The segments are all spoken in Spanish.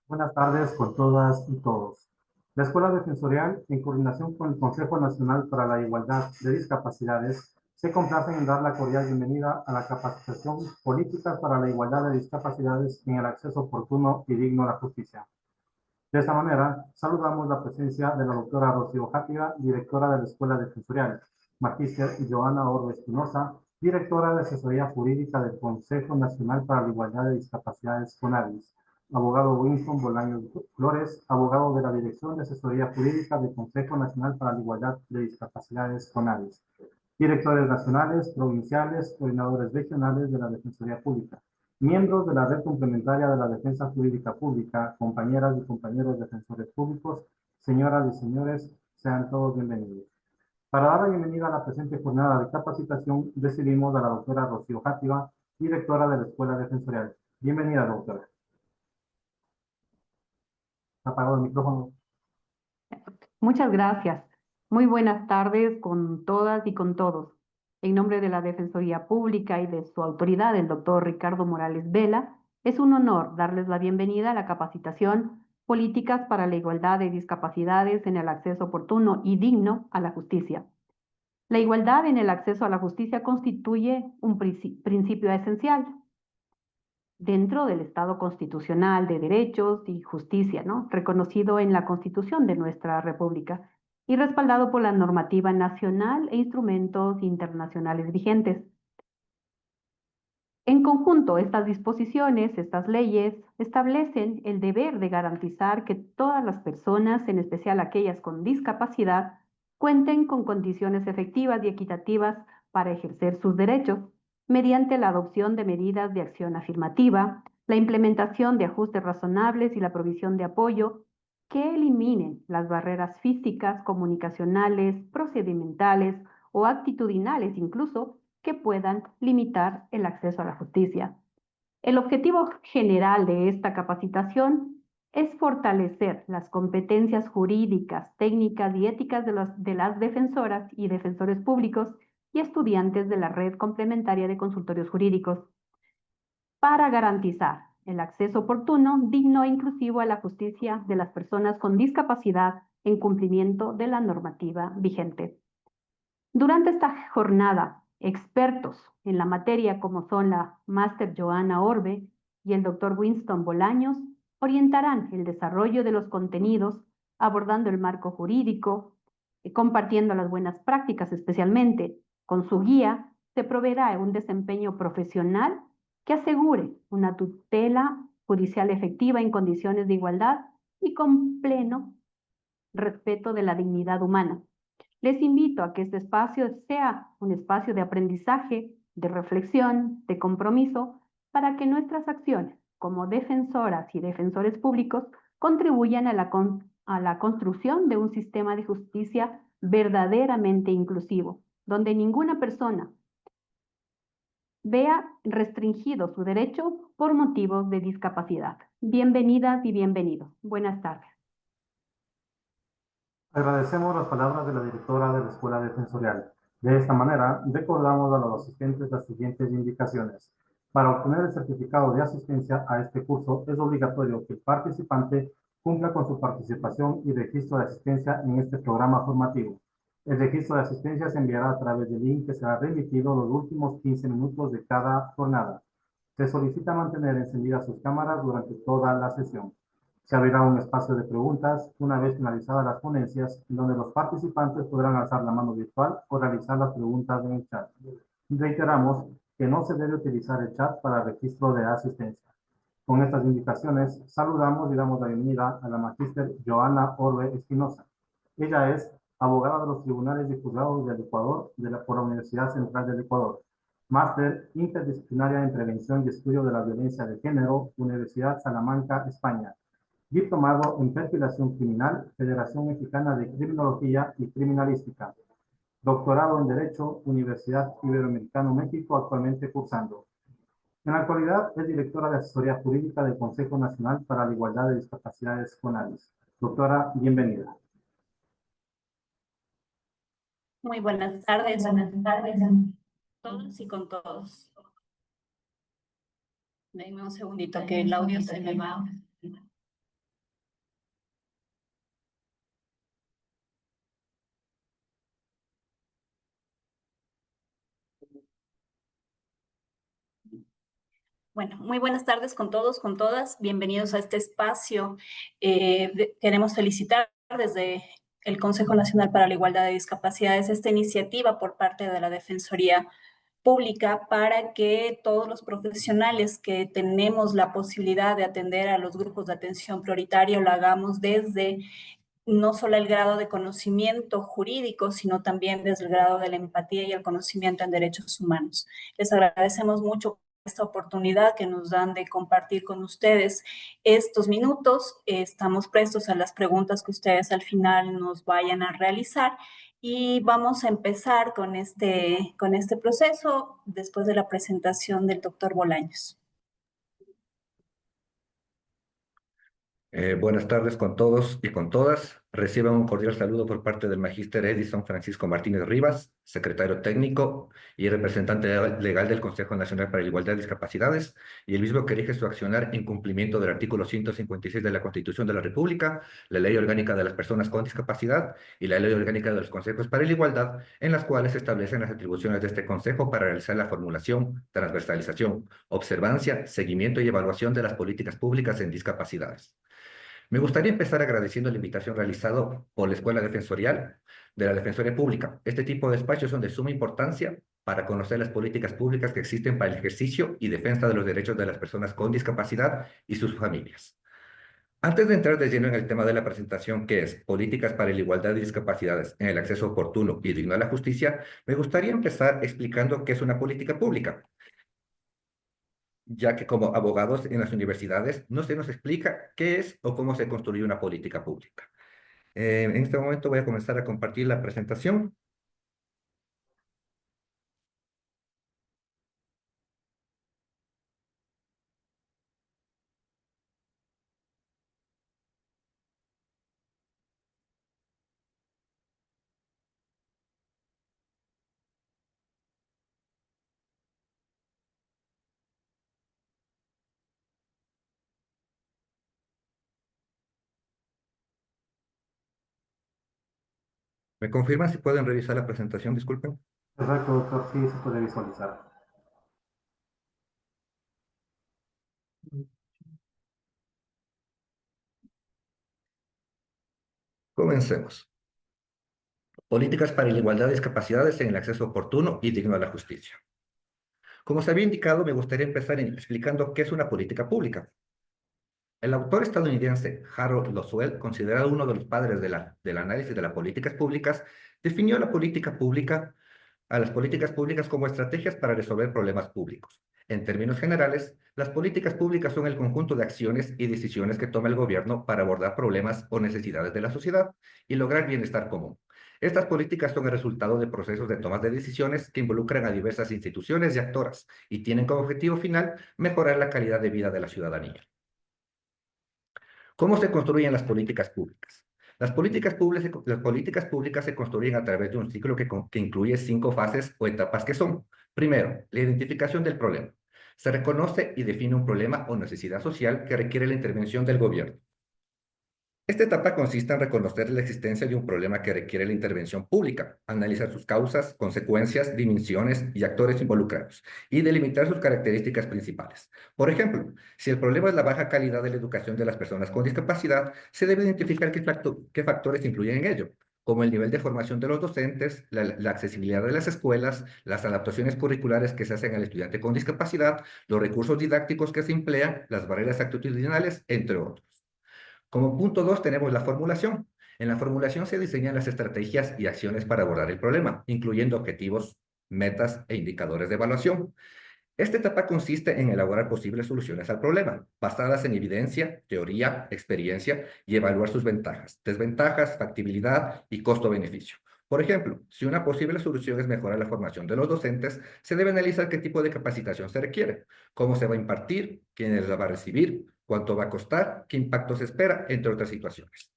Buenas tardes con todas y todos. La Escuela Defensorial, en coordinación con el Consejo Nacional para la Igualdad de Discapacidades, se complacen en dar la cordial bienvenida a la capacitación Políticas para la Igualdad de Discapacidades en el acceso oportuno y digno a la justicia. De esta manera, saludamos la presencia de la doctora Rocío Játiva, directora de la Escuela Defensorial, magíster Joana Orbe Espinosa, directora de Asesoría Jurídica del Consejo Nacional para la Igualdad de Discapacidades CONADIS, abogado Winston Bolaños Flores, abogado de la Dirección de Asesoría Jurídica del Consejo Nacional para la Igualdad de Discapacidades CONADIS, directores nacionales, provinciales, coordinadores regionales de la Defensoría Pública, miembros de la Red Complementaria de la Defensa Jurídica Pública, compañeras y compañeros defensores públicos, señoras y señores, sean todos bienvenidos. Para dar la bienvenida a la presente jornada de capacitación, recibimos a la doctora Rocío Játiva, directora de la Escuela Defensorial. Bienvenida, doctora. Apagado el micrófono. Muchas gracias. Muy buenas tardes con todas y con todos. En nombre de la Defensoría Pública y de su autoridad, el doctor Ricardo Morales Vela, es un honor darles la bienvenida a la capacitación Políticas para la Igualdad de Discapacidades en el Acceso Oportuno y Digno a la Justicia. La igualdad en el acceso a la justicia constituye un principio esencial dentro del Estado constitucional de derechos y justicia, ¿no? Reconocido en la Constitución de nuestra República y respaldado por la normativa nacional e instrumentos internacionales vigentes. En conjunto, estas disposiciones, estas leyes, establecen el deber de garantizar que todas las personas, en especial aquellas con discapacidad, cuenten con condiciones efectivas y equitativas para ejercer sus derechos, mediante la adopción de medidas de acción afirmativa, la implementación de ajustes razonables y la provisión de apoyo que eliminen las barreras físicas, comunicacionales, procedimentales o actitudinales incluso, que puedan limitar el acceso a la justicia. El objetivo general de esta capacitación es fortalecer las competencias jurídicas, técnicas y éticas de las defensoras y defensores públicos y estudiantes de la red complementaria de consultorios jurídicos para garantizar el acceso oportuno, digno e inclusivo a la justicia de las personas con discapacidad en cumplimiento de la normativa vigente. Durante esta jornada, expertos en la materia como son la máster Joana Orbe y el doctor Winston Bolaños orientarán el desarrollo de los contenidos abordando el marco jurídico, compartiendo las buenas prácticas especialmente. Con su guía se proveerá un desempeño profesional que asegure una tutela judicial efectiva en condiciones de igualdad y con pleno respeto de la dignidad humana. Les invito a que este espacio sea un espacio de aprendizaje, de reflexión, de compromiso, para que nuestras acciones como defensoras y defensores públicos contribuyan a la construcción de un sistema de justicia verdaderamente inclusivo, donde ninguna persona vea restringido su derecho por motivos de discapacidad. Bienvenidas y bienvenidos. Buenas tardes. Agradecemos las palabras de la directora de la Escuela Defensorial. De esta manera, recordamos a los asistentes las siguientes indicaciones. Para obtener el certificado de asistencia a este curso, es obligatorio que el participante cumpla con su participación y registro de asistencia en este programa formativo. El registro de asistencia se enviará a través del link que será remitido los últimos 15 minutos de cada jornada. Se solicita mantener encendidas sus cámaras durante toda la sesión. Se abrirá un espacio de preguntas una vez finalizadas las ponencias, en donde los participantes podrán alzar la mano virtual o realizar las preguntas en el chat. Reiteramos que no se debe utilizar el chat para registro de asistencia. Con estas indicaciones, saludamos y damos la bienvenida a la magíster Joana Orbe Espinosa. Ella es abogada de los tribunales y juzgados del Ecuador por la Universidad Central del Ecuador. Máster interdisciplinaria en prevención y estudio de la violencia de género, Universidad Salamanca, España. Diplomado en Perfilación Criminal, Federación Mexicana de Criminología y Criminalística. Doctorado en Derecho, Universidad Iberoamericano México, actualmente cursando. En la actualidad es directora de Asesoría Jurídica del Consejo Nacional para la Igualdad de Discapacidades CONADIS. Doctora, bienvenida. Muy buenas tardes a todos y con todos. Denme un segundito que el audio se me va. Bueno, muy buenas tardes con todos, con todas. Bienvenidos a este espacio. Queremos felicitar desde el Consejo Nacional para la Igualdad de Discapacidades esta iniciativa por parte de la Defensoría Pública para que todos los profesionales que tenemos la posibilidad de atender a los grupos de atención prioritaria lo hagamos desde no solo el grado de conocimiento jurídico, sino también desde el grado de la empatía y el conocimiento en derechos humanos. Les agradecemos mucho esta oportunidad que nos dan de compartir con ustedes estos minutos. Estamos prestos a las preguntas que ustedes al final nos vayan a realizar y vamos a empezar con este proceso después de la presentación del doctor Bolaños. Buenas tardes con todos y con todas. Reciban un cordial saludo por parte del Magíster Edison Francisco Martínez Rivas, secretario técnico y representante legal del Consejo Nacional para la Igualdad de Discapacidades, y el mismo que rige su accionar en cumplimiento del artículo 156 de la Constitución de la República, la Ley Orgánica de las Personas con Discapacidad y la Ley Orgánica de los Consejos para la Igualdad, en las cuales se establecen las atribuciones de este Consejo para realizar la formulación, transversalización, observancia, seguimiento y evaluación de las políticas públicas en discapacidades. Me gustaría empezar agradeciendo la invitación realizada por la Escuela Defensorial de la Defensoría Pública. Este tipo de espacios son de suma importancia para conocer las políticas públicas que existen para el ejercicio y defensa de los derechos de las personas con discapacidad y sus familias. Antes de entrar de lleno en el tema de la presentación, que es Políticas para la Igualdad de Discapacidades en el Acceso Oportuno y Digno a la Justicia, me gustaría empezar explicando qué es una política pública, ya que como abogados en las universidades no se nos explica qué es o cómo se construye una política pública. En este momento voy a comenzar a compartir la presentación. ¿Me confirman si pueden revisar la presentación? Disculpen. Perfecto, doctor, sí se puede visualizar. Comencemos. Políticas para la igualdad de discapacidades en el acceso oportuno y digno a la justicia. Como se había indicado, me gustaría empezar explicando qué es una política pública. El autor estadounidense Harold Loswell, considerado uno de los padres del análisis de las políticas públicas, definió a las políticas públicas como estrategias para resolver problemas públicos. En términos generales, las políticas públicas son el conjunto de acciones y decisiones que toma el gobierno para abordar problemas o necesidades de la sociedad y lograr bienestar común. Estas políticas son el resultado de procesos de tomas de decisiones que involucran a diversas instituciones y actoras y tienen como objetivo final mejorar la calidad de vida de la ciudadanía. ¿Cómo se construyen las políticas públicas? Las políticas públicas se construyen a través de un ciclo que incluye 5 fases o etapas que son: primero, la identificación del problema. Se reconoce y define un problema o necesidad social que requiere la intervención del gobierno. Esta etapa consiste en reconocer la existencia de un problema que requiere la intervención pública, analizar sus causas, consecuencias, dimensiones y actores involucrados, y delimitar sus características principales. Por ejemplo, si el problema es la baja calidad de la educación de las personas con discapacidad, se debe identificar qué factores influyen en ello, como el nivel de formación de los docentes, la accesibilidad de las escuelas, las adaptaciones curriculares que se hacen al estudiante con discapacidad, los recursos didácticos que se emplean, las barreras actitudinales, entre otros. Como punto 2 tenemos la formulación. En la formulación se diseñan las estrategias y acciones para abordar el problema, incluyendo objetivos, metas e indicadores de evaluación. Esta etapa consiste en elaborar posibles soluciones al problema, basadas en evidencia, teoría, experiencia y evaluar sus ventajas, desventajas, factibilidad y costo-beneficio. Por ejemplo, si una posible solución es mejorar la formación de los docentes, se debe analizar qué tipo de capacitación se requiere, cómo se va a impartir, quiénes la va a recibir, cuánto va a costar, qué impacto se espera, entre otras situaciones.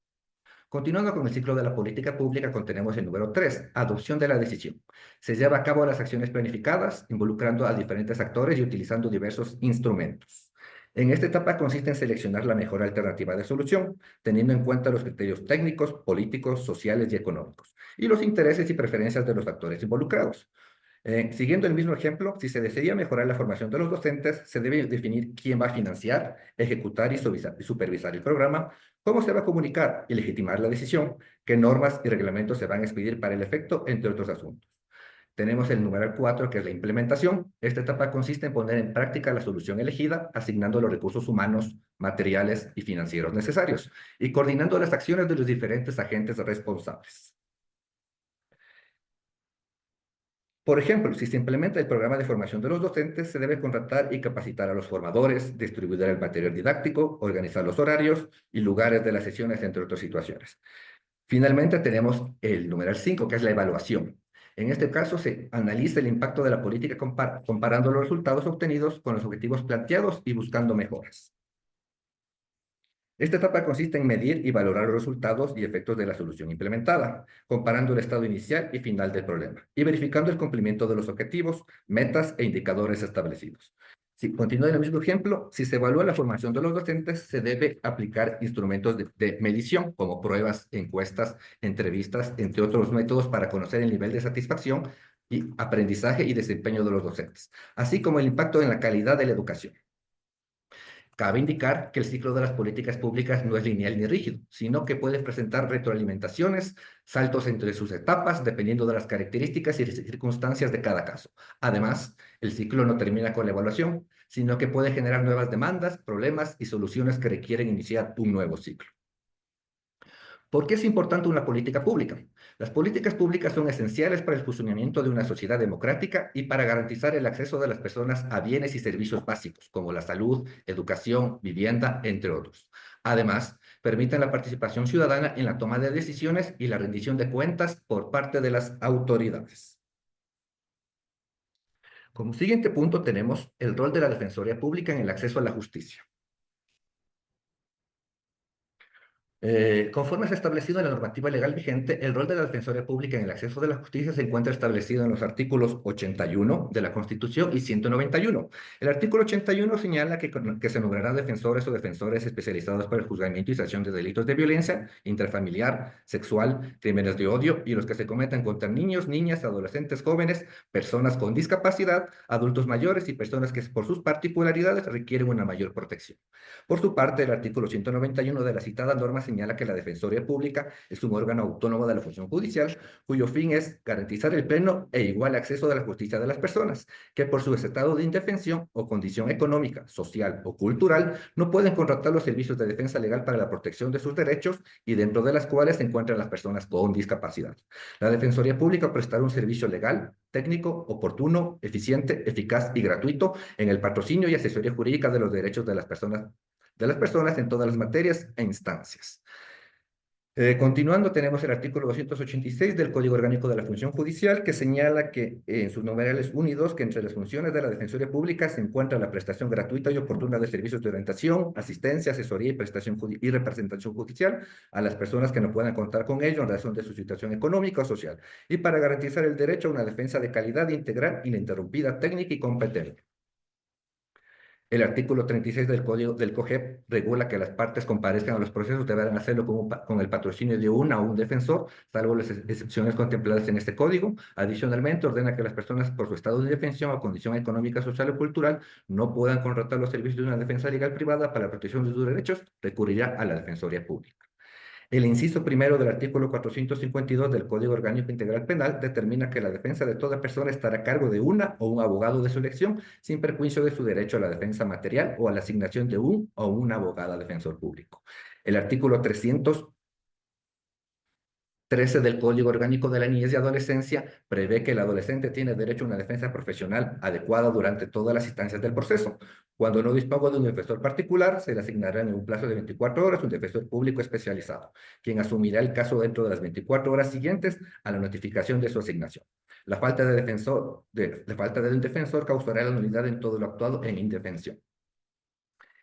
Continuando con el ciclo de la política pública, contenemos el número 3, adopción de la decisión. Se lleva a cabo las acciones planificadas, involucrando a diferentes actores y utilizando diversos instrumentos. En esta etapa consiste en seleccionar la mejor alternativa de solución, teniendo en cuenta los criterios técnicos, políticos, sociales y económicos, y los intereses y preferencias de los actores involucrados. Siguiendo el mismo ejemplo, si se desea mejorar la formación de los docentes, se debe definir quién va a financiar, ejecutar y supervisar el programa, cómo se va a comunicar y legitimar la decisión, qué normas y reglamentos se van a expedir para el efecto, entre otros asuntos. Tenemos el numeral 4, que es la implementación. Esta etapa consiste en poner en práctica la solución elegida, asignando los recursos humanos, materiales y financieros necesarios, y coordinando las acciones de los diferentes agentes responsables. Por ejemplo, si se implementa el programa de formación de los docentes, se debe contratar y capacitar a los formadores, distribuir el material didáctico, organizar los horarios y lugares de las sesiones, entre otras situaciones. Finalmente, tenemos el numeral 5, que es la evaluación. En este caso, se analiza el impacto de la política comparando los resultados obtenidos con los objetivos planteados y buscando mejoras. Esta etapa consiste en medir y valorar los resultados y efectos de la solución implementada, comparando el estado inicial y final del problema, y verificando el cumplimiento de los objetivos, metas e indicadores establecidos. Si continúa en el mismo ejemplo, si se evalúa la formación de los docentes, se debe aplicar instrumentos de medición, como pruebas, encuestas, entrevistas, entre otros métodos para conocer el nivel de satisfacción y aprendizaje y desempeño de los docentes, así como el impacto en la calidad de la educación. Cabe indicar que el ciclo de las políticas públicas no es lineal ni rígido, sino que puede presentar retroalimentaciones, saltos entre sus etapas, dependiendo de las características y circunstancias de cada caso. Además, el ciclo no termina con la evaluación, sino que puede generar nuevas demandas, problemas y soluciones que requieren iniciar un nuevo ciclo. ¿Por qué es importante una política pública? Las políticas públicas son esenciales para el funcionamiento de una sociedad democrática y para garantizar el acceso de las personas a bienes y servicios básicos, como la salud, educación, vivienda, entre otros. Además, permiten la participación ciudadana en la toma de decisiones y la rendición de cuentas por parte de las autoridades. Como siguiente punto tenemos el rol de la Defensoría Pública en el acceso a la justicia. Conforme es establecido en la normativa legal vigente, el rol de la Defensoría Pública en el acceso de la justicia se encuentra establecido en los artículos 81 de la Constitución y 191. El artículo 81 señala que se nombrarán defensores o defensores especializados para el juzgamiento y sanción de delitos de violencia intrafamiliar, sexual, crímenes de odio y los que se cometan contra niños, niñas, adolescentes, jóvenes, personas con discapacidad, adultos mayores y personas que por sus particularidades requieren una mayor protección. Por su parte, el artículo 191 de la citada norma señala que la Defensoría Pública es un órgano autónomo de la función judicial, cuyo fin es garantizar el pleno e igual acceso de la justicia de las personas, que por su estado de indefensión o condición económica, social o cultural, no pueden contratar los servicios de defensa legal para la protección de sus derechos y dentro de las cuales se encuentran las personas con discapacidad. La Defensoría Pública prestará un servicio legal, técnico, oportuno, eficiente, eficaz y gratuito en el patrocinio y asesoría jurídica de los derechos de las personas en todas las materias e instancias. Continuando, tenemos el artículo 286 del Código Orgánico de la Función Judicial, que señala que en sus numerales 1 y 2, que entre las funciones de la Defensoría Pública se encuentra la prestación gratuita y oportuna de servicios de orientación, asistencia, asesoría y representación judicial a las personas que no puedan contar con ello en razón de su situación económica o social, y para garantizar el derecho a una defensa de calidad, integral, ininterrumpida, técnica y competente. El artículo 36 del Código del COGEP regula que las partes comparezcan a los procesos deberán hacerlo con el patrocinio de una o un defensor, salvo las excepciones contempladas en este código. Adicionalmente, ordena que las personas por su estado de indefensión o condición económica, social o cultural no puedan contratar los servicios de una defensa legal privada para la protección de sus derechos, recurrirá a la Defensoría Pública. El inciso primero del artículo 452 del Código Orgánico Integral Penal determina que la defensa de toda persona estará a cargo de una o un abogado de su elección, sin perjuicio de su derecho a la defensa material o a la asignación de un o una abogada defensor público. El artículo 313 del Código Orgánico de la Niñez y Adolescencia prevé que el adolescente tiene derecho a una defensa profesional adecuada durante todas las instancias del proceso. Cuando no disponga de un defensor particular, se le asignará en un plazo de 24 horas un defensor público especializado, quien asumirá el caso dentro de las 24 horas siguientes a la notificación de su asignación. La falta de un defensor causará la nulidad en todo lo actuado en indefensión.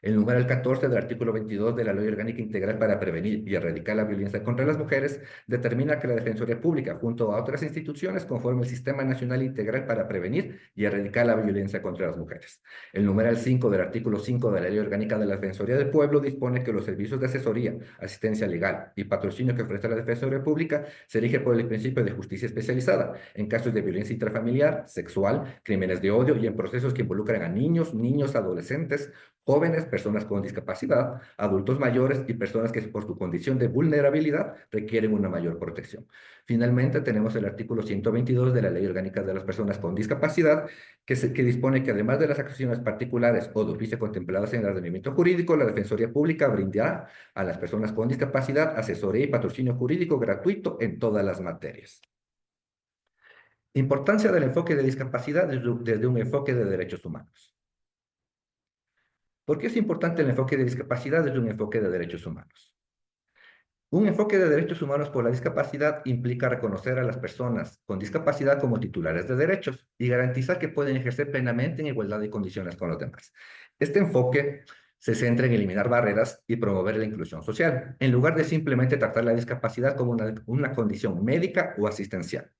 El numeral 14 del artículo 22 de la Ley Orgánica Integral para Prevenir y Erradicar la Violencia contra las Mujeres determina que la Defensoría Pública, junto a otras instituciones, conforme el Sistema Nacional Integral para Prevenir y Erradicar la Violencia contra las Mujeres. El numeral 5 del artículo 5 de la Ley Orgánica de la Defensoría del Pueblo dispone que los servicios de asesoría, asistencia legal y patrocinio que ofrece la Defensoría Pública se rige por el principio de justicia especializada en casos de violencia intrafamiliar, sexual, crímenes de odio y en procesos que involucran a niños, adolescentes, jóvenes, personas con discapacidad, adultos mayores y personas que por su condición de vulnerabilidad requieren una mayor protección. Finalmente, tenemos el artículo 122 de la Ley Orgánica de las Personas con Discapacidad, que dispone que además de las acciones particulares o de oficio contempladas en el ordenamiento jurídico, la Defensoría Pública brindará a las personas con discapacidad asesoría y patrocinio jurídico gratuito en todas las materias. Importancia del enfoque de discapacidad desde un enfoque de derechos humanos. ¿Por qué es importante el enfoque de discapacidad desde un enfoque de derechos humanos? Un enfoque de derechos humanos por la discapacidad implica reconocer a las personas con discapacidad como titulares de derechos y garantizar que pueden ejercer plenamente en igualdad de condiciones con los demás. Este enfoque se centra en eliminar barreras y promover la inclusión social, en lugar de simplemente tratar la discapacidad como una condición médica o asistencial.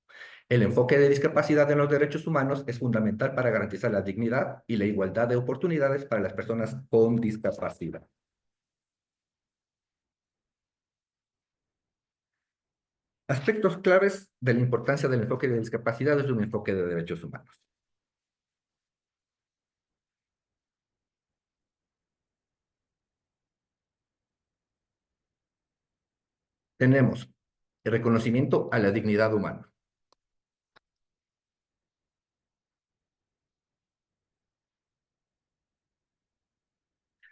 El enfoque de discapacidad en los derechos humanos es fundamental para garantizar la dignidad y la igualdad de oportunidades para las personas con discapacidad. Aspectos claves de la importancia del enfoque de discapacidad desde un enfoque de derechos humanos. Tenemos el reconocimiento a la dignidad humana.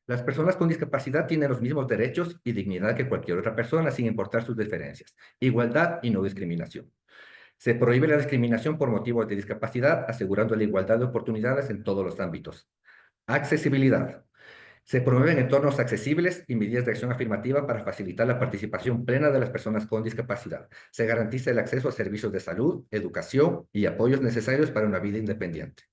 Las personas con discapacidad tienen los mismos derechos y dignidad que cualquier otra persona, sin importar sus diferencias. Igualdad y no discriminación. Se prohíbe la discriminación por motivos de discapacidad, asegurando la igualdad de oportunidades en todos los ámbitos. Accesibilidad. Se promueven entornos accesibles y medidas de acción afirmativa para facilitar la participación plena de las personas con discapacidad. Se garantiza el acceso a servicios de salud, educación y apoyos necesarios para una vida independiente.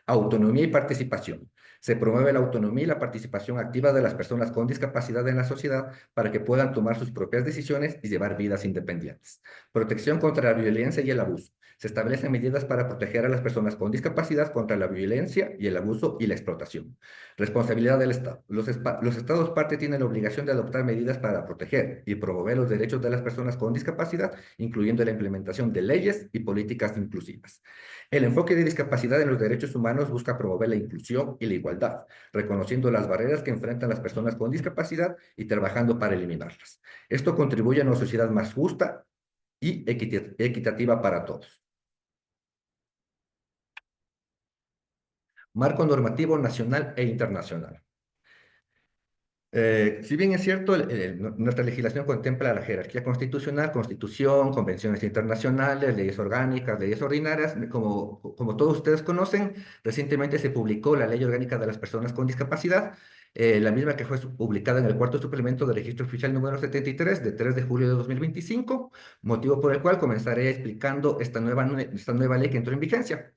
Autonomía y participación. Se promueve la autonomía y la participación activa de las personas con discapacidad en la sociedad para que puedan tomar sus propias decisiones y llevar vidas independientes. Protección contra la violencia y el abuso. Se establecen medidas para proteger a las personas con discapacidad contra la violencia y el abuso y la explotación. Responsabilidad del Estado. Los Estados parte tienen la obligación de adoptar medidas para proteger y promover los derechos de las personas con discapacidad, incluyendo la implementación de leyes y políticas inclusivas. El enfoque de discapacidad en los derechos humanos busca promover la inclusión y la igualdad, reconociendo las barreras que enfrentan las personas con discapacidad y trabajando para eliminarlas. Esto contribuye a una sociedad más justa y equitativa para todos. Marco normativo nacional e internacional. Si bien es cierto, nuestra legislación contempla la jerarquía constitucional, constitución, convenciones internacionales, leyes orgánicas, leyes ordinarias. Como todos ustedes conocen, recientemente se publicó la Ley Orgánica de las Personas con Discapacidad, la misma que fue publicada en el cuarto suplemento del Registro Oficial número 73 de 3 de julio de 2025, motivo por el cual comenzaré explicando esta nueva ley que entró en vigencia.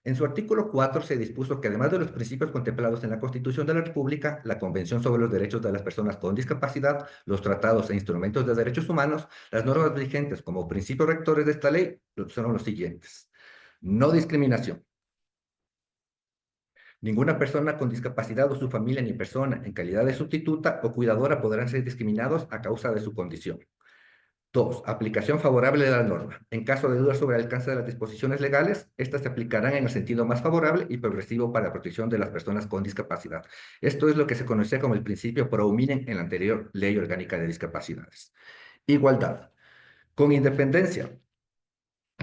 En su artículo 4 se dispuso que además de los principios contemplados en la Constitución de la República, la Convención sobre los Derechos de las Personas con Discapacidad, los tratados e instrumentos de derechos humanos, las normas vigentes como principios rectores de esta ley son los siguientes. No discriminación. Ninguna persona con discapacidad o su familia ni persona en calidad de sustituta o cuidadora podrán ser discriminados a causa de su condición. 2. Aplicación favorable de la norma. En caso de dudas sobre el alcance de las disposiciones legales, estas se aplicarán en el sentido más favorable y progresivo para la protección de las personas con discapacidad. Esto es lo que se conoce como el principio pro hominem en la anterior Ley Orgánica de Discapacidades. Igualdad. Con independencia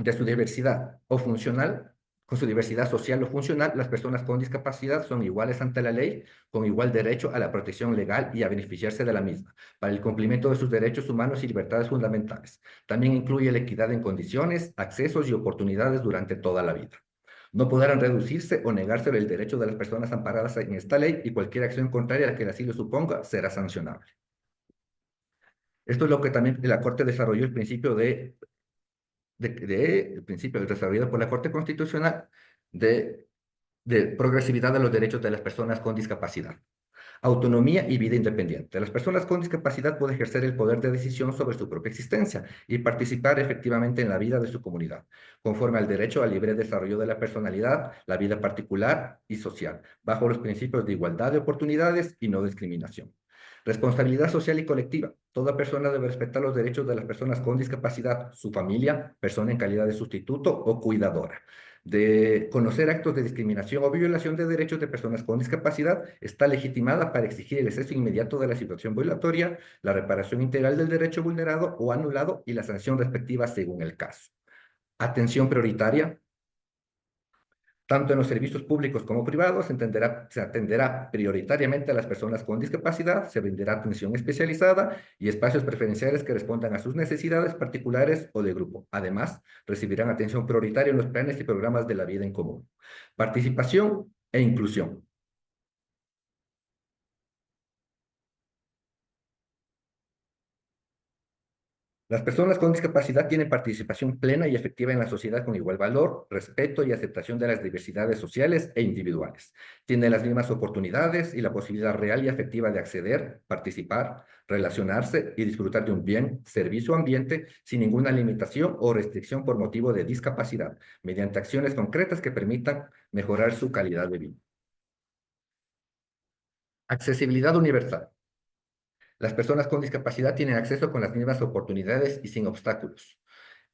de su diversidad o funcional, con su diversidad social o funcional, las personas con discapacidad son iguales ante la ley, con igual derecho a la protección legal y a beneficiarse de la misma, para el cumplimiento de sus derechos humanos y libertades fundamentales. También incluye la equidad en condiciones, accesos y oportunidades durante toda la vida. No podrán reducirse o negarse el derecho de las personas amparadas en esta ley y cualquier acción contraria a la que así lo suponga será sancionable. Esto es lo que también la Corte desarrolló el principio el principio desarrollado por la Corte Constitucional de progresividad de los derechos de las personas con discapacidad. Autonomía y vida independiente. Las personas con discapacidad pueden ejercer el poder de decisión sobre su propia existencia y participar efectivamente en la vida de su comunidad, conforme al derecho al libre desarrollo de la personalidad, la vida particular y social, bajo los principios de igualdad de oportunidades y no discriminación. Responsabilidad social y colectiva. Toda persona debe respetar los derechos de las personas con discapacidad, su familia, persona en calidad de sustituto o cuidadora. De conocer actos de discriminación o violación de derechos de personas con discapacidad, está legitimada para exigir el cese inmediato de la situación violatoria, la reparación integral del derecho vulnerado o anulado y la sanción respectiva según el caso. Atención prioritaria. Tanto en los servicios públicos como privados se atenderá prioritariamente a las personas con discapacidad, se brindará atención especializada y espacios preferenciales que respondan a sus necesidades particulares o de grupo. Además, recibirán atención prioritaria en los planes y programas de la vida en común. Participación e inclusión. Las personas con discapacidad tienen participación plena y efectiva en la sociedad con igual valor, respeto y aceptación de las diversidades sociales e individuales. Tienen las mismas oportunidades y la posibilidad real y efectiva de acceder, participar, relacionarse y disfrutar de un bien, servicio o ambiente sin ninguna limitación o restricción por motivo de discapacidad, mediante acciones concretas que permitan mejorar su calidad de vida. Accesibilidad universal. Las personas con discapacidad tienen acceso con las mismas oportunidades y sin obstáculos.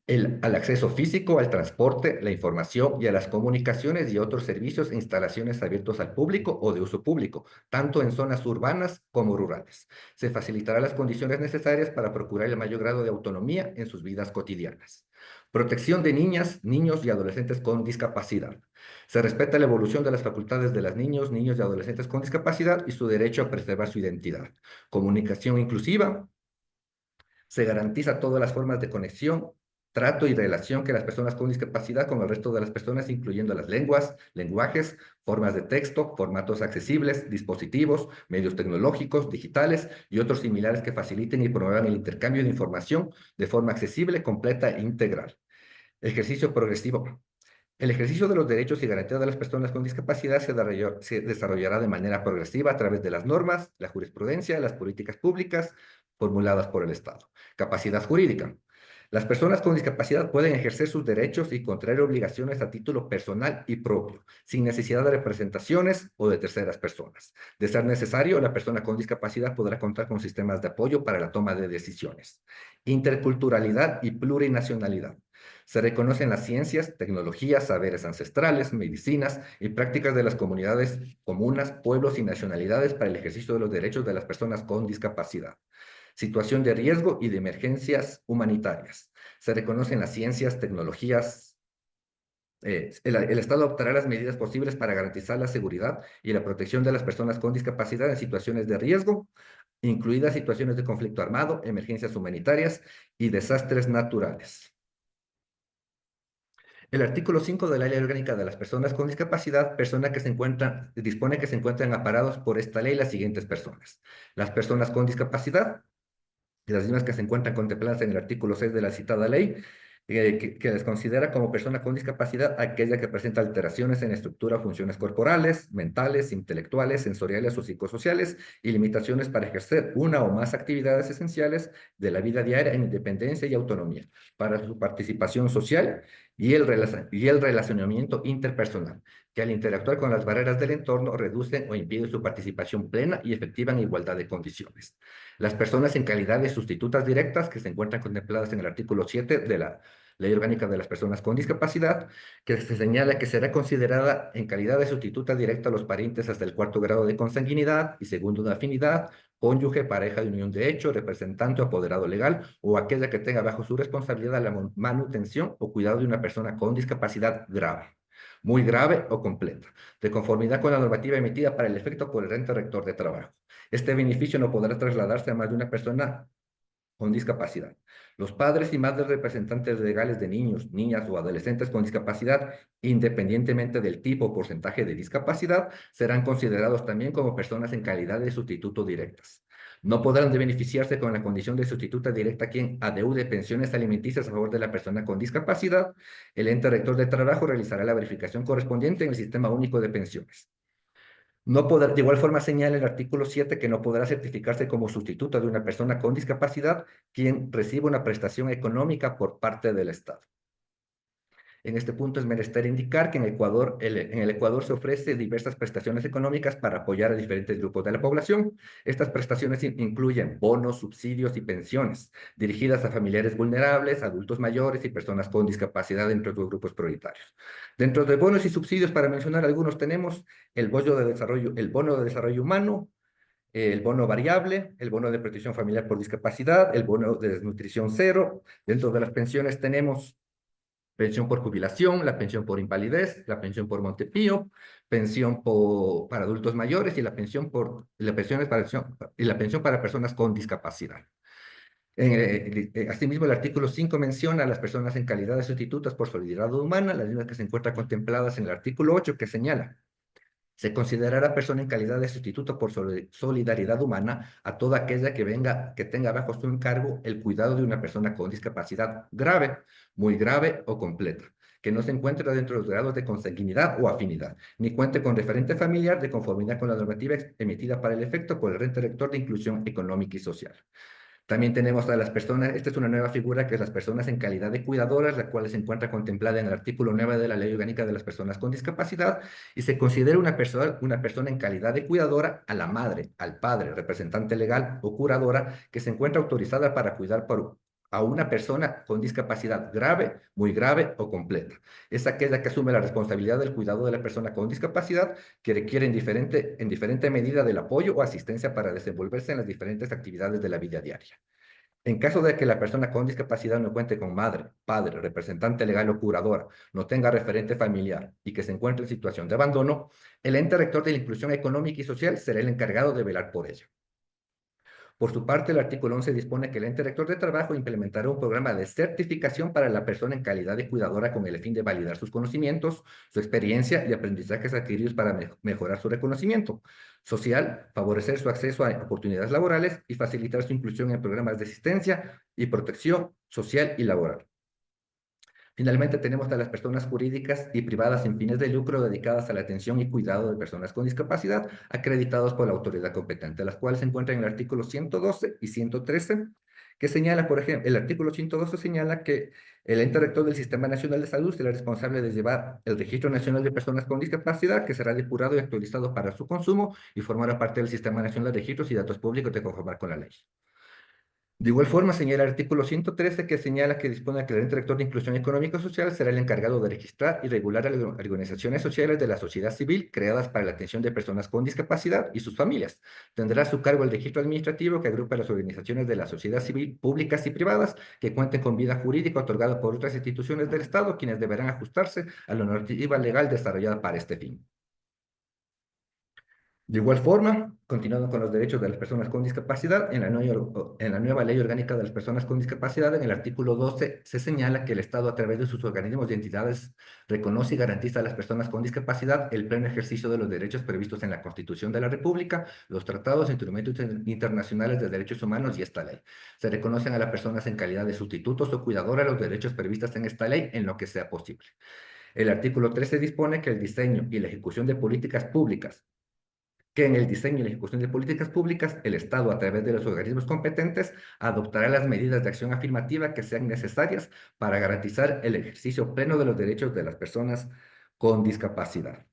Al acceso físico, al transporte, la información y a las comunicaciones y otros servicios e instalaciones abiertos al público o de uso público, tanto en zonas urbanas como rurales. Se facilitará las condiciones necesarias para procurar el mayor grado de autonomía en sus vidas cotidianas. Protección de niñas, niños y adolescentes con discapacidad. Se respeta la evolución de las facultades de las niños, niños y adolescentes con discapacidad y su derecho a preservar su identidad. Comunicación inclusiva. Se garantiza todas las formas de conexión, trato y relación que las personas con discapacidad con el resto de las personas, incluyendo las lenguas, lenguajes, formas de texto, formatos accesibles, dispositivos, medios tecnológicos, digitales y otros similares que faciliten y promuevan el intercambio de información de forma accesible, completa e integral. Ejercicio progresivo. El ejercicio de los derechos y garantías de las personas con discapacidad se desarrollará de manera progresiva a través de las normas, la jurisprudencia, las políticas públicas formuladas por el Estado. Capacidad jurídica. Las personas con discapacidad pueden ejercer sus derechos y contraer obligaciones a título personal y propio, sin necesidad de representaciones o de terceras personas. De ser necesario, la persona con discapacidad podrá contar con sistemas de apoyo para la toma de decisiones. Interculturalidad y plurinacionalidad. Se reconocen las ciencias, tecnologías, saberes ancestrales, medicinas y prácticas de las comunidades, comunas, pueblos y nacionalidades para el ejercicio de los derechos de las personas con discapacidad. Situación de riesgo y de emergencias humanitarias. Se reconocen las ciencias, tecnologías. El Estado adoptará las medidas posibles para garantizar la seguridad y la protección de las personas con discapacidad en situaciones de riesgo, incluidas situaciones de conflicto armado, emergencias humanitarias y desastres naturales. El artículo 5 de la Ley Orgánica de las Personas con Discapacidad dispone que se encuentran amparados por esta ley las siguientes personas. Las personas con discapacidad, las mismas que se encuentran contempladas en el artículo 6 de la citada ley, que les considera como persona con discapacidad aquella que presenta alteraciones en estructura o funciones corporales, mentales, intelectuales, sensoriales o psicosociales y limitaciones para ejercer una o más actividades esenciales de la vida diaria en independencia y autonomía, para su participación social y el relacionamiento interpersonal, que al interactuar con las barreras del entorno reducen o impiden su participación plena y efectiva en igualdad de condiciones. Las personas en calidad de sustitutas directas que se encuentran contempladas en el artículo 7 de la Ley Orgánica de las Personas con Discapacidad, que se señala que será considerada en calidad de sustituta directa a los parientes hasta el 4º grado de consanguinidad y segundo de afinidad, cónyuge, pareja de unión de hecho, representante o apoderado legal, o aquella que tenga bajo su responsabilidad la manutención o cuidado de una persona con discapacidad grave, muy grave o completa, de conformidad con la normativa emitida para el efecto por el ente rector de trabajo. Este beneficio no podrá trasladarse a más de una persona con discapacidad. Los padres y madres representantes legales de niños, niñas o adolescentes con discapacidad, independientemente del tipo o porcentaje de discapacidad, serán considerados también como personas en calidad de sustituto directas. No podrán beneficiarse con la condición de sustituta directa quien adeude pensiones alimenticias a favor de la persona con discapacidad. El ente rector de trabajo realizará la verificación correspondiente en el Sistema Único de Pensiones. De igual forma señala el artículo 7 que no podrá certificarse como sustituto de una persona con discapacidad quien reciba una prestación económica por parte del Estado. En este punto es menester indicar que en el Ecuador se ofrece diversas prestaciones económicas para apoyar a diferentes grupos de la población. Estas prestaciones incluyen bonos, subsidios y pensiones dirigidas a familiares vulnerables, adultos mayores y personas con discapacidad dentro de los grupos prioritarios. Dentro de bonos y subsidios, para mencionar algunos, tenemos el bono de desarrollo humano, el bono variable, el bono de protección familiar por discapacidad, el bono de desnutrición cero. Dentro de las pensiones tenemos pensión por jubilación, la pensión por invalidez, la pensión por Montepío, para adultos mayores y la pensión para personas con discapacidad. Asimismo, el artículo 5 menciona a las personas en calidad de sustitutas por solidaridad humana, las mismas que se encuentran contempladas en el artículo 8, que señala: se considerará persona en calidad de sustituto por solidaridad humana a toda aquella que tenga bajo su encargo el cuidado de una persona con discapacidad grave, muy grave o completa, que no se encuentre dentro de los grados de consanguinidad o afinidad, ni cuente con referente familiar de conformidad con la normativa emitida para el efecto por el ente rector de inclusión económica y social. También tenemos a las personas, esta es una nueva figura, que es las personas en calidad de cuidadoras, la cual se encuentra contemplada en el artículo 9 de la Ley Orgánica de las Personas con Discapacidad, y se considera una persona en calidad de cuidadora a la madre, al padre, representante legal o curadora que se encuentra autorizada para cuidar a una persona con discapacidad grave, muy grave o completa. Es aquella que asume la responsabilidad del cuidado de la persona con discapacidad, que requiere en diferente medida del apoyo o asistencia para desenvolverse en las diferentes actividades de la vida diaria. En caso de que la persona con discapacidad no cuente con madre, padre, representante legal o curadora, no tenga referente familiar y que se encuentre en situación de abandono, el ente rector de la inclusión económica y social será el encargado de velar por ello. Por su parte, el artículo 11 dispone que el ente rector de trabajo implementará un programa de certificación para la persona en calidad de cuidadora con el fin de validar sus conocimientos, su experiencia y aprendizajes adquiridos para mejorar su reconocimiento social, favorecer su acceso a oportunidades laborales y facilitar su inclusión en programas de asistencia y protección social y laboral. Finalmente, tenemos a las personas jurídicas y privadas sin fines de lucro dedicadas a la atención y cuidado de personas con discapacidad, acreditados por la autoridad competente, las cuales se encuentran en el artículo 112 y 113, que señala, por ejemplo, el artículo 112 señala que el ente rector del Sistema Nacional de Salud será responsable de llevar el Registro Nacional de Personas con Discapacidad, que será depurado y actualizado para su consumo y formará parte del Sistema Nacional de Registros y Datos Públicos de conformar con la ley. De igual forma, señala el artículo 113 que señala que dispone que el ente rector de inclusión económica y social será el encargado de registrar y regular las organizaciones sociales de la sociedad civil creadas para la atención de personas con discapacidad y sus familias. Tendrá a su cargo el registro administrativo que agrupa las organizaciones de la sociedad civil públicas y privadas que cuenten con vida jurídica otorgada por otras instituciones del Estado, quienes deberán ajustarse a la normativa legal desarrollada para este fin. De igual forma, continuando con los derechos de las personas con discapacidad, en la nueva Ley Orgánica de las Personas con Discapacidad, en el artículo 12, se señala que el Estado, a través de sus organismos y entidades, reconoce y garantiza a las personas con discapacidad el pleno ejercicio de los derechos previstos en la Constitución de la República, los tratados e instrumentos internacionales de derechos humanos y esta ley. Se reconocen a las personas en calidad de sustitutos o cuidadoras los derechos previstos en esta ley en lo que sea posible. El artículo 13 dispone que el diseño y la ejecución de políticas públicas en el diseño y la ejecución de políticas públicas, el Estado, a través de los organismos competentes, adoptará las medidas de acción afirmativa que sean necesarias para garantizar el ejercicio pleno de los derechos de las personas con discapacidad.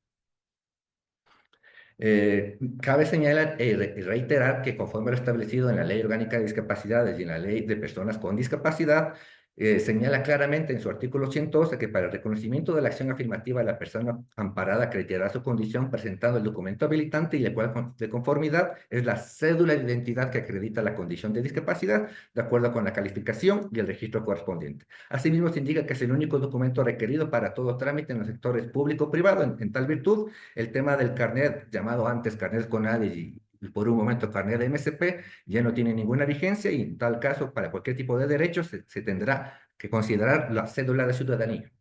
Cabe señalar y reiterar que conforme lo establecido en la Ley Orgánica de Discapacidades y en la Ley de Personas con Discapacidad, señala claramente en su artículo 112 que para el reconocimiento de la acción afirmativa la persona amparada acreditará su condición presentando el documento habilitante y el cual de conformidad es la cédula de identidad que acredita la condición de discapacidad de acuerdo con la calificación y el registro correspondiente. Asimismo, se indica que es el único documento requerido para todo trámite en los sectores público-privado. En tal virtud, el tema del carnet, llamado antes carnet CONADE y por un momento carnet de MSP, ya no tiene ninguna vigencia y en tal caso, para cualquier tipo de derechos, se tendrá que considerar la cédula de ciudadanía.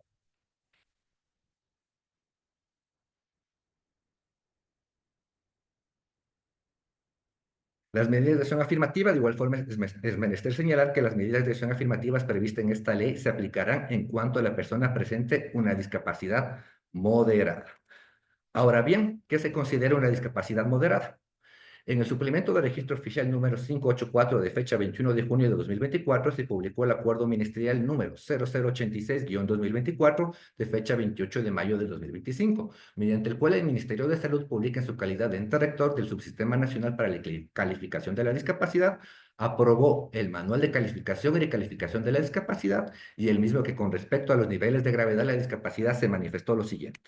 Las medidas de acción afirmativa, de igual forma, es menester señalar que las medidas de acción afirmativas previstas en esta ley se aplicarán en cuanto a la persona presente una discapacidad moderada. Ahora bien, ¿qué se considera una discapacidad moderada? En el suplemento de registro oficial número 584 de fecha 21 de junio de 2024 se publicó el acuerdo ministerial número 0086-2024 de fecha 28 de mayo de 2025, mediante el cual el Ministerio de Salud publica en su calidad de ente rector del Subsistema Nacional para la Calificación de la Discapacidad, aprobó el Manual de Calificación y Recalificación de la Discapacidad y el mismo que con respecto a los niveles de gravedad de la discapacidad se manifestó lo siguiente.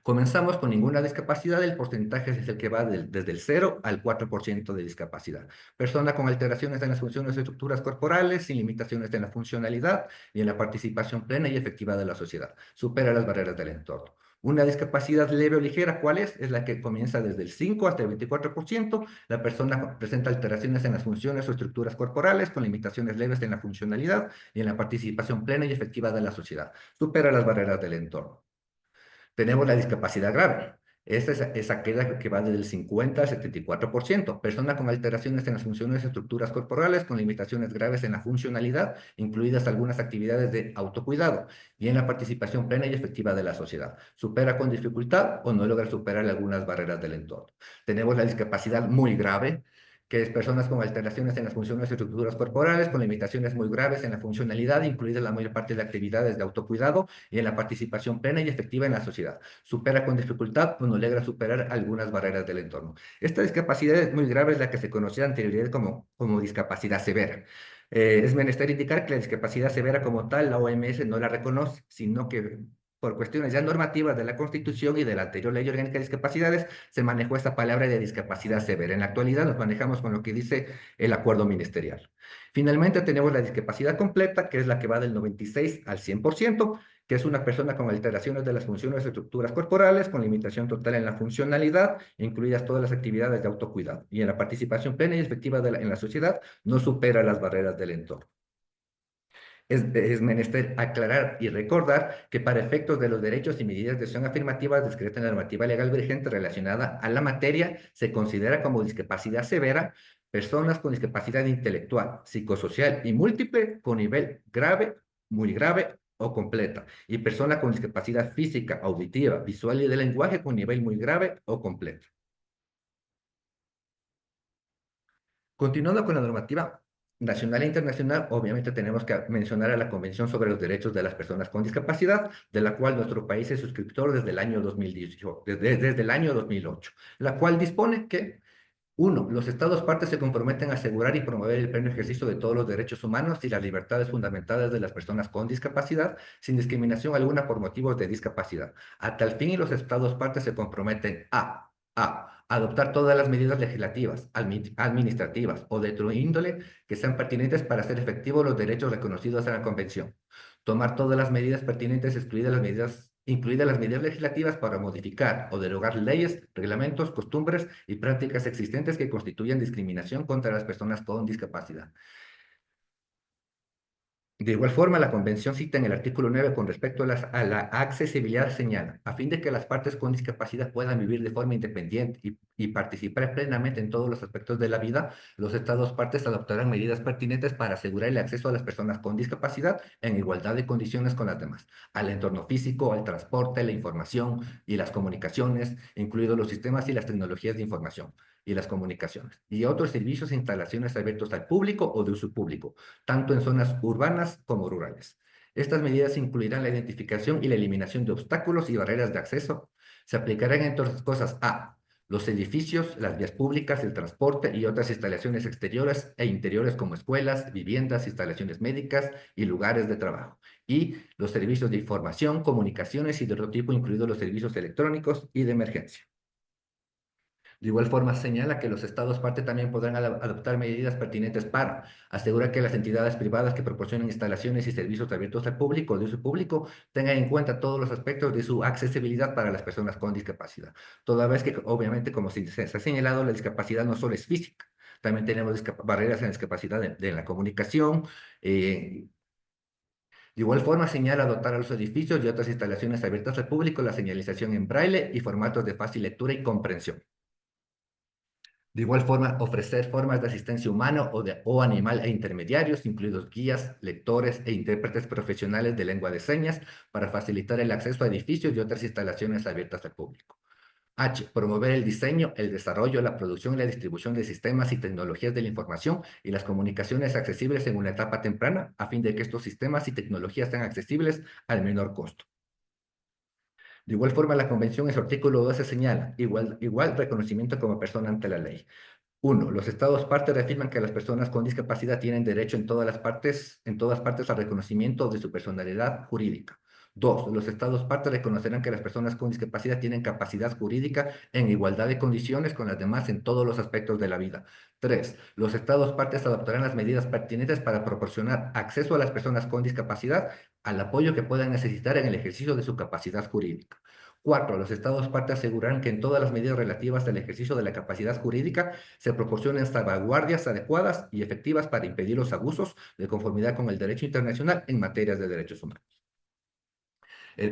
Comenzamos con ninguna discapacidad, el porcentaje es el que va desde el 0 al 4% de discapacidad. Persona con alteraciones en las funciones y estructuras corporales, sin limitaciones en la funcionalidad y en la participación plena y efectiva de la sociedad. Supera las barreras del entorno. Una discapacidad leve o ligera, ¿cuál es? Es la que comienza desde el 5 hasta el 24%. La persona presenta alteraciones en las funciones o estructuras corporales con limitaciones leves en la funcionalidad y en la participación plena y efectiva de la sociedad. Supera las barreras del entorno. Tenemos la discapacidad grave. Esta es aquella que va desde el 50 al 74%. Persona con alteraciones en las funciones y estructuras corporales, con limitaciones graves en la funcionalidad, incluidas algunas actividades de autocuidado, y en la participación plena y efectiva de la sociedad. Supera con dificultad o no logra superar algunas barreras del entorno. Tenemos la discapacidad muy grave, que es personas con alteraciones en las funciones y estructuras corporales, con limitaciones muy graves en la funcionalidad, incluidas la mayor parte de actividades de autocuidado y en la participación plena y efectiva en la sociedad. Supera con dificultad o no logra superar algunas barreras del entorno. Esta discapacidad es muy grave, es la que se conocía anteriormente como discapacidad severa. Es menester indicar que la discapacidad severa como tal, la OMS no la reconoce, sino que por cuestiones ya normativas de la Constitución y de la anterior Ley Orgánica de Discapacidades, se manejó esta palabra de discapacidad severa. En la actualidad nos manejamos con lo que dice el acuerdo ministerial. Finalmente tenemos la discapacidad completa, que es la que va del 96 al 100%, que es una persona con alteraciones de las funciones y estructuras corporales, con limitación total en la funcionalidad, incluidas todas las actividades de autocuidado, y en la participación plena y efectiva en la sociedad, no supera las barreras del entorno. Es menester aclarar y recordar que para efectos de los derechos y medidas de acción afirmativas descritas en la normativa legal vigente relacionada a la materia, se considera como discapacidad severa personas con discapacidad intelectual, psicosocial y múltiple con nivel grave, muy grave o completa, y persona con discapacidad física, auditiva, visual y de lenguaje con nivel muy grave o completo. Continuando con la normativa nacional e internacional, obviamente tenemos que mencionar a la Convención sobre los Derechos de las Personas con Discapacidad, de la cual nuestro país es suscriptor desde el año 2018, desde el año 2008, la cual dispone que 1. Los Estados partes se comprometen a asegurar y promover el pleno ejercicio de todos los derechos humanos y las libertades fundamentales de las personas con discapacidad, sin discriminación alguna por motivos de discapacidad. A tal fin, los Estados partes se comprometen a adoptar todas las medidas legislativas, administrativas o de otro índole que sean pertinentes para hacer efectivos los derechos reconocidos en la Convención. Tomar todas las medidas pertinentes, incluidas las medidas legislativas para modificar o derogar leyes, reglamentos, costumbres y prácticas existentes que constituyen discriminación contra las personas con discapacidad. De igual forma, la Convención cita en el artículo 9 con respecto a la accesibilidad señala, a fin de que las partes con discapacidad puedan vivir de forma independiente y participar plenamente en todos los aspectos de la vida, los Estados partes adoptarán medidas pertinentes para asegurar el acceso a las personas con discapacidad en igualdad de condiciones con las demás, al entorno físico, al transporte, la información y las comunicaciones, incluidos los sistemas y las tecnologías de información y las comunicaciones, y otros servicios e instalaciones abiertos al público o de uso público, tanto en zonas urbanas como rurales. Estas medidas incluirán la identificación y la eliminación de obstáculos y barreras de acceso. Se aplicarán entre otras cosas a los edificios, las vías públicas, el transporte y otras instalaciones exteriores e interiores como escuelas, viviendas, instalaciones médicas y lugares de trabajo. Y los servicios de información, comunicaciones y de otro tipo, incluidos los servicios electrónicos y de emergencia. De igual forma, señala que los Estados parte también podrán adoptar medidas pertinentes para asegurar que las entidades privadas que proporcionan instalaciones y servicios abiertos al público, de uso público, tengan en cuenta todos los aspectos de su accesibilidad para las personas con discapacidad. Toda vez que, obviamente, como se ha señalado, la discapacidad no solo es física, también tenemos barreras en la discapacidad de la comunicación. De igual forma, señala dotar a los edificios y otras instalaciones abiertas al público la señalización en braille y formatos de fácil lectura y comprensión. De igual forma, ofrecer formas de asistencia humana o animal e intermediarios, incluidos guías, lectores e intérpretes profesionales de lengua de señas, para facilitar el acceso a edificios y otras instalaciones abiertas al público. H. Promover el diseño, el desarrollo, la producción y la distribución de sistemas y tecnologías de la información y las comunicaciones accesibles en una etapa temprana, a fin de que estos sistemas y tecnologías sean accesibles al menor costo. De igual forma, la Convención en su artículo 12 señala igual reconocimiento como persona ante la ley. 1. Los Estados partes reafirman que las personas con discapacidad tienen derecho en todas partes al reconocimiento de su personalidad jurídica. 2. Los Estados partes reconocerán que las personas con discapacidad tienen capacidad jurídica en igualdad de condiciones con las demás en todos los aspectos de la vida. 3. Los Estados partes adoptarán las medidas pertinentes para proporcionar acceso a las personas con discapacidad al apoyo que puedan necesitar en el ejercicio de su capacidad jurídica. 4. Los Estados partes asegurarán que en todas las medidas relativas al ejercicio de la capacidad jurídica se proporcionen salvaguardias adecuadas y efectivas para impedir los abusos de conformidad con el derecho internacional en materias de derechos humanos.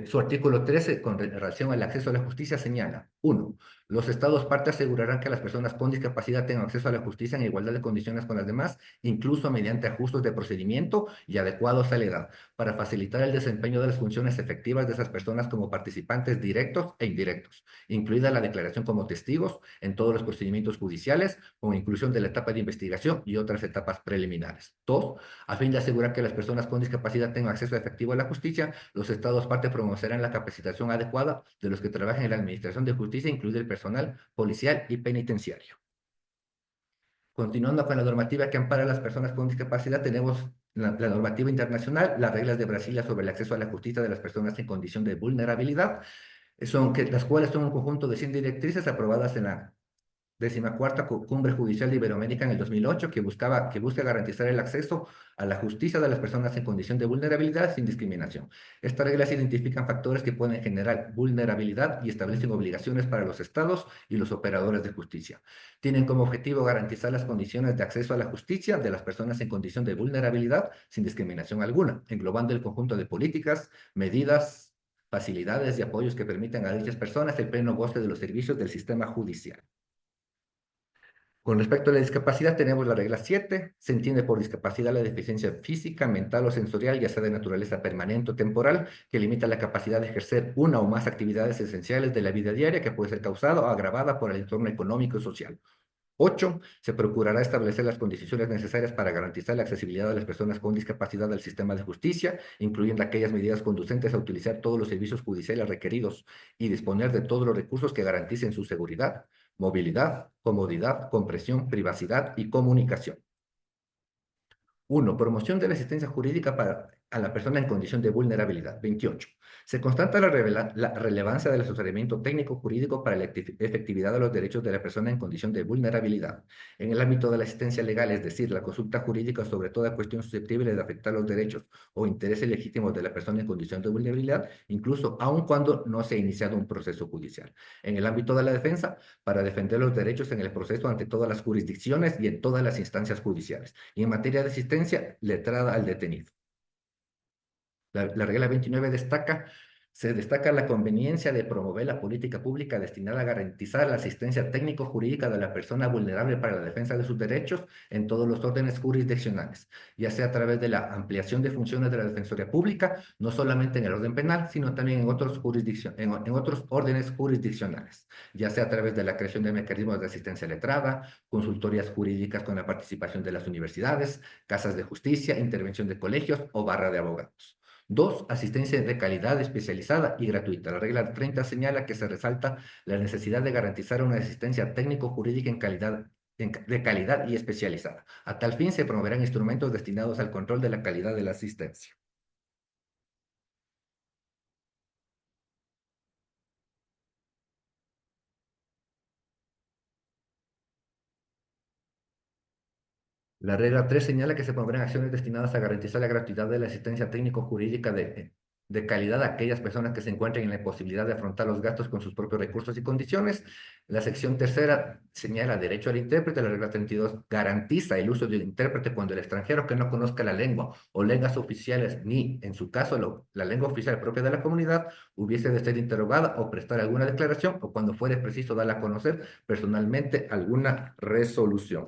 Su artículo 13, con relación al acceso a la justicia, señala: 1. Los Estados partes asegurarán que las personas con discapacidad tengan acceso a la justicia en igualdad de condiciones con las demás, incluso mediante ajustes de procedimiento y adecuados a la edad, para facilitar el desempeño de las funciones efectivas de esas personas como participantes directos e indirectos, incluida la declaración como testigos en todos los procedimientos judiciales, con inclusión de la etapa de investigación y otras etapas preliminares. 2. A fin de asegurar que las personas con discapacidad tengan acceso efectivo a la justicia, los Estados partes promoverán la capacitación adecuada de los que trabajan en la Administración de Justicia, incluido el personal policial y penitenciario. Continuando con la normativa que ampara a las personas con discapacidad, tenemos la normativa internacional, las reglas de Brasilia sobre el acceso a la justicia de las personas en condición de vulnerabilidad, las cuales son un conjunto de 100 directrices aprobadas en la 14ª Cumbre Judicial de Iberoamérica en el 2008, que busca garantizar el acceso a la justicia de las personas en condición de vulnerabilidad sin discriminación. Estas reglas identifican factores que pueden generar vulnerabilidad y establecen obligaciones para los estados y los operadores de justicia. Tienen como objetivo garantizar las condiciones de acceso a la justicia de las personas en condición de vulnerabilidad sin discriminación alguna, englobando el conjunto de políticas, medidas, facilidades y apoyos que permitan a dichas personas el pleno goce de los servicios del sistema judicial. Con respecto a la discapacidad, tenemos la regla 7. Se entiende por discapacidad la deficiencia física, mental o sensorial, ya sea de naturaleza permanente o temporal, que limita la capacidad de ejercer una o más actividades esenciales de la vida diaria, que puede ser causada o agravada por el entorno económico y social. 8. Se procurará establecer las condiciones necesarias para garantizar la accesibilidad de las personas con discapacidad al sistema de justicia, incluyendo aquellas medidas conducentes a utilizar todos los servicios judiciales requeridos y disponer de todos los recursos que garanticen su seguridad, movilidad, comodidad, comprensión, privacidad y comunicación. 1. Promoción de la asistencia jurídica a la persona en condición de vulnerabilidad. 28. Se constata la relevancia del asesoramiento técnico-jurídico para la efectividad de los derechos de la persona en condición de vulnerabilidad. En el ámbito de la asistencia legal, es decir, la consulta jurídica sobre toda cuestión susceptible de afectar los derechos o intereses legítimos de la persona en condición de vulnerabilidad, incluso aun cuando no se ha iniciado un proceso judicial. En el ámbito de la defensa, para defender los derechos en el proceso ante todas las jurisdicciones y en todas las instancias judiciales. Y en materia de asistencia, letrada al detenido. La regla 29 se destaca la conveniencia de promover la política pública destinada a garantizar la asistencia técnico-jurídica de la persona vulnerable para la defensa de sus derechos en todos los órdenes jurisdiccionales, ya sea a través de la ampliación de funciones de la Defensoría Pública, no solamente en el orden penal, sino también en otros órdenes jurisdiccionales, ya sea a través de la creación de mecanismos de asistencia letrada, consultorías jurídicas con la participación de las universidades, casas de justicia, intervención de colegios o barra de abogados. 2. Asistencia de calidad especializada y gratuita. La regla 30 señala que se resalta la necesidad de garantizar una asistencia técnico-jurídica de calidad y especializada. A tal fin, se promoverán instrumentos destinados al control de la calidad de la asistencia. La regla 3 señala que se promoverán acciones destinadas a garantizar la gratuidad de la asistencia técnico-jurídica de calidad a aquellas personas que se encuentren en la imposibilidad de afrontar los gastos con sus propios recursos y condiciones. La sección tercera señala derecho al intérprete. La regla 32 garantiza el uso de un intérprete cuando el extranjero que no conozca la lengua o lenguas oficiales, ni en su caso la lengua oficial propia de la comunidad, hubiese de ser interrogada o prestar alguna declaración, o cuando fuere preciso dar a conocer personalmente alguna resolución.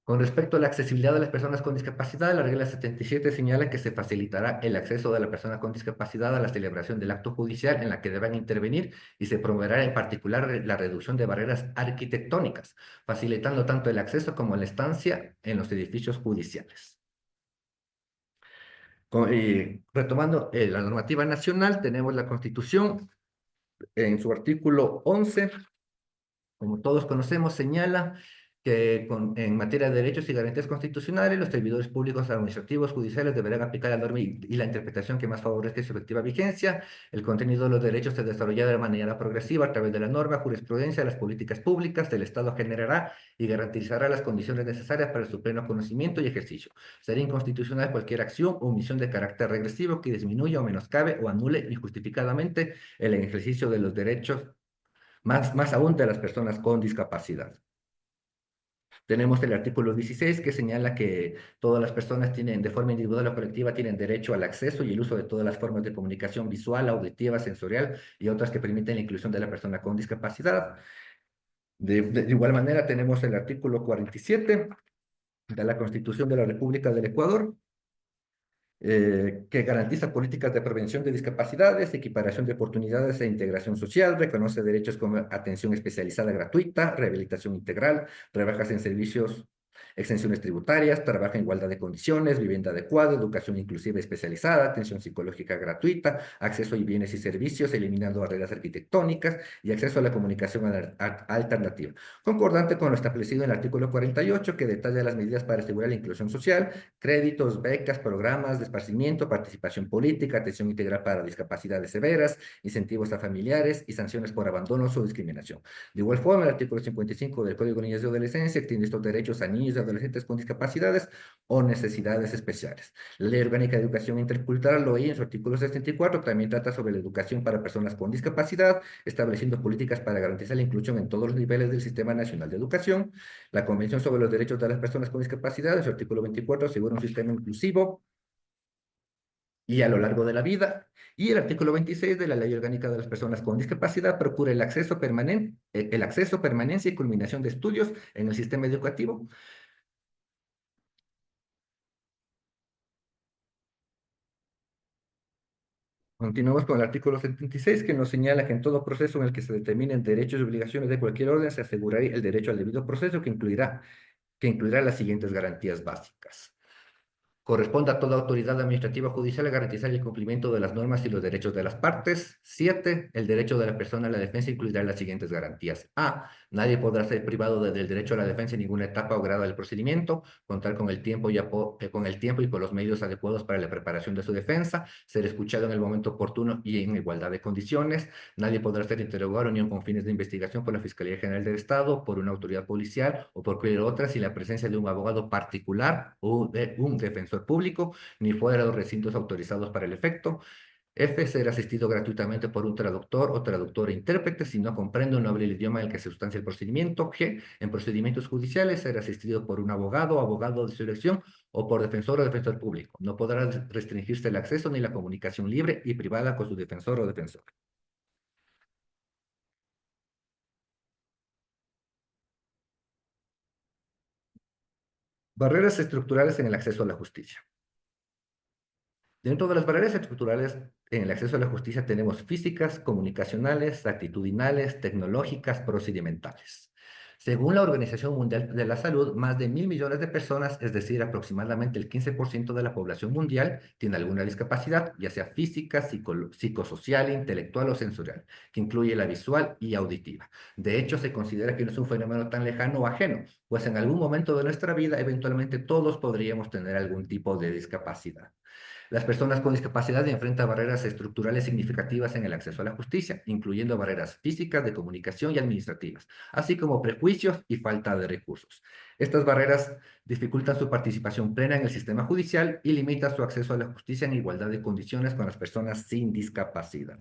Con respecto a la accesibilidad de las personas con discapacidad, la regla 77 señala que se facilitará el acceso de la persona con discapacidad a la celebración del acto judicial en la que deban intervenir, y se promoverá en particular la reducción de barreras arquitectónicas, facilitando tanto el acceso como la estancia en los edificios judiciales. Retomando la normativa nacional, tenemos la Constitución en su artículo 11. Como todos conocemos, señala que en materia de derechos y garantías constitucionales, los servidores públicos administrativos judiciales deberán aplicar la norma y la interpretación que más favorezca su efectiva vigencia. El contenido de los derechos se desarrollará de manera progresiva a través de la norma, jurisprudencia, las políticas públicas. El Estado generará y garantizará las condiciones necesarias para su pleno conocimiento y ejercicio. Será inconstitucional cualquier acción o omisión de carácter regresivo que disminuya o menoscabe o anule injustificadamente el ejercicio de los derechos, más aún de las personas con discapacidad. Tenemos el artículo 16, que señala que todas las personas tienen, de forma individual o colectiva, tienen derecho al acceso y el uso de todas las formas de comunicación visual, auditiva, sensorial y otras que permiten la inclusión de la persona con discapacidad. De igual manera, tenemos el artículo 47 de la Constitución de la República del Ecuador, que garantiza políticas de prevención de discapacidades, equiparación de oportunidades e integración social, reconoce derechos como atención especializada gratuita, rehabilitación integral, rebajas en servicios, exenciones tributarias, trabajo en igualdad de condiciones, vivienda adecuada, educación inclusiva especializada, atención psicológica gratuita, acceso a bienes y servicios, eliminando barreras arquitectónicas y acceso a la comunicación alternativa. Concordante con lo establecido en el artículo 48, que detalla las medidas para asegurar la inclusión social, créditos, becas, programas de esparcimiento, participación política, atención integral para discapacidades severas, incentivos a familiares y sanciones por abandono o discriminación. De igual forma, el artículo 55 del Código de Niñez y Adolescencia extiende estos derechos a niños y adolescentes con discapacidades o necesidades especiales. La Ley Orgánica de Educación Intercultural, LOI, en su artículo 64, también trata sobre la educación para personas con discapacidad, estableciendo políticas para garantizar la inclusión en todos los niveles del Sistema Nacional de Educación. La Convención sobre los Derechos de las Personas con Discapacidad, en su artículo 24, asegura un sistema inclusivo y a lo largo de la vida. Y el artículo 26 de la Ley Orgánica de las Personas con Discapacidad procura el acceso, permanencia y culminación de estudios en el sistema educativo. Continuamos con el artículo 76, que nos señala que en todo proceso en el que se determinen derechos y obligaciones de cualquier orden, se asegurará el derecho al debido proceso, que incluirá las siguientes garantías básicas. Corresponde a toda autoridad administrativa o judicial garantizar el cumplimiento de las normas y los derechos de las partes. 7. El derecho de la persona a la defensa incluirá las siguientes garantías. A. Nadie podrá ser privado del derecho a la defensa en ninguna etapa o grado del procedimiento, contar con el tiempo y con los medios adecuados para la preparación de su defensa, ser escuchado en el momento oportuno y en igualdad de condiciones. Nadie podrá ser interrogado ni con fines de investigación por la Fiscalía General del Estado, por una autoridad policial o por cualquier otra, sin la presencia de un abogado particular o de un defensor público, ni fuera de los recintos autorizados para el efecto. F. Ser asistido gratuitamente por un traductor o traductora intérprete si no comprende o no habla el idioma en el que se sustancia el procedimiento. G. En procedimientos judiciales, ser asistido por un abogado o abogado de su elección o por defensor o defensor público. No podrá restringirse el acceso ni la comunicación libre y privada con su defensor o defensor. Barreras estructurales en el acceso a la justicia. Dentro de las barreras estructurales en el acceso a la justicia tenemos físicas, comunicacionales, actitudinales, tecnológicas, procedimentales. Según la Organización Mundial de la Salud, más de 1.000 millones de personas, es decir, aproximadamente el 15% de la población mundial, tiene alguna discapacidad, ya sea física, psicosocial, intelectual o sensorial, que incluye la visual y auditiva. De hecho, se considera que no es un fenómeno tan lejano o ajeno, pues en algún momento de nuestra vida, eventualmente todos podríamos tener algún tipo de discapacidad. Las personas con discapacidad enfrentan barreras estructurales significativas en el acceso a la justicia, incluyendo barreras físicas, de comunicación y administrativas, así como prejuicios y falta de recursos. Estas barreras dificultan su participación plena en el sistema judicial y limitan su acceso a la justicia en igualdad de condiciones con las personas sin discapacidad.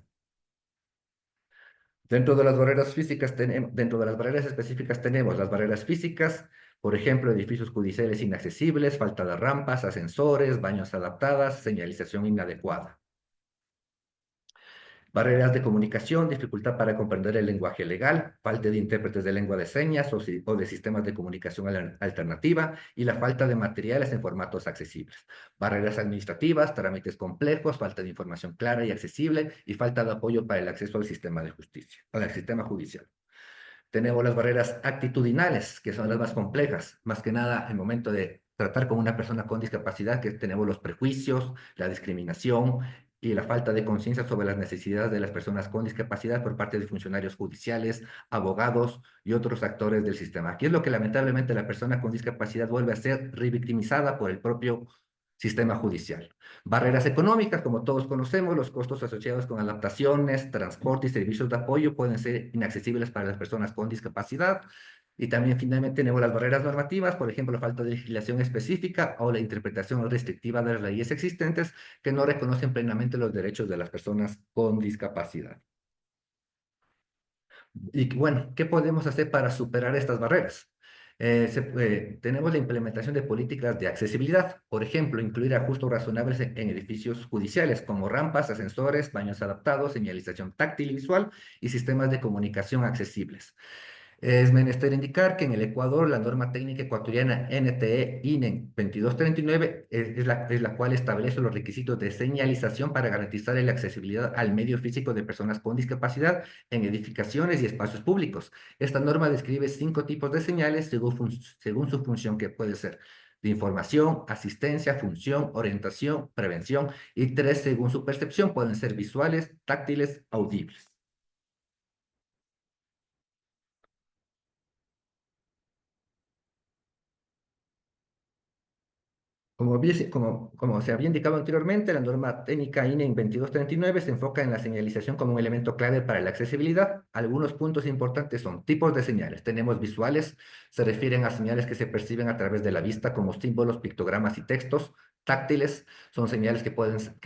Dentro de las barreras físicas, dentro de las barreras específicas tenemos las barreras físicas, por ejemplo, edificios judiciales inaccesibles, falta de rampas, ascensores, baños adaptadas, señalización inadecuada. Barreras de comunicación, dificultad para comprender el lenguaje legal, falta de intérpretes de lengua de señas o de sistemas de comunicación alternativa y la falta de materiales en formatos accesibles. Barreras administrativas, trámites complejos, falta de información clara y accesible y falta de apoyo para el acceso al sistema de justicia, al sistema judicial. Tenemos las barreras actitudinales, que son las más complejas, más que nada en el momento de tratar con una persona con discapacidad, que tenemos los prejuicios, la discriminación y la falta de conciencia sobre las necesidades de las personas con discapacidad por parte de funcionarios judiciales, abogados y otros actores del sistema. Aquí es lo que lamentablemente la persona con discapacidad vuelve a ser revictimizada por el propio sistema judicial. Barreras económicas, como todos conocemos, los costos asociados con adaptaciones, transporte y servicios de apoyo pueden ser inaccesibles para las personas con discapacidad. Y también finalmente tenemos las barreras normativas, por ejemplo, la falta de legislación específica o la interpretación restrictiva de las leyes existentes que no reconocen plenamente los derechos de las personas con discapacidad. Y bueno, ¿qué podemos hacer para superar estas barreras? Tenemos la implementación de políticas de accesibilidad, por ejemplo, incluir ajustes razonables en edificios judiciales como rampas, ascensores, baños adaptados, señalización táctil y visual y sistemas de comunicación accesibles. Es menester indicar que en el Ecuador la norma técnica ecuatoriana NTE-INE 2239 es la cual establece los requisitos de señalización para garantizar la accesibilidad al medio físico de personas con discapacidad en edificaciones y espacios públicos. Esta norma describe 5 tipos de señales según su función, que puede ser de información, asistencia, función, orientación, prevención, y 3 según su percepción, pueden ser visuales, táctiles, audibles. Como se había indicado anteriormente, la norma técnica INE 2239 se enfoca en la señalización como un elemento clave para la accesibilidad. Algunos puntos importantes son tipos de señales. Tenemos visuales, se refieren a señales que se perciben a través de la vista como símbolos, pictogramas y textos. Táctiles son señales que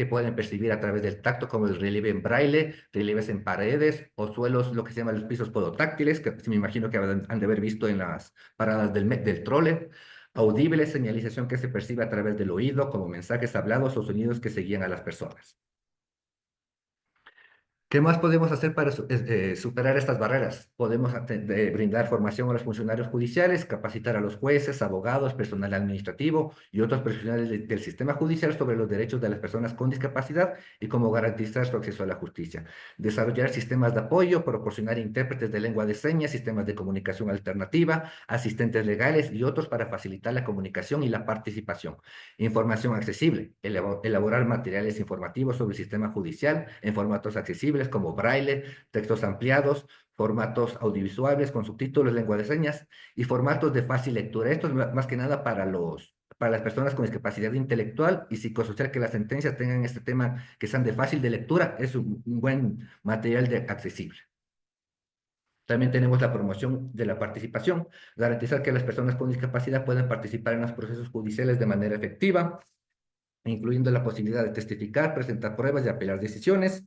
pueden percibir a través del tacto, como el relieve en braille, relieves en paredes o suelos, lo que se llaman los pisos podotáctiles, que me imagino que han de haber visto en las paradas del trole. Audible, señalización que se percibe a través del oído, como mensajes hablados o sonidos que se guían a las personas. ¿Qué más podemos hacer para superar estas barreras? Podemos brindar formación a los funcionarios judiciales, capacitar a los jueces, abogados, personal administrativo y otros profesionales del sistema judicial sobre los derechos de las personas con discapacidad y cómo garantizar su acceso a la justicia. Desarrollar sistemas de apoyo, proporcionar intérpretes de lengua de señas, sistemas de comunicación alternativa, asistentes legales y otros para facilitar la comunicación y la participación. Información accesible, elaborar materiales informativos sobre el sistema judicial en formatos accesibles como braille, textos ampliados, formatos audiovisuales con subtítulos, lengua de señas y formatos de fácil lectura. Esto es más que nada para las personas con discapacidad intelectual y psicosocial, que las sentencias tengan este tema, que sean de fácil de lectura, es un buen material accesible. También tenemos la promoción de la participación, garantizar que las personas con discapacidad puedan participar en los procesos judiciales de manera efectiva, incluyendo la posibilidad de testificar, presentar pruebas y apelar decisiones.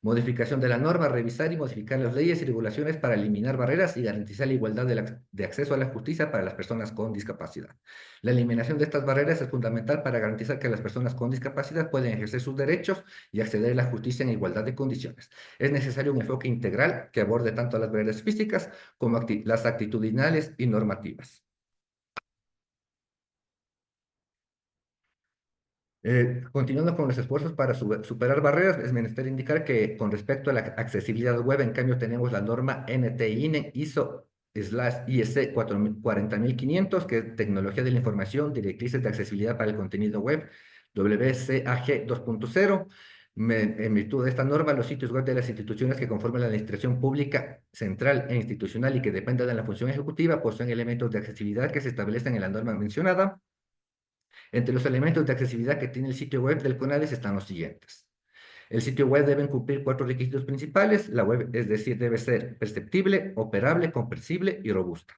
Modificación de la norma, revisar y modificar las leyes y regulaciones para eliminar barreras y garantizar la igualdad de acceso a la justicia para las personas con discapacidad. La eliminación de estas barreras es fundamental para garantizar que las personas con discapacidad pueden ejercer sus derechos y acceder a la justicia en igualdad de condiciones. Es necesario un enfoque integral que aborde tanto las barreras físicas como las actitudinales y normativas. Continuando con los esfuerzos para superar barreras, es menester indicar que con respecto a la accesibilidad web, en cambio, tenemos la norma NTINE ISO/IEC 40500, que es Tecnología de la Información, Directrices de Accesibilidad para el Contenido Web, WCAG 2.0. En virtud de esta norma, los sitios web de las instituciones que conforman la administración pública central e institucional y que dependan de la función ejecutiva poseen elementos de accesibilidad que se establecen en la norma mencionada. Entre los elementos de accesibilidad que tiene el sitio web del CONADES están los siguientes. El sitio web debe cumplir 4 requisitos principales. La web, es decir, debe ser perceptible, operable, comprensible y robusta.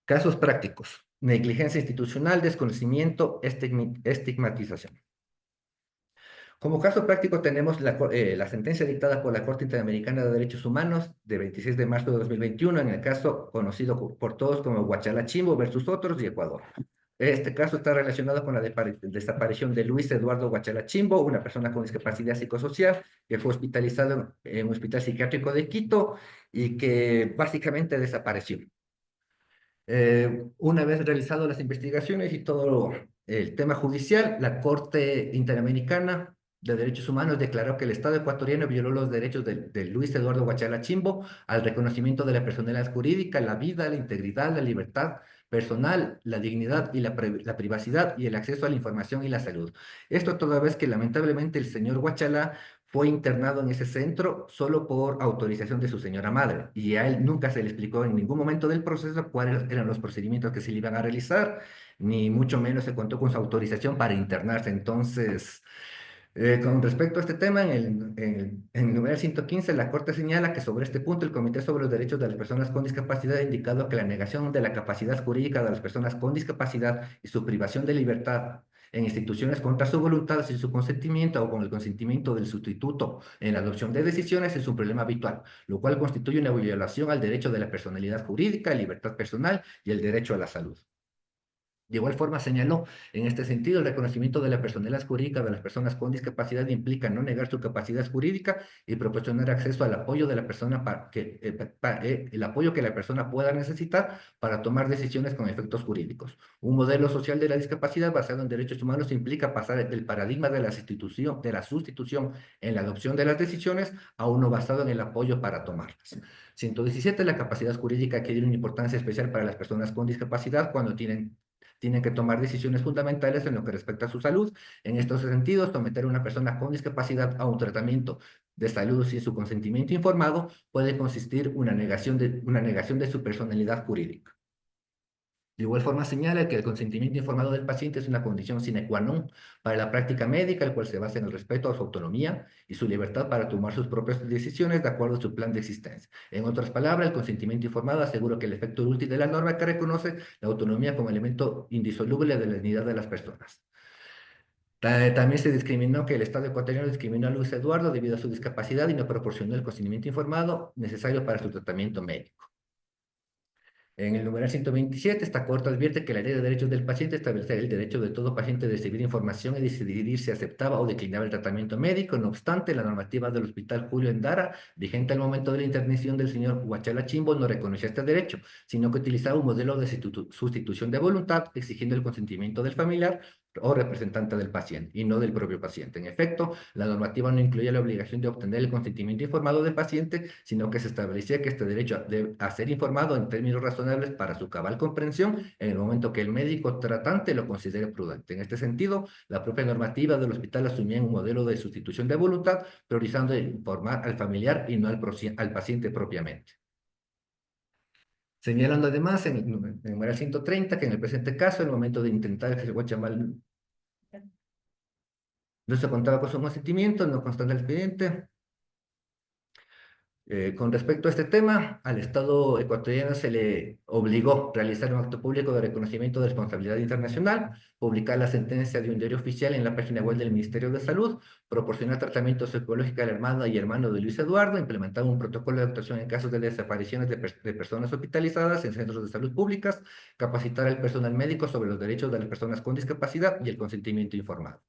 Casos prácticos. Negligencia institucional, desconocimiento, estigmatización. Como caso práctico tenemos la sentencia dictada por la Corte Interamericana de Derechos Humanos de 26 de marzo de 2021 en el caso conocido por todos como Huachalachimbo versus otros y Ecuador. Este caso está relacionado con la desaparición de Luis Eduardo Huachalachimbo, una persona con discapacidad psicosocial que fue hospitalizado en un hospital psiquiátrico de Quito y que básicamente desapareció. Una vez realizado las investigaciones y todo el tema judicial, la Corte Interamericana de Derechos Humanos declaró que el Estado ecuatoriano violó los derechos de Luis Eduardo Huachalachimbo al reconocimiento de la personalidad jurídica, la vida, la integridad, la libertad personal, la dignidad y la privacidad y el acceso a la información y la salud. Esto toda vez que lamentablemente el señor Huachala fue internado en ese centro solo por autorización de su señora madre y a él nunca se le explicó en ningún momento del proceso cuáles eran los procedimientos que se le iban a realizar, ni mucho menos se contó con su autorización para internarse. Entonces, con respecto a este tema, en el numeral 115, la Corte señala que sobre este punto el Comité sobre los Derechos de las Personas con Discapacidad ha indicado que la negación de la capacidad jurídica de las personas con discapacidad y su privación de libertad en instituciones contra su voluntad, sin su consentimiento o con el consentimiento del sustituto en la adopción de decisiones es un problema habitual, lo cual constituye una violación al derecho de la personalidad jurídica, libertad personal y el derecho a la salud. De igual forma señaló, en este sentido, el reconocimiento de la personalidad jurídica de las personas con discapacidad implica no negar su capacidad jurídica y proporcionar acceso al apoyo de la persona el apoyo que la persona pueda necesitar para tomar decisiones con efectos jurídicos. Un modelo social de la discapacidad basado en derechos humanos implica pasar del paradigma de la sustitución en la adopción de las decisiones a uno basado en el apoyo para tomarlas. 117. La capacidad jurídica adquiere una importancia especial para las personas con discapacidad cuando tienen que tomar decisiones fundamentales en lo que respecta a su salud. En estos sentidos, someter a una persona con discapacidad a un tratamiento de salud sin su consentimiento informado puede consistir en una negación de su personalidad jurídica. De igual forma señala que el consentimiento informado del paciente es una condición sine qua non para la práctica médica, el cual se basa en el respeto a su autonomía y su libertad para tomar sus propias decisiones de acuerdo a su plan de existencia. En otras palabras, el consentimiento informado asegura que el efecto útil de la norma que reconoce la autonomía como elemento indisoluble de la dignidad de las personas. También se discriminó que el Estado ecuatoriano discriminó a Luis Eduardo debido a su discapacidad y no proporcionó el consentimiento informado necesario para su tratamiento médico. En el numeral 127, esta Corte advierte que la Ley de Derechos del Paciente establece el derecho de todo paciente de recibir información y decidir si aceptaba o declinaba el tratamiento médico. No obstante, la normativa del Hospital Julio Endara, vigente al momento de la intervención del señor Huachalachimbo, no reconocía este derecho, sino que utilizaba un modelo de sustitución de voluntad, exigiendo el consentimiento del familiar o representante del paciente, y no del propio paciente. En efecto, la normativa no incluía la obligación de obtener el consentimiento informado del paciente, sino que se establecía que este derecho a ser informado en términos razonables para su cabal comprensión en el momento que el médico tratante lo considere prudente. En este sentido, la propia normativa del hospital asumía un modelo de sustitución de voluntad, priorizando informar al familiar y no al paciente propiamente. Señalando además en el numeral 130 que en el presente caso, en el momento de intentar que el Guachamal no se contaba con su consentimiento, no constaba el expediente. Con respecto a este tema, al Estado ecuatoriano se le obligó a realizar un acto público de reconocimiento de responsabilidad internacional, publicar la sentencia de un diario oficial en la página web del Ministerio de Salud, proporcionar tratamiento psicológico a la hermana y hermano de Luis Eduardo, implementar un protocolo de actuación en casos de desapariciones de personas hospitalizadas en centros de salud públicas, capacitar al personal médico sobre los derechos de las personas con discapacidad y el consentimiento informado.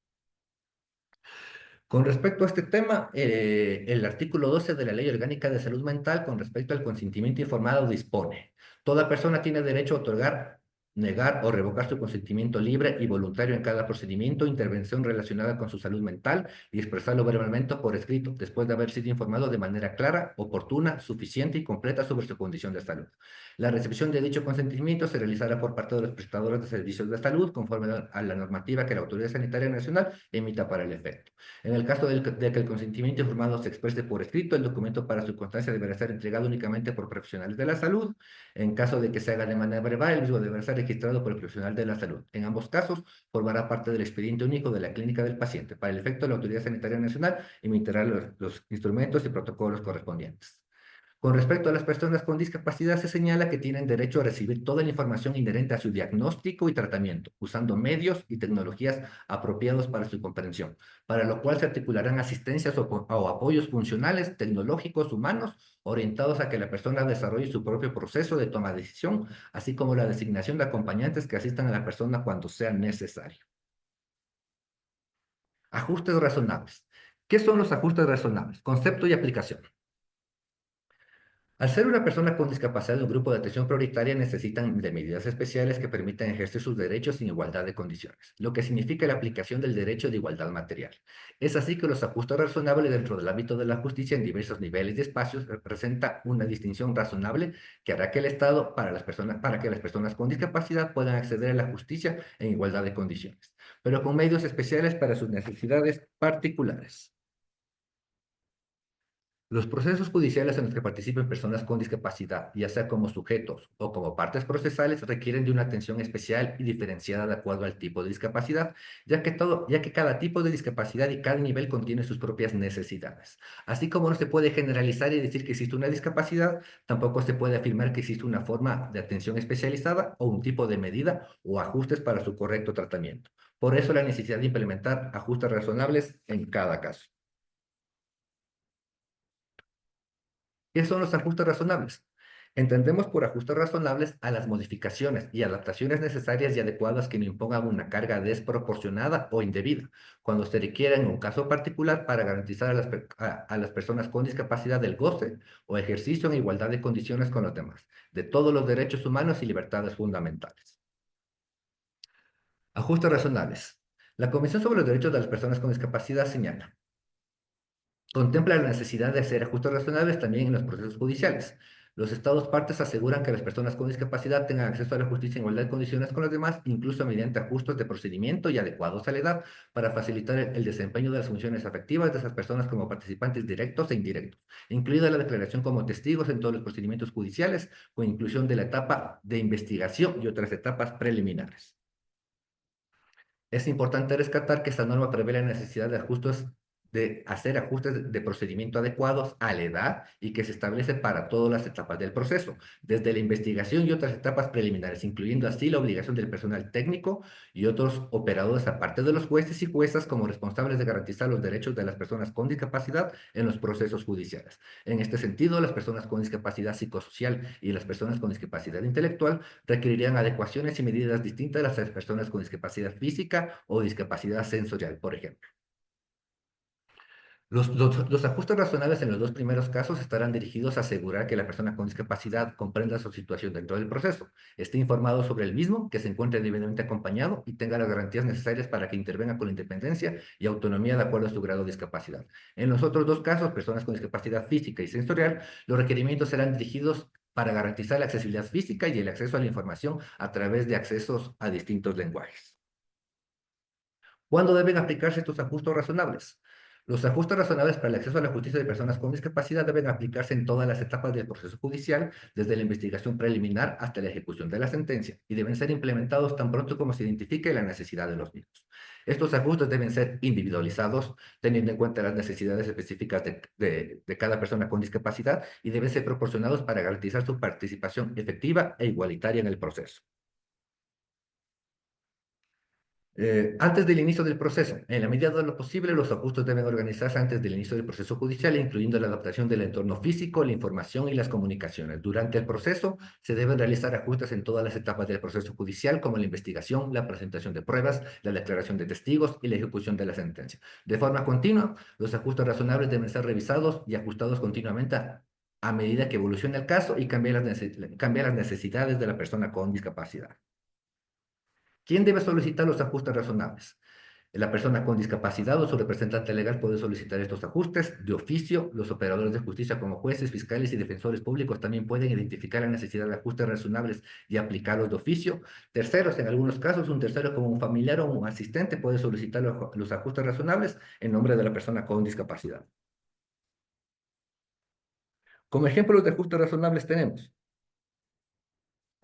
Con respecto a este tema, el artículo 12 de la Ley Orgánica de Salud Mental con respecto al consentimiento informado dispone: toda persona tiene derecho a otorgar negar o revocar su consentimiento libre y voluntario en cada procedimiento o intervención relacionada con su salud mental y expresarlo verbalmente o por escrito, después de haber sido informado de manera clara, oportuna, suficiente y completa sobre su condición de salud. La recepción de dicho consentimiento se realizará por parte de los prestadores de servicios de salud conforme a la normativa que la Autoridad Sanitaria Nacional emita para el efecto. En el caso de que el consentimiento informado se exprese por escrito, el documento para su constancia deberá ser entregado únicamente por profesionales de la salud. En caso de que se haga de manera verbal, el mismo deberá ser registrado por el profesional de la salud. En ambos casos, formará parte del expediente único de la clínica del paciente. Para el efecto, la Autoridad Sanitaria Nacional emitirá los instrumentos y protocolos correspondientes. Con respecto a las personas con discapacidad, se señala que tienen derecho a recibir toda la información inherente a su diagnóstico y tratamiento, usando medios y tecnologías apropiados para su comprensión, para lo cual se articularán asistencias o apoyos funcionales, tecnológicos, humanos, orientados a que la persona desarrolle su propio proceso de toma de decisión, así como la designación de acompañantes que asistan a la persona cuando sea necesario. Ajustes razonables. ¿Qué son los ajustes razonables? Concepto y aplicación. Al ser una persona con discapacidad de un grupo de atención prioritaria, necesitan de medidas especiales que permitan ejercer sus derechos en igualdad de condiciones, lo que significa la aplicación del derecho de igualdad material. Es así que los ajustes razonables dentro del ámbito de la justicia en diversos niveles y espacios representa una distinción razonable que hará que el Estado, para que las personas con discapacidad puedan acceder a la justicia en igualdad de condiciones, pero con medios especiales para sus necesidades particulares. Los procesos judiciales en los que participen personas con discapacidad, ya sea como sujetos o como partes procesales, requieren de una atención especial y diferenciada de acuerdo al tipo de discapacidad, ya que cada tipo de discapacidad y cada nivel contiene sus propias necesidades. Así como no se puede generalizar y decir que existe una discapacidad, tampoco se puede afirmar que existe una forma de atención especializada o un tipo de medida o ajustes para su correcto tratamiento. Por eso la necesidad de implementar ajustes razonables en cada caso. ¿Qué son los ajustes razonables? Entendemos por ajustes razonables a las modificaciones y adaptaciones necesarias y adecuadas que no impongan una carga desproporcionada o indebida, cuando se requiera en un caso particular para garantizar a las personas con discapacidad el goce o ejercicio en igualdad de condiciones con los demás, de todos los derechos humanos y libertades fundamentales. Ajustes razonables. La Convención sobre los Derechos de las Personas con Discapacidad señala: contempla la necesidad de hacer ajustes razonables también en los procesos judiciales. Los Estados partes aseguran que las personas con discapacidad tengan acceso a la justicia en igualdad de condiciones con los demás, incluso mediante ajustes de procedimiento y adecuados a la edad, para facilitar el desempeño de las funciones afectivas de esas personas como participantes directos e indirectos, incluida la declaración como testigos en todos los procedimientos judiciales, con inclusión de la etapa de investigación y otras etapas preliminares. Es importante rescatar que esta norma prevé la necesidad de hacer ajustes de procedimiento adecuados a la edad y que se establece para todas las etapas del proceso, desde la investigación y otras etapas preliminares, incluyendo así la obligación del personal técnico y otros operadores, aparte de los jueces y juezas, como responsables de garantizar los derechos de las personas con discapacidad en los procesos judiciales. En este sentido, las personas con discapacidad psicosocial y las personas con discapacidad intelectual requerirían adecuaciones y medidas distintas a las personas con discapacidad física o discapacidad sensorial, por ejemplo. Los ajustes razonables en los dos primeros casos estarán dirigidos a asegurar que la persona con discapacidad comprenda su situación dentro del proceso, esté informado sobre el mismo, que se encuentre debidamente acompañado y tenga las garantías necesarias para que intervenga con independencia y autonomía de acuerdo a su grado de discapacidad. En los otros dos casos, personas con discapacidad física y sensorial, los requerimientos serán dirigidos para garantizar la accesibilidad física y el acceso a la información a través de accesos a distintos lenguajes. ¿Cuándo deben aplicarse estos ajustes razonables? Los ajustes razonables para el acceso a la justicia de personas con discapacidad deben aplicarse en todas las etapas del proceso judicial, desde la investigación preliminar hasta la ejecución de la sentencia, y deben ser implementados tan pronto como se identifique la necesidad de los mismos. Estos ajustes deben ser individualizados, teniendo en cuenta las necesidades específicas de cada persona con discapacidad, y deben ser proporcionados para garantizar su participación efectiva e igualitaria en el proceso. Antes del inicio del proceso, en la medida de lo posible, los ajustes deben organizarse antes del inicio del proceso judicial, incluyendo la adaptación del entorno físico, la información y las comunicaciones. Durante el proceso, se deben realizar ajustes en todas las etapas del proceso judicial, como la investigación, la presentación de pruebas, la declaración de testigos y la ejecución de la sentencia. De forma continua, los ajustes razonables deben ser revisados y ajustados continuamente a medida que evolucione el caso y cambie las necesidades de la persona con discapacidad. ¿Quién debe solicitar los ajustes razonables? La persona con discapacidad o su representante legal puede solicitar estos ajustes de oficio. Los operadores de justicia como jueces, fiscales y defensores públicos también pueden identificar la necesidad de ajustes razonables y aplicarlos de oficio. Terceros, en algunos casos, un tercero como un familiar o un asistente puede solicitar los ajustes razonables en nombre de la persona con discapacidad. Como ejemplos de ajustes razonables tenemos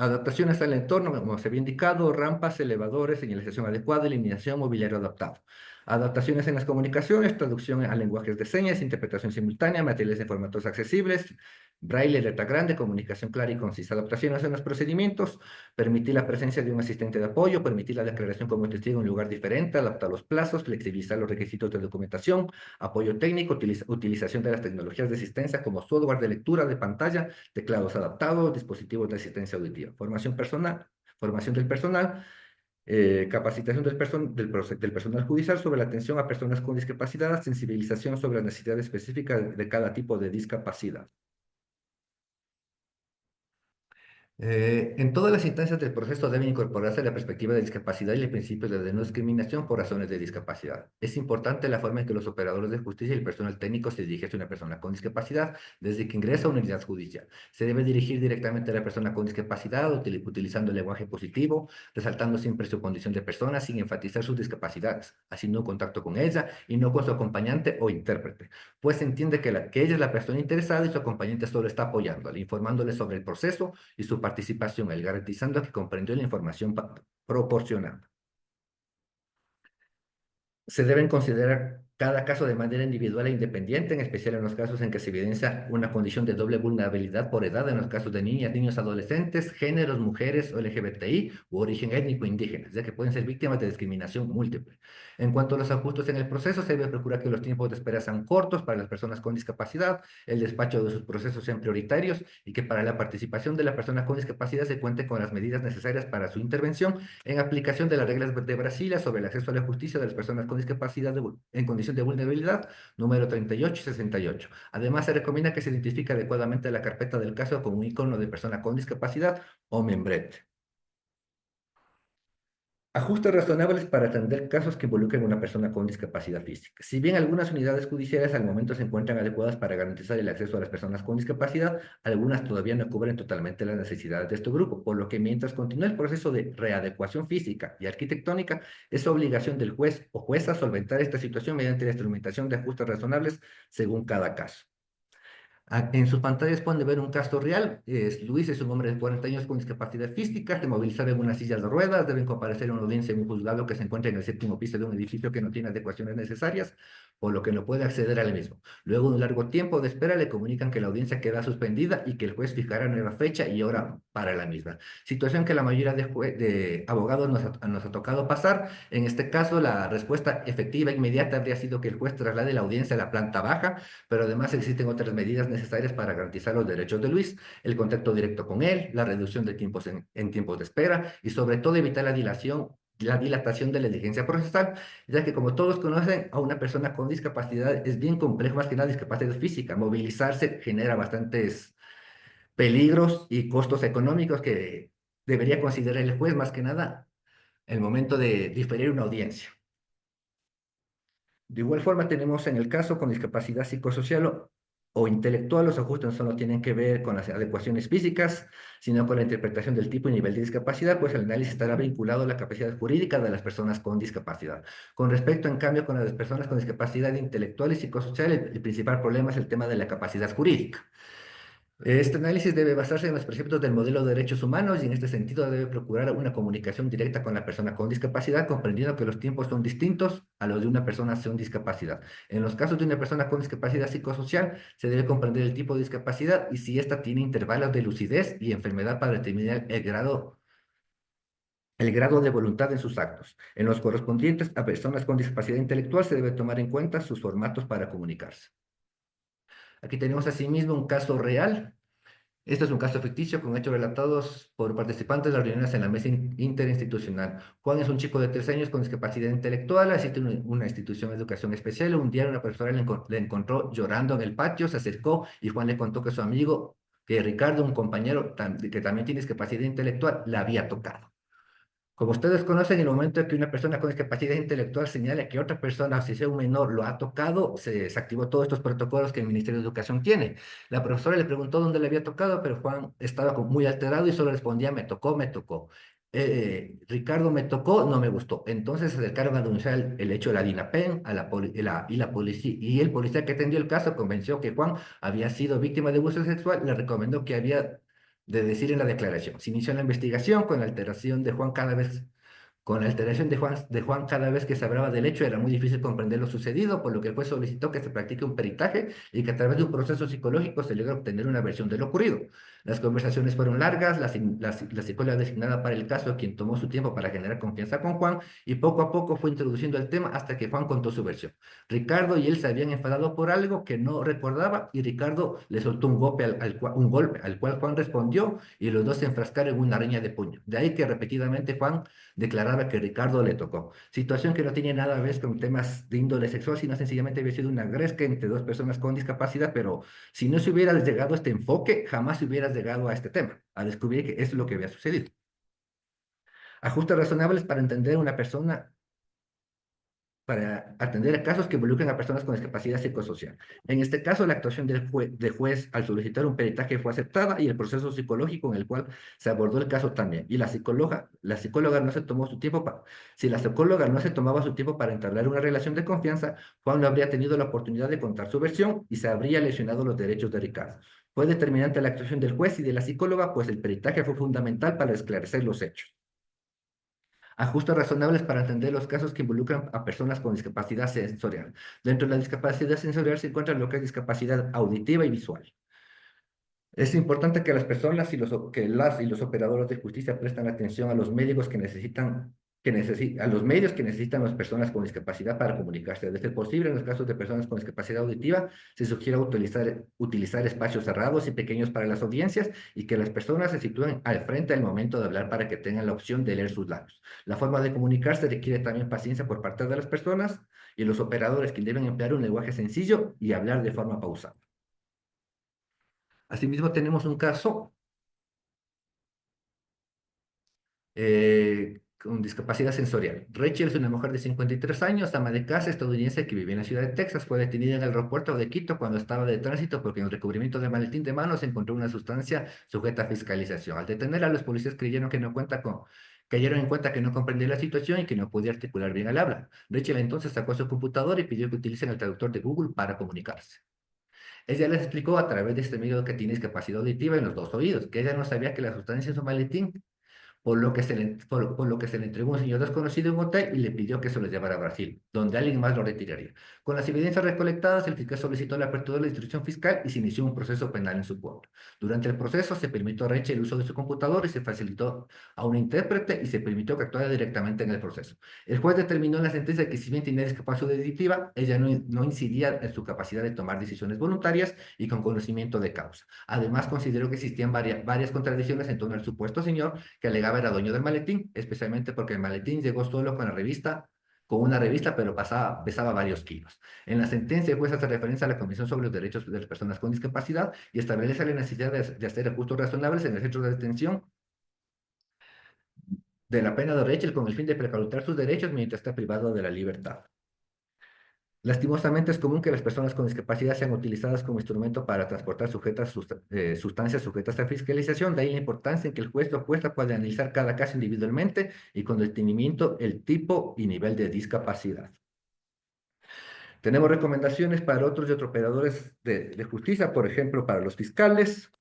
adaptaciones al entorno, como se había indicado, rampas, elevadores, señalización adecuada, iluminación, mobiliario adaptado. Adaptaciones en las comunicaciones, traducción a lenguajes de señas, interpretación simultánea, materiales en formatos accesibles, braille, letra grande, comunicación clara y concisa. Adaptaciones en los procedimientos, permitir la presencia de un asistente de apoyo, permitir la declaración como testigo en un lugar diferente, adaptar los plazos, flexibilizar los requisitos de documentación, apoyo técnico, utilización de las tecnologías de asistencia como software de lectura de pantalla, teclados adaptados, dispositivos de asistencia auditiva. Formación personal, formación del personal, capacitación del personal judicial sobre la atención a personas con discapacidad, sensibilización sobre las necesidades específicas de cada tipo de discapacidad. En todas las instancias del proceso debe incorporarse la perspectiva de discapacidad y el principio de no discriminación por razones de discapacidad. Es importante la forma en que los operadores de justicia y el personal técnico se dirigen a una persona con discapacidad desde que ingresa a una unidad judicial. Se debe dirigir directamente a la persona con discapacidad utilizando el lenguaje positivo, resaltando siempre su condición de persona sin enfatizar sus discapacidades, haciendo un contacto con ella y no con su acompañante o intérprete, pues se entiende que ella es la persona interesada y su acompañante solo está apoyándole, informándole sobre el proceso y su participación, el garantizando que comprendió la información proporcionada. Se deben considerar cada caso de manera individual e independiente, en especial en los casos en que se evidencia una condición de doble vulnerabilidad por edad, en los casos de niñas, niños, adolescentes, géneros, mujeres o LGBTI u origen étnico indígena, ya que pueden ser víctimas de discriminación múltiple. En cuanto a los ajustes en el proceso, se debe procurar que los tiempos de espera sean cortos para las personas con discapacidad, el despacho de sus procesos sean prioritarios y que para la participación de la persona con discapacidad se cuente con las medidas necesarias para su intervención en aplicación de las reglas de Brasilia sobre el acceso a la justicia de las personas con discapacidad en condición de vulnerabilidad, número 38 y 68. Además, se recomienda que se identifique adecuadamente la carpeta del caso con un icono de persona con discapacidad o membrete. Ajustes razonables para atender casos que involucren a una persona con discapacidad física. Si bien algunas unidades judiciales al momento se encuentran adecuadas para garantizar el acceso a las personas con discapacidad, algunas todavía no cubren totalmente las necesidades de este grupo, por lo que mientras continúa el proceso de readecuación física y arquitectónica, es obligación del juez o jueza solventar esta situación mediante la instrumentación de ajustes razonables según cada caso. En sus pantallas pueden ver un caso real. Luis es un hombre de 40 años con discapacidad física, movilizado en una silla de ruedas, deben comparecer en una audiencia en un juzgado que se encuentra en el 7º piso de un edificio que no tiene adecuaciones necesarias, por lo que no puede acceder al mismo. Luego de un largo tiempo de espera, le comunican que la audiencia queda suspendida y que el juez fijará nueva fecha y hora para la misma. Situación que la mayoría de abogados nos ha tocado pasar. En este caso, la respuesta efectiva e inmediata habría sido que el juez traslade la audiencia a la planta baja, pero además existen otras medidas necesarias para garantizar los derechos de Luis, el contacto directo con él, la reducción de tiempos en tiempos de espera y sobre todo evitar la dilatación de la diligencia procesal, ya que como todos conocen, a una persona con discapacidad es bien complejo, más que nada discapacidad física. Movilizarse genera bastantes peligros y costos económicos que debería considerar el juez, más que nada, el momento de diferir una audiencia. De igual forma, tenemos en el caso con discapacidad psicosocial o intelectual, los ajustes no solo tienen que ver con las adecuaciones físicas, sino con la interpretación del tipo y nivel de discapacidad, pues el análisis estará vinculado a la capacidad jurídica de las personas con discapacidad. Con respecto, en cambio, con las personas con discapacidad intelectual y psicosocial, el principal problema es el tema de la capacidad jurídica. Este análisis debe basarse en los preceptos del modelo de derechos humanos y en este sentido debe procurar una comunicación directa con la persona con discapacidad, comprendiendo que los tiempos son distintos a los de una persona sin discapacidad. En los casos de una persona con discapacidad psicosocial, se debe comprender el tipo de discapacidad y si ésta tiene intervalos de lucidez y enfermedad para determinar el grado de voluntad en sus actos. En los correspondientes a personas con discapacidad intelectual se debe tomar en cuenta sus formatos para comunicarse. Aquí tenemos asimismo un caso real. Este es un caso ficticio con hechos relatados por participantes de las reuniones en la mesa interinstitucional. Juan es un chico de 13 años con discapacidad intelectual, asiste a una institución de educación especial. Un día una profesora le encontró llorando en el patio, se acercó y Juan le contó que su amigo, que Ricardo, un compañero que también tiene discapacidad intelectual, la había tocado. Como ustedes conocen, en el momento en que una persona con discapacidad intelectual señala que otra persona, si sea un menor, lo ha tocado, se desactivó todos estos protocolos que el Ministerio de Educación tiene. La profesora le preguntó dónde le había tocado, pero Juan estaba muy alterado y solo respondía, me tocó, me tocó. Ricardo, me tocó, no me gustó. Entonces se acercaron a denunciar el hecho de la DINAPEN a la policía, y el policía que atendió el caso convenció que Juan había sido víctima de abuso sexual, le recomendó que había de decir en la declaración. Se inició la investigación con la alteración de Juan cada vez. Con la alteración de Juan cada vez que se hablaba del hecho era muy difícil comprender lo sucedido, por lo que el juez solicitó que se practique un peritaje y que a través de un proceso psicológico se logre obtener una versión de lo ocurrido. Las conversaciones fueron largas, la psicóloga designada para el caso, quien tomó su tiempo para generar confianza con Juan, y poco a poco fue introduciendo el tema hasta que Juan contó su versión. Ricardo y él se habían enfadado por algo que no recordaba y Ricardo le soltó un golpe al cual Juan respondió y los dos se enfrascaron en una riña de puño. De ahí que repetidamente Juan declaraba que Ricardo le tocó. Situación que no tenía nada que ver con temas de índole sexual, sino sencillamente había sido una gresca entre dos personas con discapacidad, pero si no se hubiera llegado a este enfoque, jamás se hubiera llegado a este tema, a descubrir que es lo que había sucedido. Ajustes razonables para entender a una persona, para atender a casos que involucran a personas con discapacidad psicosocial. En este caso, la actuación del juez al solicitar un peritaje fue aceptada y el proceso psicológico en el cual se abordó el caso también. Y la psicóloga no se tomó su tiempo para... Si la psicóloga no se tomaba su tiempo para entablar una relación de confianza, Juan no habría tenido la oportunidad de contar su versión y se habría lesionado los derechos de Ricardo. Fue determinante la actuación del juez y de la psicóloga, pues el peritaje fue fundamental para esclarecer los hechos. Ajustes razonables para entender los casos que involucran a personas con discapacidad sensorial. Dentro de la discapacidad sensorial se encuentra lo que es discapacidad auditiva y visual. Es importante que las personas que las y los operadores de justicia presten atención a los médicos a los medios que necesitan las personas con discapacidad para comunicarse. De ser posible, en los casos de personas con discapacidad auditiva, se sugiere utilizar espacios cerrados y pequeños para las audiencias y que las personas se sitúen al frente al momento de hablar para que tengan la opción de leer sus labios. La forma de comunicarse requiere también paciencia por parte de las personas y los operadores, que deben emplear un lenguaje sencillo y hablar de forma pausada. Asimismo, tenemos un caso con discapacidad sensorial. Rachel es una mujer de 53 años, ama de casa estadounidense que vive en la ciudad de Texas. Fue detenida en el aeropuerto de Quito cuando estaba de tránsito porque en el recubrimiento del maletín de mano se encontró una sustancia sujeta a fiscalización. Al detenerla, los policías cayeron en cuenta que no comprendía la situación y que no podía articular bien al habla. Rachel entonces sacó su computadora y pidió que utilicen el traductor de Google para comunicarse. Ella les explicó a través de este medio que tiene discapacidad auditiva en los dos oídos, que ella no sabía que la sustancia en su maletín, por lo que se le entregó un señor desconocido en un hotel y le pidió que se lo llevara a Brasil, donde alguien más lo retiraría. Con las evidencias recolectadas, el fiscal solicitó la apertura de la instrucción fiscal y se inició un proceso penal en su contra. Durante el proceso se permitió a Rachel el uso de su computador y se facilitó a un intérprete y se permitió que actuara directamente en el proceso. El juez determinó en la sentencia que si bien tenía discapacidad auditiva, ella no incidía en su capacidad de tomar decisiones voluntarias y con conocimiento de causa. Además, consideró que existían varias contradicciones en torno al supuesto señor que alegaba era dueño del maletín, especialmente porque el maletín llegó solo con una revista, pero pesaba varios kilos. En la sentencia, el juez hace referencia a la Comisión sobre los Derechos de las Personas con Discapacidad y establece la necesidad de hacer ajustes razonables en el centro de detención de la pena de Rachel con el fin de precautar sus derechos mientras está privado de la libertad. Lastimosamente es común que las personas con discapacidad sean utilizadas como instrumento para transportar sustancias sujetas a fiscalización. De ahí la importancia en que el juez o jueza pueda analizar cada caso individualmente y con detenimiento el tipo y nivel de discapacidad. Tenemos recomendaciones para otros y otros operadores de justicia, por ejemplo, para los fiscales.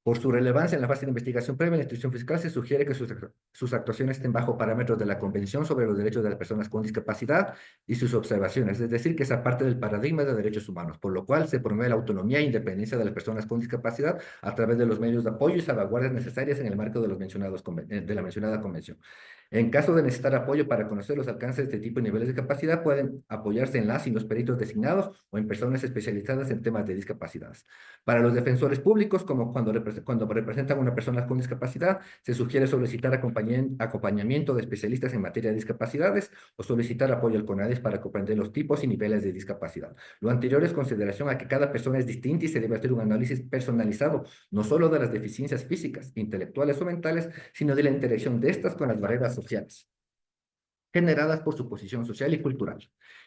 Por su relevancia en la fase de investigación previa, la institución fiscal se sugiere que sus actuaciones estén bajo parámetros de la Convención sobre los Derechos de las Personas con Discapacidad y sus observaciones, es decir, que sea parte del paradigma de derechos humanos, por lo cual se promueve la autonomía e independencia de las personas con discapacidad a través de los medios de apoyo y salvaguardias necesarias en el marco de la mencionada Convención. En caso de necesitar apoyo para conocer los alcances de tipo y niveles de capacidad, pueden apoyarse en las y los peritos designados o en personas especializadas en temas de discapacidades. Para los defensores públicos, como cuando representan a una persona con discapacidad, se sugiere solicitar acompañamiento de especialistas en materia de discapacidades o solicitar apoyo al CONADIS para comprender los tipos y niveles de discapacidad. Lo anterior es consideración a que cada persona es distinta y se debe hacer un análisis personalizado, no solo de las deficiencias físicas, intelectuales o mentales, sino de la interacción de estas con las barreras sociales generadas por su posición social y cultural,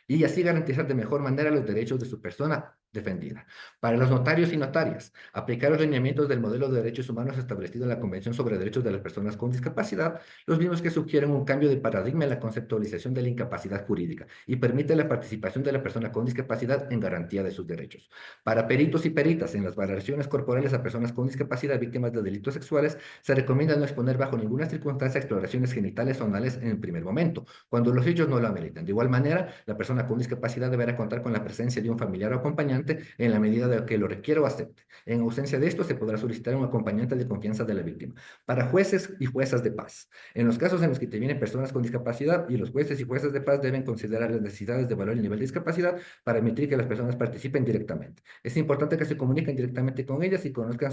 y así garantizar de mejor manera los derechos de su persona defendida. Para los notarios y notarias, aplicar los lineamientos del modelo de derechos humanos establecido en la Convención sobre Derechos de las Personas con Discapacidad, los mismos que sugieren un cambio de paradigma en la conceptualización de la incapacidad jurídica y permite la participación de la persona con discapacidad en garantía de sus derechos. Para peritos y peritas en las valoraciones corporales a personas con discapacidad víctimas de delitos sexuales, se recomienda no exponer bajo ninguna circunstancia exploraciones genitales o anales en el primer momento, cuando los hechos no lo ameritan. De igual manera, la persona con discapacidad deberá contar con la presencia de un familiar o acompañante en la medida de que lo requiera o acepte. En ausencia de esto, se podrá solicitar un acompañante de confianza de la víctima. Para jueces y juezas de paz, en los casos en los que intervienen personas con discapacidad, y los jueces y juezas de paz deben considerar las necesidades de evaluar el nivel de discapacidad para permitir que las personas participen directamente. Es importante que se comuniquen directamente con ellas y conozcan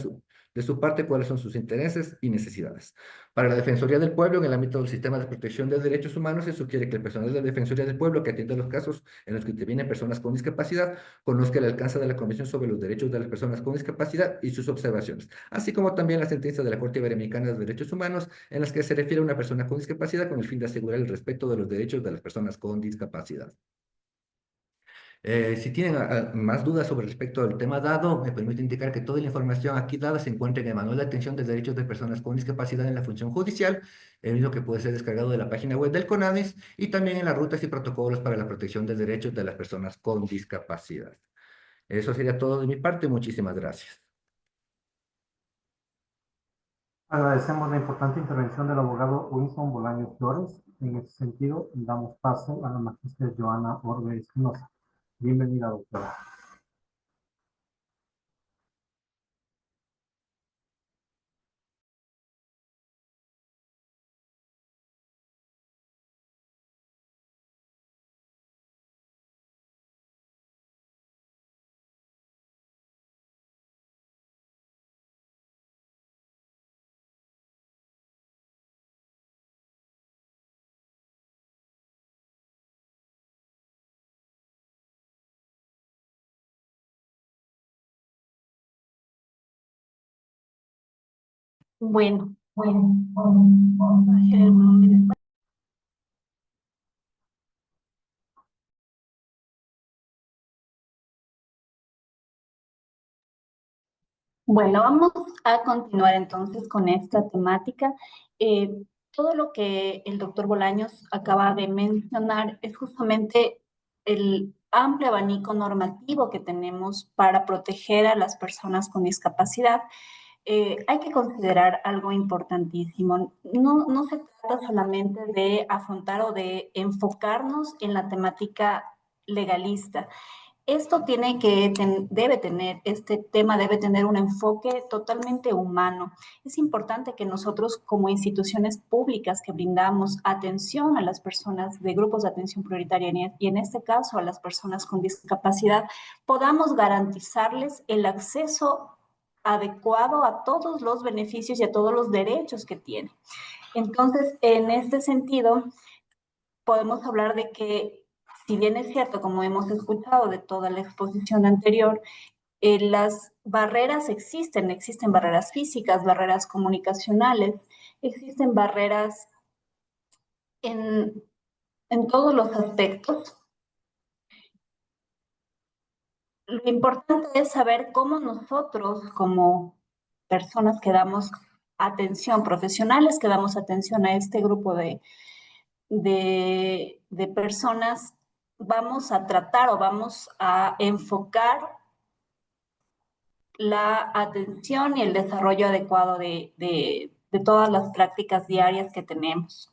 de su parte cuáles son sus intereses y necesidades. Para la Defensoría del Pueblo, en el ámbito del sistema de protección de derechos humanos, se sugiere que el personal de la Defensoría del Pueblo que atiende los casos en los que intervienen personas con discapacidad conozca el alcance de la Convención sobre los Derechos de las Personas con Discapacidad y sus observaciones, así como también la sentencia de la Corte Interamericana de Derechos Humanos en las que se refiere a una persona con discapacidad con el fin de asegurar el respeto de los derechos de las personas con discapacidad. Si tienen más dudas sobre respecto al tema dado, me permite indicar que toda la información aquí dada se encuentra en el Manual de Atención de Derechos de Personas con Discapacidad en la Función Judicial, el mismo que puede ser descargado de la página web del CONADIS, y también en las rutas y protocolos para la protección de derechos de las personas con discapacidad. Eso sería todo de mi parte. Muchísimas gracias. Agradecemos la importante intervención del abogado Wilson Bolaños Flores. En ese sentido, damos paso a la magíster Joana Orbe Espinosa. Bienvenida, doctora. Bueno, bajé el volumen. Bueno, vamos a continuar entonces con esta temática. Todo lo que el doctor Bolaños acaba de mencionar es justamente el amplio abanico normativo que tenemos para proteger a las personas con discapacidad. Hay que considerar algo importantísimo. No se trata solamente de afrontar o de enfocarnos en la temática legalista. Esto este tema debe tener un enfoque totalmente humano. Es importante que nosotros como instituciones públicas que brindamos atención a las personas de grupos de atención prioritaria y en este caso a las personas con discapacidad, podamos garantizarles el acceso adecuado a todos los beneficios y a todos los derechos que tienen. Entonces, en este sentido, podemos hablar de que, si bien es cierto, como hemos escuchado de toda la exposición anterior, las barreras existen barreras físicas, barreras comunicacionales, existen barreras en, en todos los aspectos. Lo importante es saber cómo nosotros, como personas que damos atención, profesionales que damos atención a este grupo de personas, vamos a tratar o vamos a enfocar la atención y el desarrollo adecuado de todas las prácticas diarias que tenemos.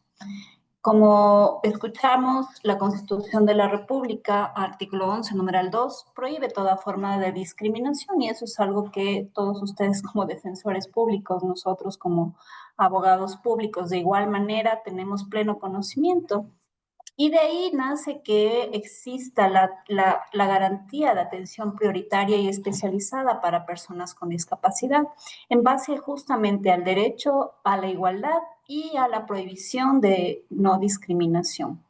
Como escuchamos, la Constitución de la República, artículo 11, numeral 2, prohíbe toda forma de discriminación y eso es algo que todos ustedes como defensores públicos, nosotros como abogados públicos, de igual manera tenemos pleno conocimiento. Y de ahí nace que exista la garantía de atención prioritaria y especializada para personas con discapacidad, en base justamente al derecho a la igualdad y a la prohibición de no discriminación.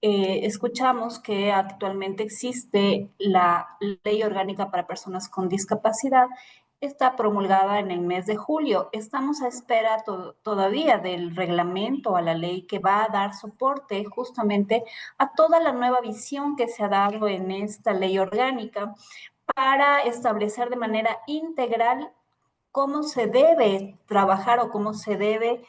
Escuchamos que actualmente existe la Ley Orgánica para Personas con Discapacidad. Está promulgada en el mes de julio. Estamos a espera todavía del reglamento, a la ley que va a dar soporte justamente a toda la nueva visión que se ha dado en esta ley orgánica para establecer de manera integral cómo se debe trabajar o cómo se debe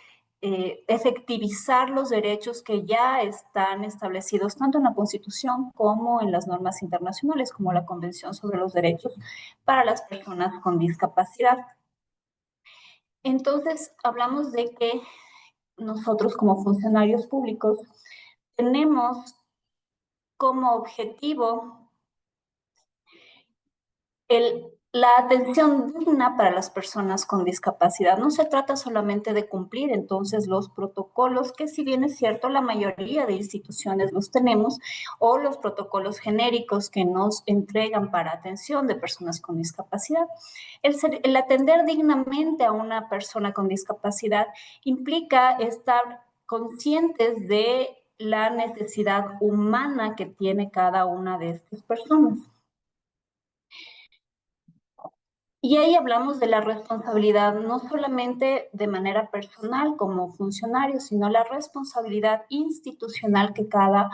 efectivizar los derechos que ya están establecidos tanto en la Constitución como en las normas internacionales, como la Convención sobre los Derechos para las Personas con Discapacidad. Entonces, hablamos de que nosotros como funcionarios públicos tenemos como objetivo la atención digna para las personas con discapacidad. No se trata solamente de cumplir entonces los protocolos, que si bien es cierto, la mayoría de instituciones los tenemos, o los protocolos genéricos que nos entregan para atención de personas con discapacidad. El atender dignamente a una persona con discapacidad implica estar conscientes de la necesidad humana que tiene cada una de estas personas. Y ahí hablamos de la responsabilidad, no solamente de manera personal como funcionario, sino la responsabilidad institucional que cada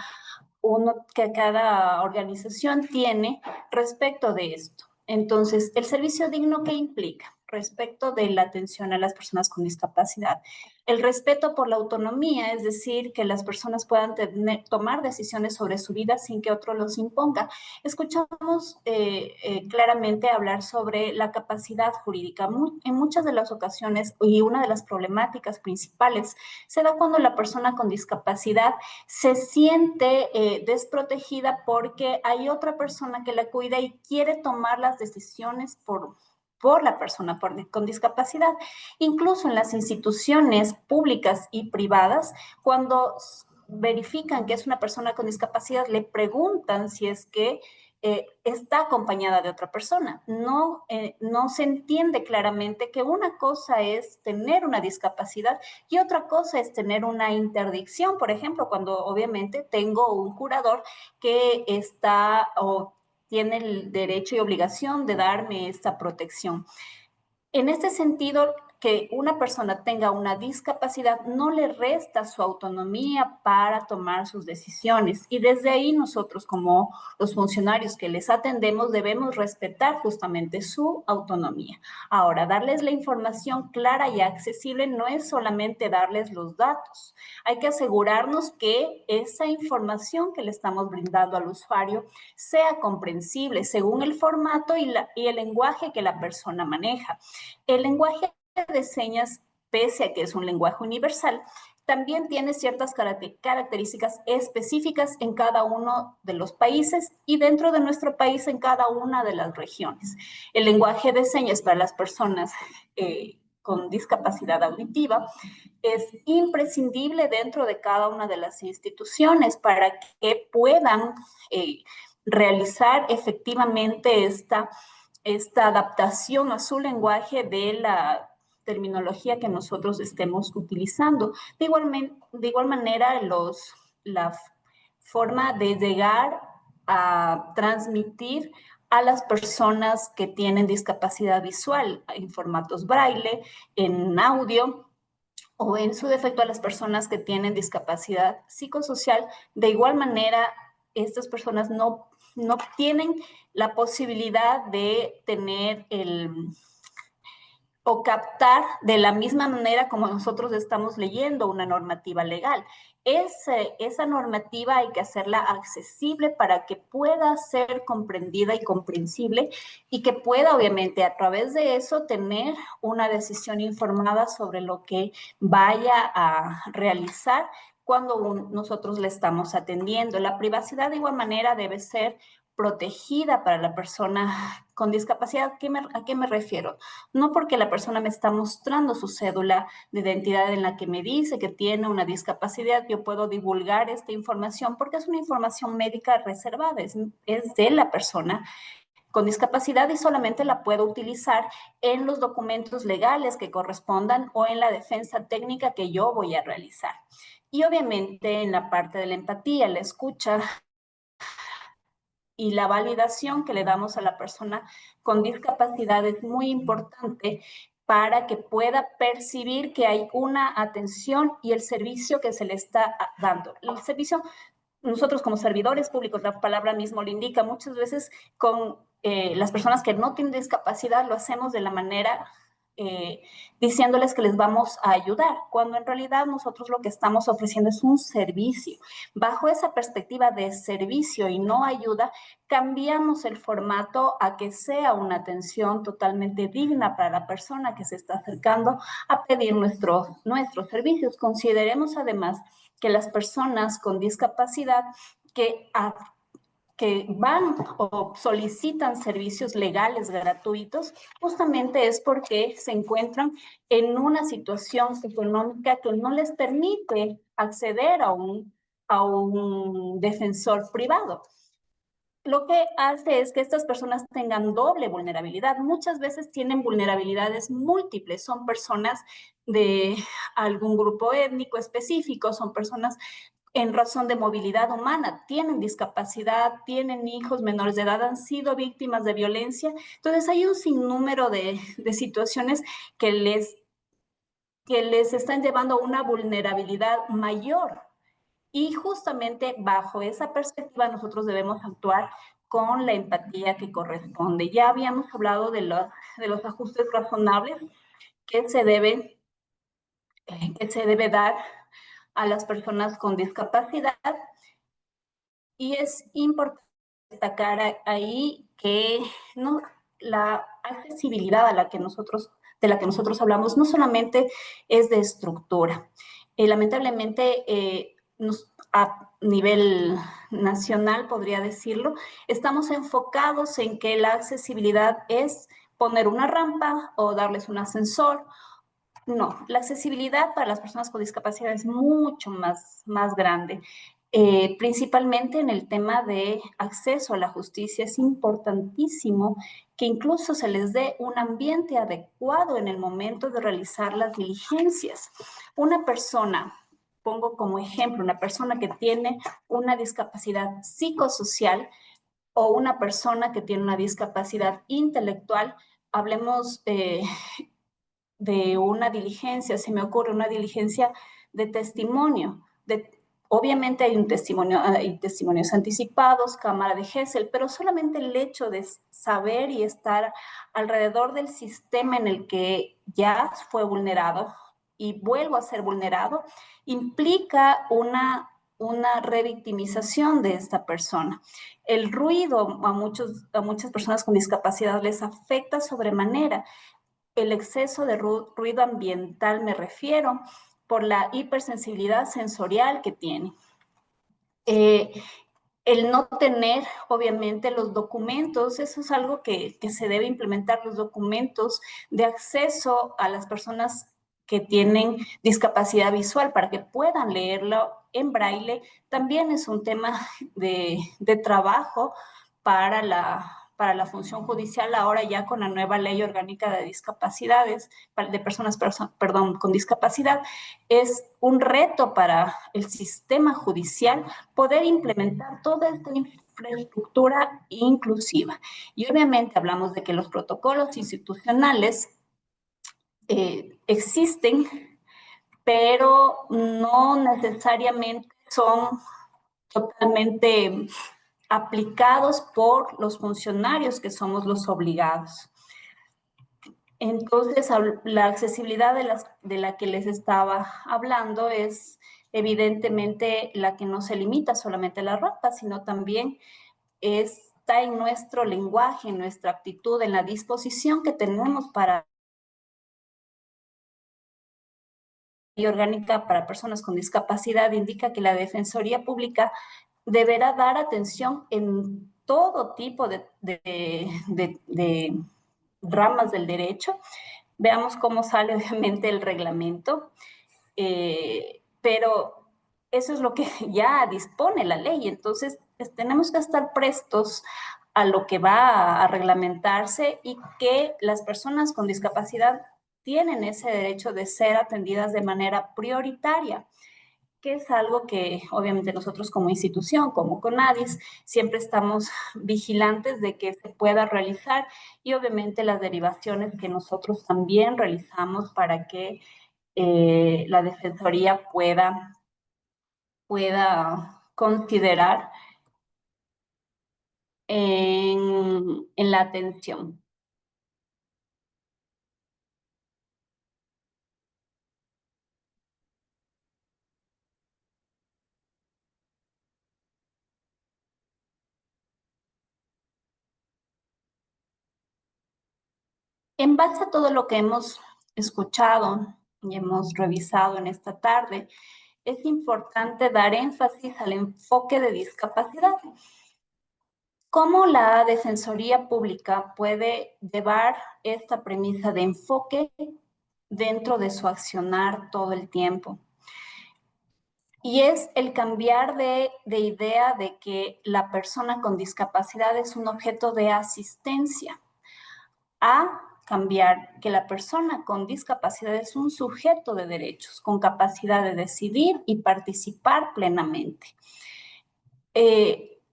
organización tiene respecto de esto. Entonces, el servicio digno, ¿qué implica? Respecto de la atención a las personas con discapacidad. El respeto por la autonomía, es decir, que las personas puedan tomar decisiones sobre su vida sin que otro los imponga. Escuchamos claramente hablar sobre la capacidad jurídica. En muchas de las ocasiones, y una de las problemáticas principales, se da cuando la persona con discapacidad se siente desprotegida porque hay otra persona que la cuida y quiere tomar las decisiones por la persona con discapacidad. Incluso en las instituciones públicas y privadas, cuando verifican que es una persona con discapacidad, le preguntan si es que está acompañada de otra persona. No se entiende claramente que una cosa es tener una discapacidad y otra cosa es tener una interdicción, por ejemplo, cuando obviamente tengo un curador que está o tiene el derecho y obligación de darme esta protección. En este sentido, que una persona tenga una discapacidad no le resta su autonomía para tomar sus decisiones. Y desde ahí nosotros, como los funcionarios que les atendemos, debemos respetar justamente su autonomía. Ahora, darles la información clara y accesible no es solamente darles los datos. Hay que asegurarnos que esa información que le estamos brindando al usuario sea comprensible según el formato y el lenguaje que la persona maneja. El lenguaje de señas, pese a que es un lenguaje universal, también tiene ciertas características específicas en cada uno de los países y dentro de nuestro país en cada una de las regiones. El lenguaje de señas para las personas con discapacidad auditiva es imprescindible dentro de cada una de las instituciones para que puedan realizar efectivamente esta adaptación a su lenguaje de la terminología que nosotros estemos utilizando. De igual manera, la forma de llegar a transmitir a las personas que tienen discapacidad visual en formatos braille, en audio, o en su defecto a las personas que tienen discapacidad psicosocial. De igual manera, estas personas no tienen la posibilidad de tener o captar de la misma manera como nosotros estamos leyendo una normativa legal. Esa normativa hay que hacerla accesible para que pueda ser comprendida y comprensible y que pueda, obviamente, a través de eso tener una decisión informada sobre lo que vaya a realizar cuando nosotros le estamos atendiendo. La privacidad de igual manera debe ser protegida para la persona con discapacidad. ¿A qué me refiero? No porque la persona me está mostrando su cédula de identidad en la que me dice que tiene una discapacidad, yo puedo divulgar esta información porque es una información médica reservada, es de la persona con discapacidad y solamente la puedo utilizar en los documentos legales que correspondan o en la defensa técnica que yo voy a realizar. Y obviamente en la parte de la empatía, la escucha y la validación que le damos a la persona con discapacidad es muy importante para que pueda percibir que hay una atención y el servicio que se le está dando. El servicio, nosotros como servidores públicos, la palabra mismo lo indica, muchas veces con las personas que no tienen discapacidad lo hacemos de la manera diciéndoles que les vamos a ayudar, cuando en realidad nosotros lo que estamos ofreciendo es un servicio. Bajo esa perspectiva de servicio y no ayuda, cambiamos el formato a que sea una atención totalmente digna para la persona que se está acercando a pedir nuestros servicios. Consideremos además que las personas con discapacidad que van o solicitan servicios legales gratuitos, justamente es porque se encuentran en una situación económica que no les permite acceder a un defensor privado. Lo que hace es que estas personas tengan doble vulnerabilidad. Muchas veces tienen vulnerabilidades múltiples. Son personas de algún grupo étnico específico, son personas en razón de movilidad humana, tienen discapacidad, tienen hijos menores de edad, han sido víctimas de violencia. Entonces hay un sinnúmero de situaciones que les están llevando a una vulnerabilidad mayor. Y justamente bajo esa perspectiva nosotros debemos actuar con la empatía que corresponde. Ya habíamos hablado de los ajustes razonables que se debe dar a las personas con discapacidad, y es importante destacar ahí que no, la accesibilidad de la que nosotros hablamos no solamente es de estructura. Lamentablemente, a nivel nacional, podría decirlo, estamos enfocados en que la accesibilidad es poner una rampa o darles un ascensor. No, la accesibilidad para las personas con discapacidad es mucho más grande. Principalmente en el tema de acceso a la justicia, es importantísimo que incluso se les dé un ambiente adecuado en el momento de realizar las diligencias. Una persona, pongo como ejemplo, una persona que tiene una discapacidad psicosocial o una persona que tiene una discapacidad intelectual, hablemos de una diligencia, se me ocurre una diligencia de testimonio. Obviamente hay testimonios anticipados, cámara de Gesell, pero solamente el hecho de saber y estar alrededor del sistema en el que ya fue vulnerado y vuelvo a ser vulnerado, implica una revictimización de esta persona. El ruido a muchas personas con discapacidad les afecta sobremanera. El exceso de ruido ambiental me refiero, por la hipersensibilidad sensorial que tiene. El no tener, obviamente, los documentos, eso es algo que se debe implementar, los documentos de acceso a las personas que tienen discapacidad visual para que puedan leerlo en braille, también es un tema de trabajo para la función judicial, ahora ya con la nueva ley orgánica de discapacidades, de personas con discapacidad. Es un reto para el sistema judicial poder implementar toda esta infraestructura inclusiva. Y obviamente hablamos de que los protocolos institucionales existen, pero no necesariamente son totalmente aplicados por los funcionarios que somos los obligados. Entonces, la accesibilidad de la que les estaba hablando es evidentemente la que no se limita solamente a la ropa, sino también está en nuestro lenguaje, en nuestra actitud, en la disposición que tenemos para Orgánica para Personas con Discapacidad indica que la Defensoría Pública deberá dar atención en todo tipo de ramas del derecho. Veamos cómo sale obviamente el reglamento, pero eso es lo que ya dispone la ley. Entonces, tenemos que estar prestos a lo que va a reglamentarse y que las personas con discapacidad tienen ese derecho de ser atendidas de manera prioritaria, que es algo que obviamente nosotros como institución, como CONADIS, siempre estamos vigilantes de que se pueda realizar, y obviamente las derivaciones que nosotros también realizamos para que la Defensoría pueda considerar en la atención. En base a todo lo que hemos escuchado y hemos revisado en esta tarde, es importante dar énfasis al enfoque de discapacidad. ¿Cómo la Defensoría Pública puede llevar esta premisa de enfoque dentro de su accionar todo el tiempo? Y es el cambiar de idea de que la persona con discapacidad es un objeto de asistencia, a cambiar que la persona con discapacidad es un sujeto de derechos, con capacidad de decidir y participar plenamente.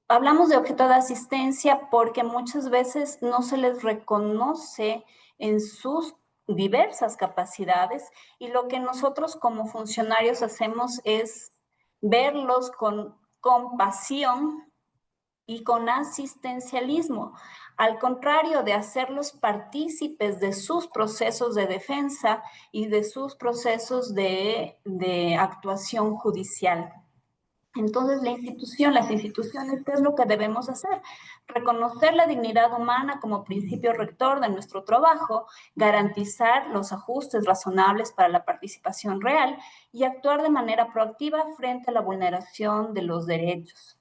Hablamos de objeto de asistencia porque muchas veces no se les reconoce en sus diversas capacidades, y lo que nosotros como funcionarios hacemos es verlos con compasión y con asistencialismo, al contrario de hacerlos partícipes de sus procesos de defensa y de sus procesos de actuación judicial. Entonces, las instituciones, ¿qué es lo que debemos hacer? Reconocer la dignidad humana como principio rector de nuestro trabajo, garantizar los ajustes razonables para la participación real y actuar de manera proactiva frente a la vulneración de los derechos.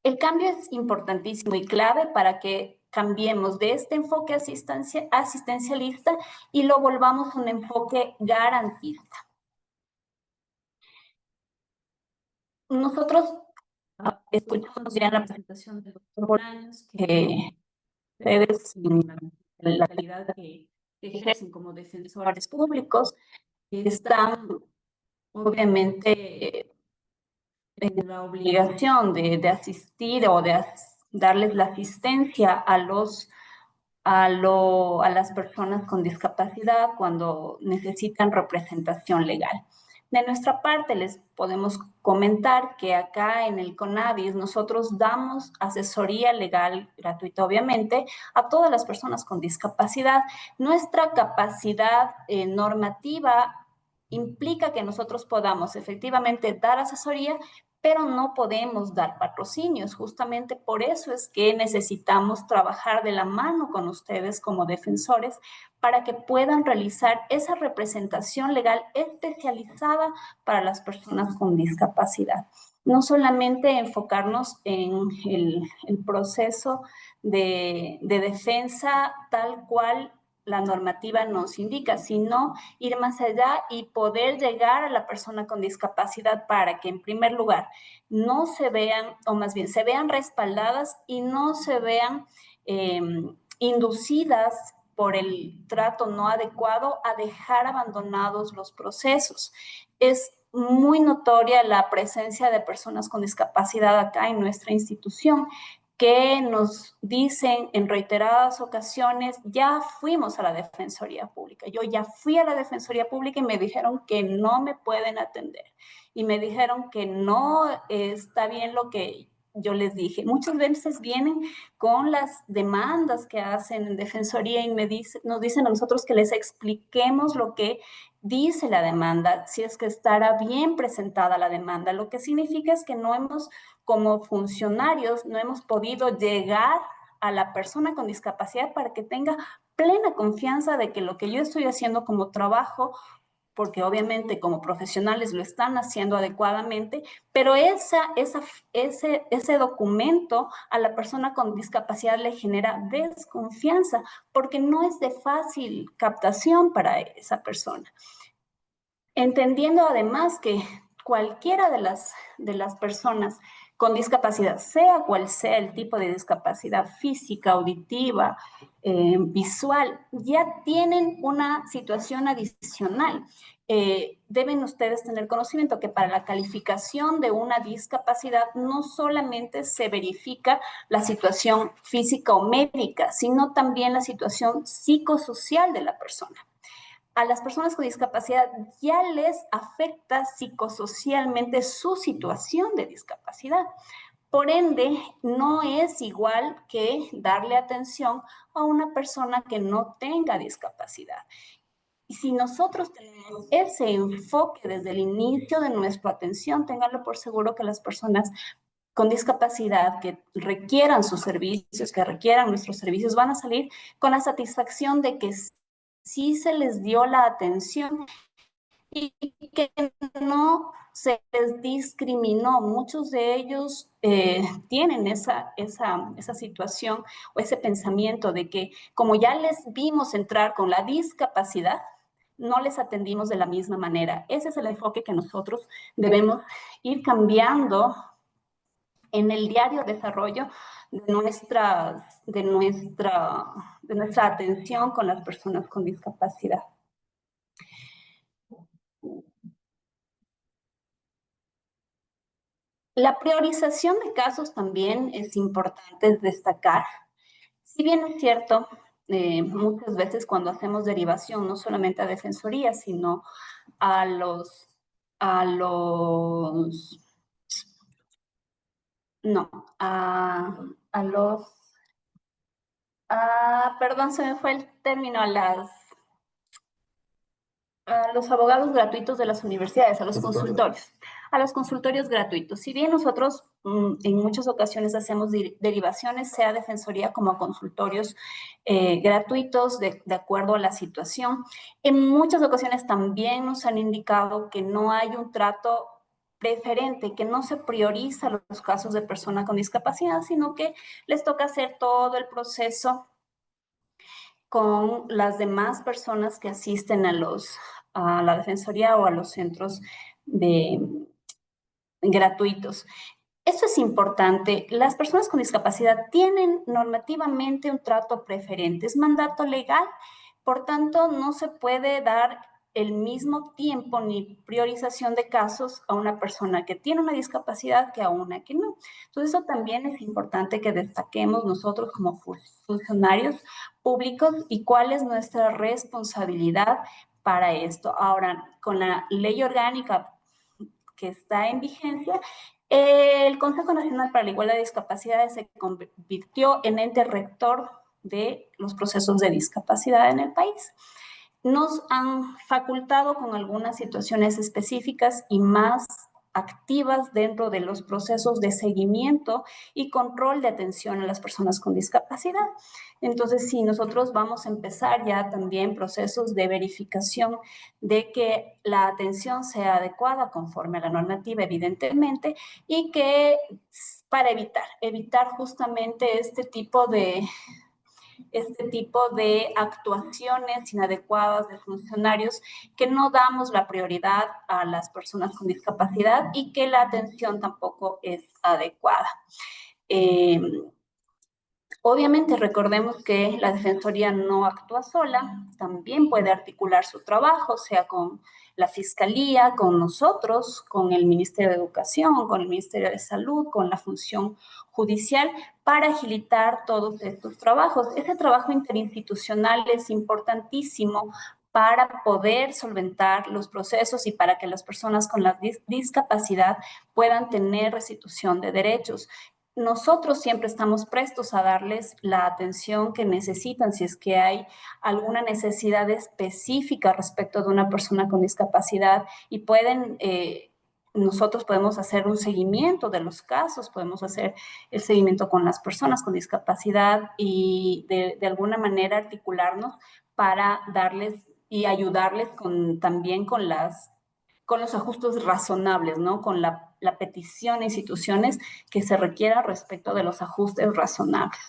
El cambio es importantísimo y clave para que cambiemos de este enfoque asistencialista y lo volvamos un enfoque garantista. Nosotros escuchamos ya en la presentación del doctor Bolaños que ustedes, en la calidad que ejercen como defensores públicos, están obviamente en la obligación de asistir o de darles la asistencia a las personas con discapacidad cuando necesitan representación legal. De nuestra parte, les podemos comentar que acá en el CONADIS nosotros damos asesoría legal gratuita, obviamente, a todas las personas con discapacidad. Nuestra capacidad normativa implica que nosotros podamos efectivamente dar asesoría, pero no podemos dar patrocinios. Justamente por eso es que necesitamos trabajar de la mano con ustedes como defensores para que puedan realizar esa representación legal especializada para las personas con discapacidad. No solamente enfocarnos en el proceso de defensa tal cual la normativa nos indica, sino ir más allá y poder llegar a la persona con discapacidad para que, en primer lugar, no se vean, o más bien se vean respaldadas y no se vean inducidas por el trato no adecuado a dejar abandonados los procesos. Es muy notoria la presencia de personas con discapacidad acá en nuestra institución, que nos dicen en reiteradas ocasiones: ya fuimos a la Defensoría Pública, yo ya fui a la Defensoría Pública y me dijeron que no me pueden atender, y me dijeron que no está bien lo que yo les dije. Muchas veces vienen con las demandas que hacen en Defensoría y nos dicen a nosotros que les expliquemos lo que dice la demanda, si es que estará bien presentada la demanda. Lo que significa es que no hemos, como funcionarios, no hemos podido llegar a la persona con discapacidad para que tenga plena confianza de que lo que yo estoy haciendo como trabajo porque obviamente como profesionales lo están haciendo adecuadamente, pero ese documento a la persona con discapacidad le genera desconfianza, porque no es de fácil captación para esa persona. Entendiendo además que cualquiera de las personas con discapacidad, sea cual sea el tipo de discapacidad física, auditiva, visual, ya tienen una situación adicional. Deben ustedes tener conocimiento que para la calificación de una discapacidad no solamente se verifica la situación física o médica, sino también la situación psicosocial de la persona. A las personas con discapacidad ya les afecta psicosocialmente su situación de discapacidad. Por ende, no es igual que darle atención a una persona que no tenga discapacidad. Y si nosotros tenemos ese enfoque desde el inicio de nuestra atención, ténganlo por seguro que las personas con discapacidad que requieran sus servicios, que requieran nuestros servicios, van a salir con la satisfacción de que sí se les dio la atención y que no se les discriminó. Muchos de ellos tienen esa situación o ese pensamiento de que como ya les vimos entrar con la discapacidad, no les atendimos de la misma manera. Ese es el enfoque que nosotros debemos ir cambiando en el diario desarrollo de nuestra atención con las personas con discapacidad. La priorización de casos también es importante destacar. Si bien es cierto, muchas veces cuando hacemos derivación, no solamente a defensoría, sino a los perdón, se me fue el término, a los abogados gratuitos de las universidades, a los consultorios gratuitos. Si bien nosotros en muchas ocasiones hacemos derivaciones, sea defensoría como consultorios gratuitos de acuerdo a la situación, en muchas ocasiones también nos han indicado que no hay un trato preferente, que no se prioriza los casos de personas con discapacidad, sino que les toca hacer todo el proceso con las demás personas que asisten a la defensoría o a los centros gratuitos. Esto es importante. Las personas con discapacidad tienen normativamente un trato preferente. Es mandato legal, por tanto, no se puede dar el mismo tiempo ni priorización de casos a una persona que tiene una discapacidad que a una que no. Entonces, eso también es importante que destaquemos nosotros como funcionarios públicos y cuál es nuestra responsabilidad para esto. Ahora, con la ley orgánica que está en vigencia, el Consejo Nacional para la Igualdad de Discapacidades se convirtió en ente rector de los procesos de discapacidad en el país. Nos han facultado con algunas situaciones específicas y más activas dentro de los procesos de seguimiento y control de atención a las personas con discapacidad. Entonces, sí, nosotros vamos a empezar ya también procesos de verificación de que la atención sea adecuada conforme a la normativa, evidentemente, y que para evitar justamente este tipo de actuaciones inadecuadas de funcionarios, que no damos la prioridad a las personas con discapacidad y que la atención tampoco es adecuada. Obviamente recordemos que la Defensoría no actúa sola, también puede articular su trabajo, sea con la Fiscalía, con nosotros, con el Ministerio de Educación, con el Ministerio de Salud, con la función judicial, para agilitar todos estos trabajos. Ese trabajo interinstitucional es importantísimo para poder solventar los procesos y para que las personas con la discapacidad puedan tener restitución de derechos. Nosotros siempre estamos prestos a darles la atención que necesitan si es que hay alguna necesidad específica respecto de una persona con discapacidad y nosotros podemos hacer un seguimiento de los casos, podemos hacer el seguimiento con las personas con discapacidad y de alguna manera articularnos para darles y ayudarles también con los ajustes razonables, ¿no? Con la petición a instituciones que se requiera respecto de los ajustes razonables.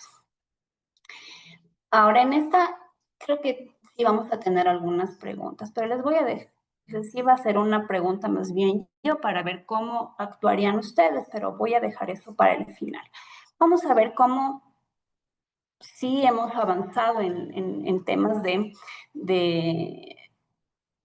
Ahora, en esta, creo que sí vamos a tener algunas preguntas, pero les voy a dejar. Sí va a ser una pregunta más bien yo para ver cómo actuarían ustedes, pero voy a dejar eso para el final. Vamos a ver cómo sí hemos avanzado en temas de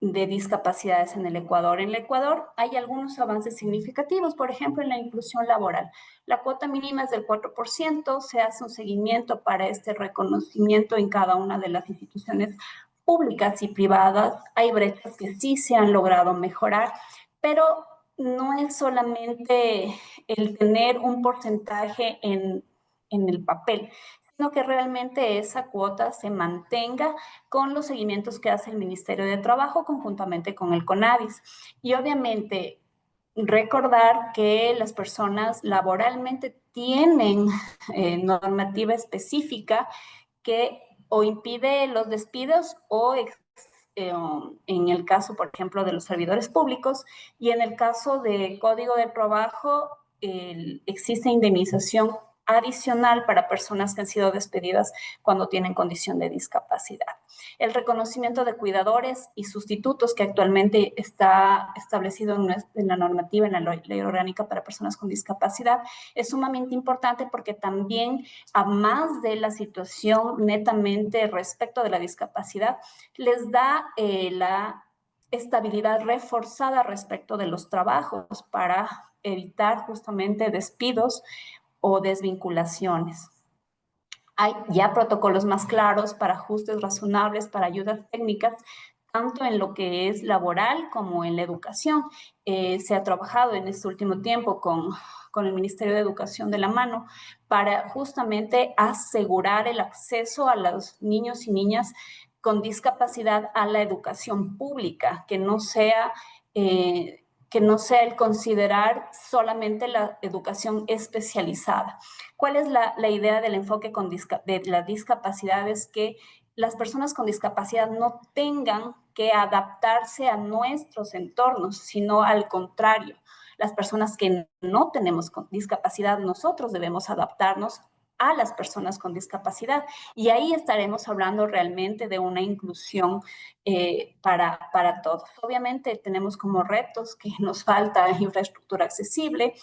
discapacidades en el Ecuador. En el Ecuador hay algunos avances significativos, por ejemplo, en la inclusión laboral. La cuota mínima es del 4%, se hace un seguimiento para este reconocimiento en cada una de las instituciones públicas y privadas. Hay brechas que sí se han logrado mejorar, pero no es solamente el tener un porcentaje en el papel, sino que realmente esa cuota se mantenga con los seguimientos que hace el Ministerio de Trabajo conjuntamente con el CONADIS. Y obviamente recordar que las personas laboralmente tienen normativa específica que o impide los despidos o en el caso, por ejemplo, de los servidores públicos, y en el caso de Código de Trabajo existe indemnización adicional para personas que han sido despedidas cuando tienen condición de discapacidad. El reconocimiento de cuidadores y sustitutos que actualmente está establecido en la normativa, en la Ley Orgánica para Personas con Discapacidad, es sumamente importante porque también, a más de la situación netamente respecto de la discapacidad, les da la estabilidad reforzada respecto de los trabajos para evitar justamente despidos o desvinculaciones. Hay ya protocolos más claros para ajustes razonables, para ayudas técnicas, tanto en lo que es laboral como en la educación. Se ha trabajado en este último tiempo con el Ministerio de Educación de la mano para justamente asegurar el acceso a los niños y niñas con discapacidad a la educación pública, que no sea el considerar solamente la educación especializada. ¿Cuál es la idea del enfoque de la discapacidad? Es que las personas con discapacidad no tengan que adaptarse a nuestros entornos, sino al contrario. Las personas que no tenemos discapacidad, nosotros debemos adaptarnos a las personas con discapacidad. Y ahí estaremos hablando realmente de una inclusión para todos. Obviamente tenemos como retos que nos falta infraestructura accesible,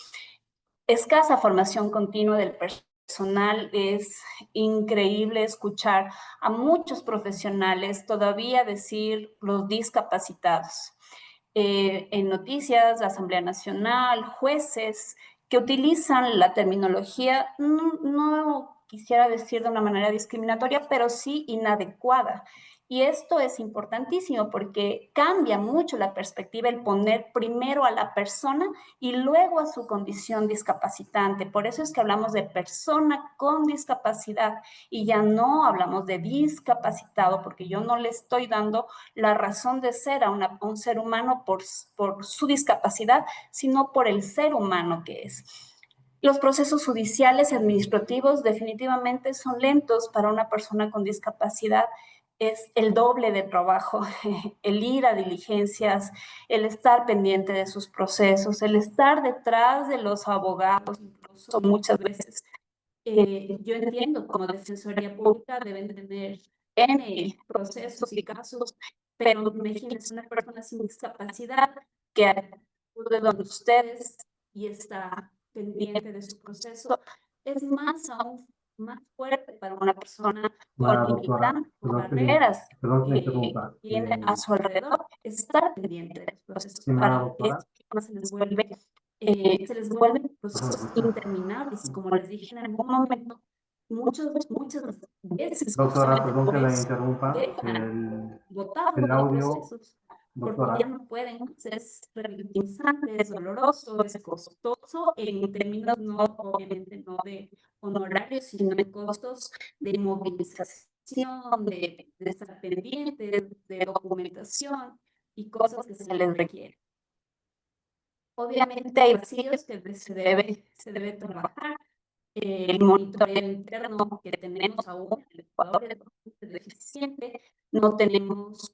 escasa formación continua del personal. Es increíble escuchar a muchos profesionales todavía decir los discapacitados. En noticias, la Asamblea Nacional, jueces que utilizan la terminología, no quisiera decir de una manera discriminatoria, pero sí inadecuada. Y esto es importantísimo porque cambia mucho la perspectiva el poner primero a la persona y luego a su condición discapacitante. Por eso es que hablamos de persona con discapacidad y ya no hablamos de discapacitado, porque yo no le estoy dando la razón de ser a un ser humano por su discapacidad, sino por el ser humano que es. Los procesos judiciales y administrativos definitivamente son lentos para una persona con discapacidad. Es el doble de trabajo, el ir a diligencias, el estar pendiente de sus procesos, el estar detrás de los abogados, incluso muchas veces. Yo entiendo como Defensoría Pública deben tener N procesos y casos, pero imagínense una persona sin discapacidad que acude donde ustedes y está pendiente de su proceso, es aún más fuerte para una persona con limitantes, barreras que tiene a su alrededor, estar pendiente de los procesos. Para esto se les vuelven procesos interminables, como les dije en algún momento, muchas veces. Doctora, perdón que la interrumpa. El audio, doctora. Porque ya no pueden, es revictimizante, es doloroso, es costoso en términos obviamente no de honorarios, sino de costos de movilización, de estar pendientes, de documentación y cosas que se les requiere. Obviamente hay vacíos que se debe trabajar. El monitoreo interno que tenemos aún en el Ecuador es deficiente. No tenemos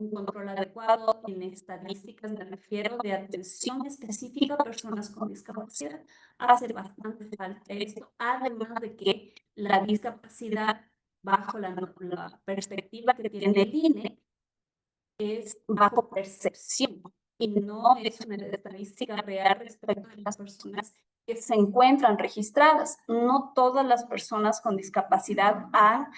un control adecuado en estadísticas, me refiero, de atención específica a personas con discapacidad. Hace bastante falta esto, además de que la discapacidad, bajo la perspectiva que tiene el INE, es bajo percepción y no es una estadística real respecto de las personas que se encuentran registradas. No todas las personas con discapacidad han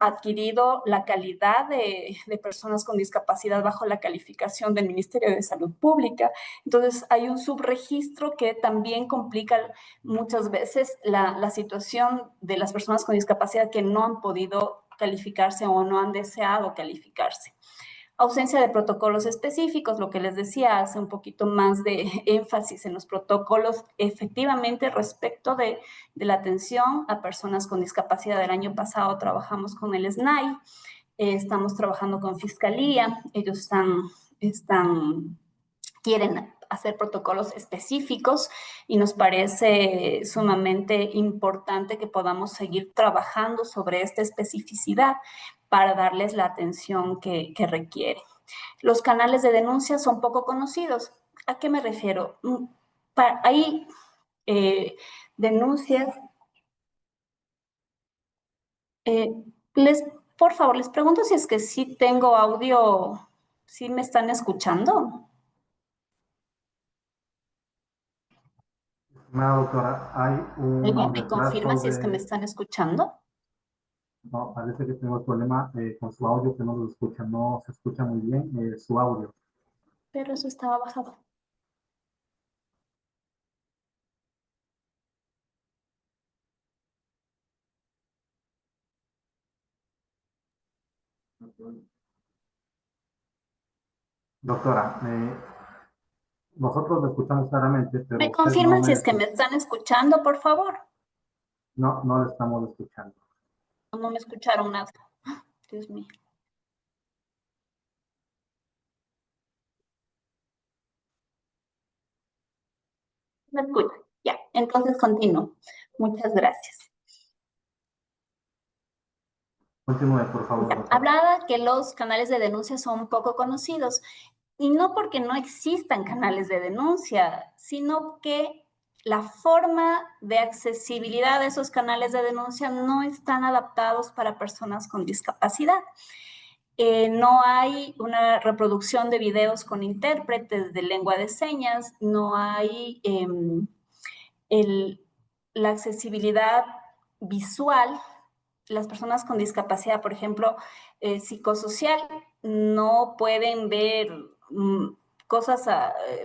adquirido la calidad de personas con discapacidad bajo la calificación del Ministerio de Salud Pública. Entonces, hay un subregistro que también complica muchas veces la situación de las personas con discapacidad que no han podido calificarse o no han deseado calificarse. Ausencia de protocolos específicos, lo que les decía, hace un poquito más de énfasis en los protocolos efectivamente respecto de la atención a personas con discapacidad. El año pasado trabajamos con el SNAI, estamos trabajando con Fiscalía, ellos quieren hacer protocolos específicos y nos parece sumamente importante que podamos seguir trabajando sobre esta especificidad para darles la atención que requiere. Los canales de denuncia son poco conocidos. ¿A qué me refiero? Hay denuncias. Eh, por favor, les pregunto si es que sí tengo audio, si me están escuchando. Estimada doctora, hay ¿Alguien un me confirma retraso si es que me de... están escuchando? No, parece que tenemos problema con su audio, que no lo escucha, no se escucha muy bien su audio. Pero eso estaba bajado. Doctora, nosotros lo escuchamos claramente, pero ¿Me usted no confirman si me, es que me están escuchando, por favor? no le estamos escuchando. No me escucharon nada. Dios mío. ¿Me escuchan? Ya, entonces continúo. Muchas gracias. Continúe, por favor, Ya, doctora. hablaba que los canales de denuncia son poco conocidos y no porque no existan canales de denuncia, sino que la forma de accesibilidad de esos canales de denuncia no están adaptados para personas con discapacidad. No hay una reproducción de videos con intérpretes de lengua de señas, no hay la accesibilidad visual. Las personas con discapacidad, por ejemplo, psicosocial, no pueden ver cosas,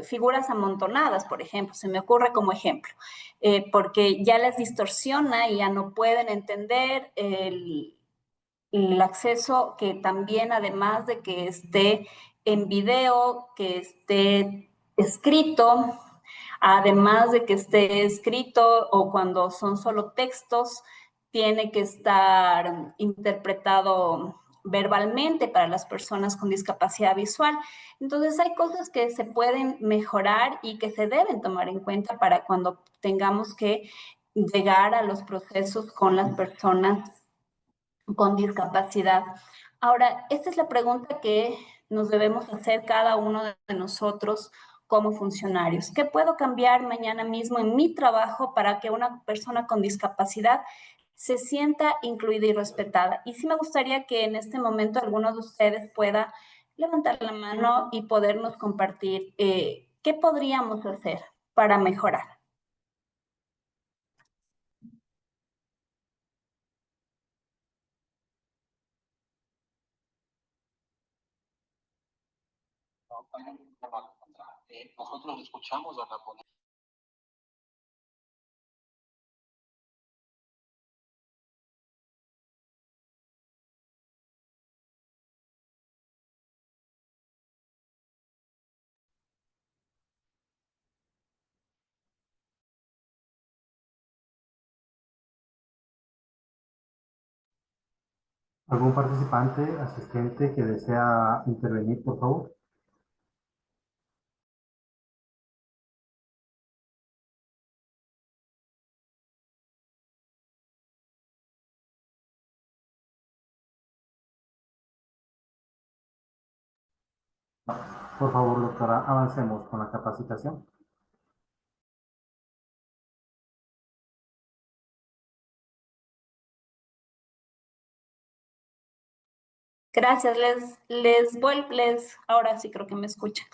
figuras amontonadas, por ejemplo, se me ocurre como ejemplo, porque ya les distorsiona y ya no pueden entender el acceso que también, además de que esté en video, que esté escrito, además de que esté escrito o cuando son solo textos, tiene que estar interpretado verbalmente para las personas con discapacidad visual. Entonces hay cosas que se pueden mejorar y que se deben tomar en cuenta para cuando tengamos que llegar a los procesos con las personas con discapacidad. Ahora, esta es la pregunta que nos debemos hacer cada uno de nosotros como funcionarios. ¿Qué puedo cambiar mañana mismo en mi trabajo para que una persona con discapacidad se sienta incluida y respetada? Y sí me gustaría que en este momento alguno de ustedes pueda levantar la mano y podernos compartir qué podríamos hacer para mejorar. Nosotros escuchamos a la ponencia. ¿Algún participante, asistente que desea intervenir, por favor? Por favor, doctora, avancemos con la capacitación. Gracias, ahora sí creo que me escuchan.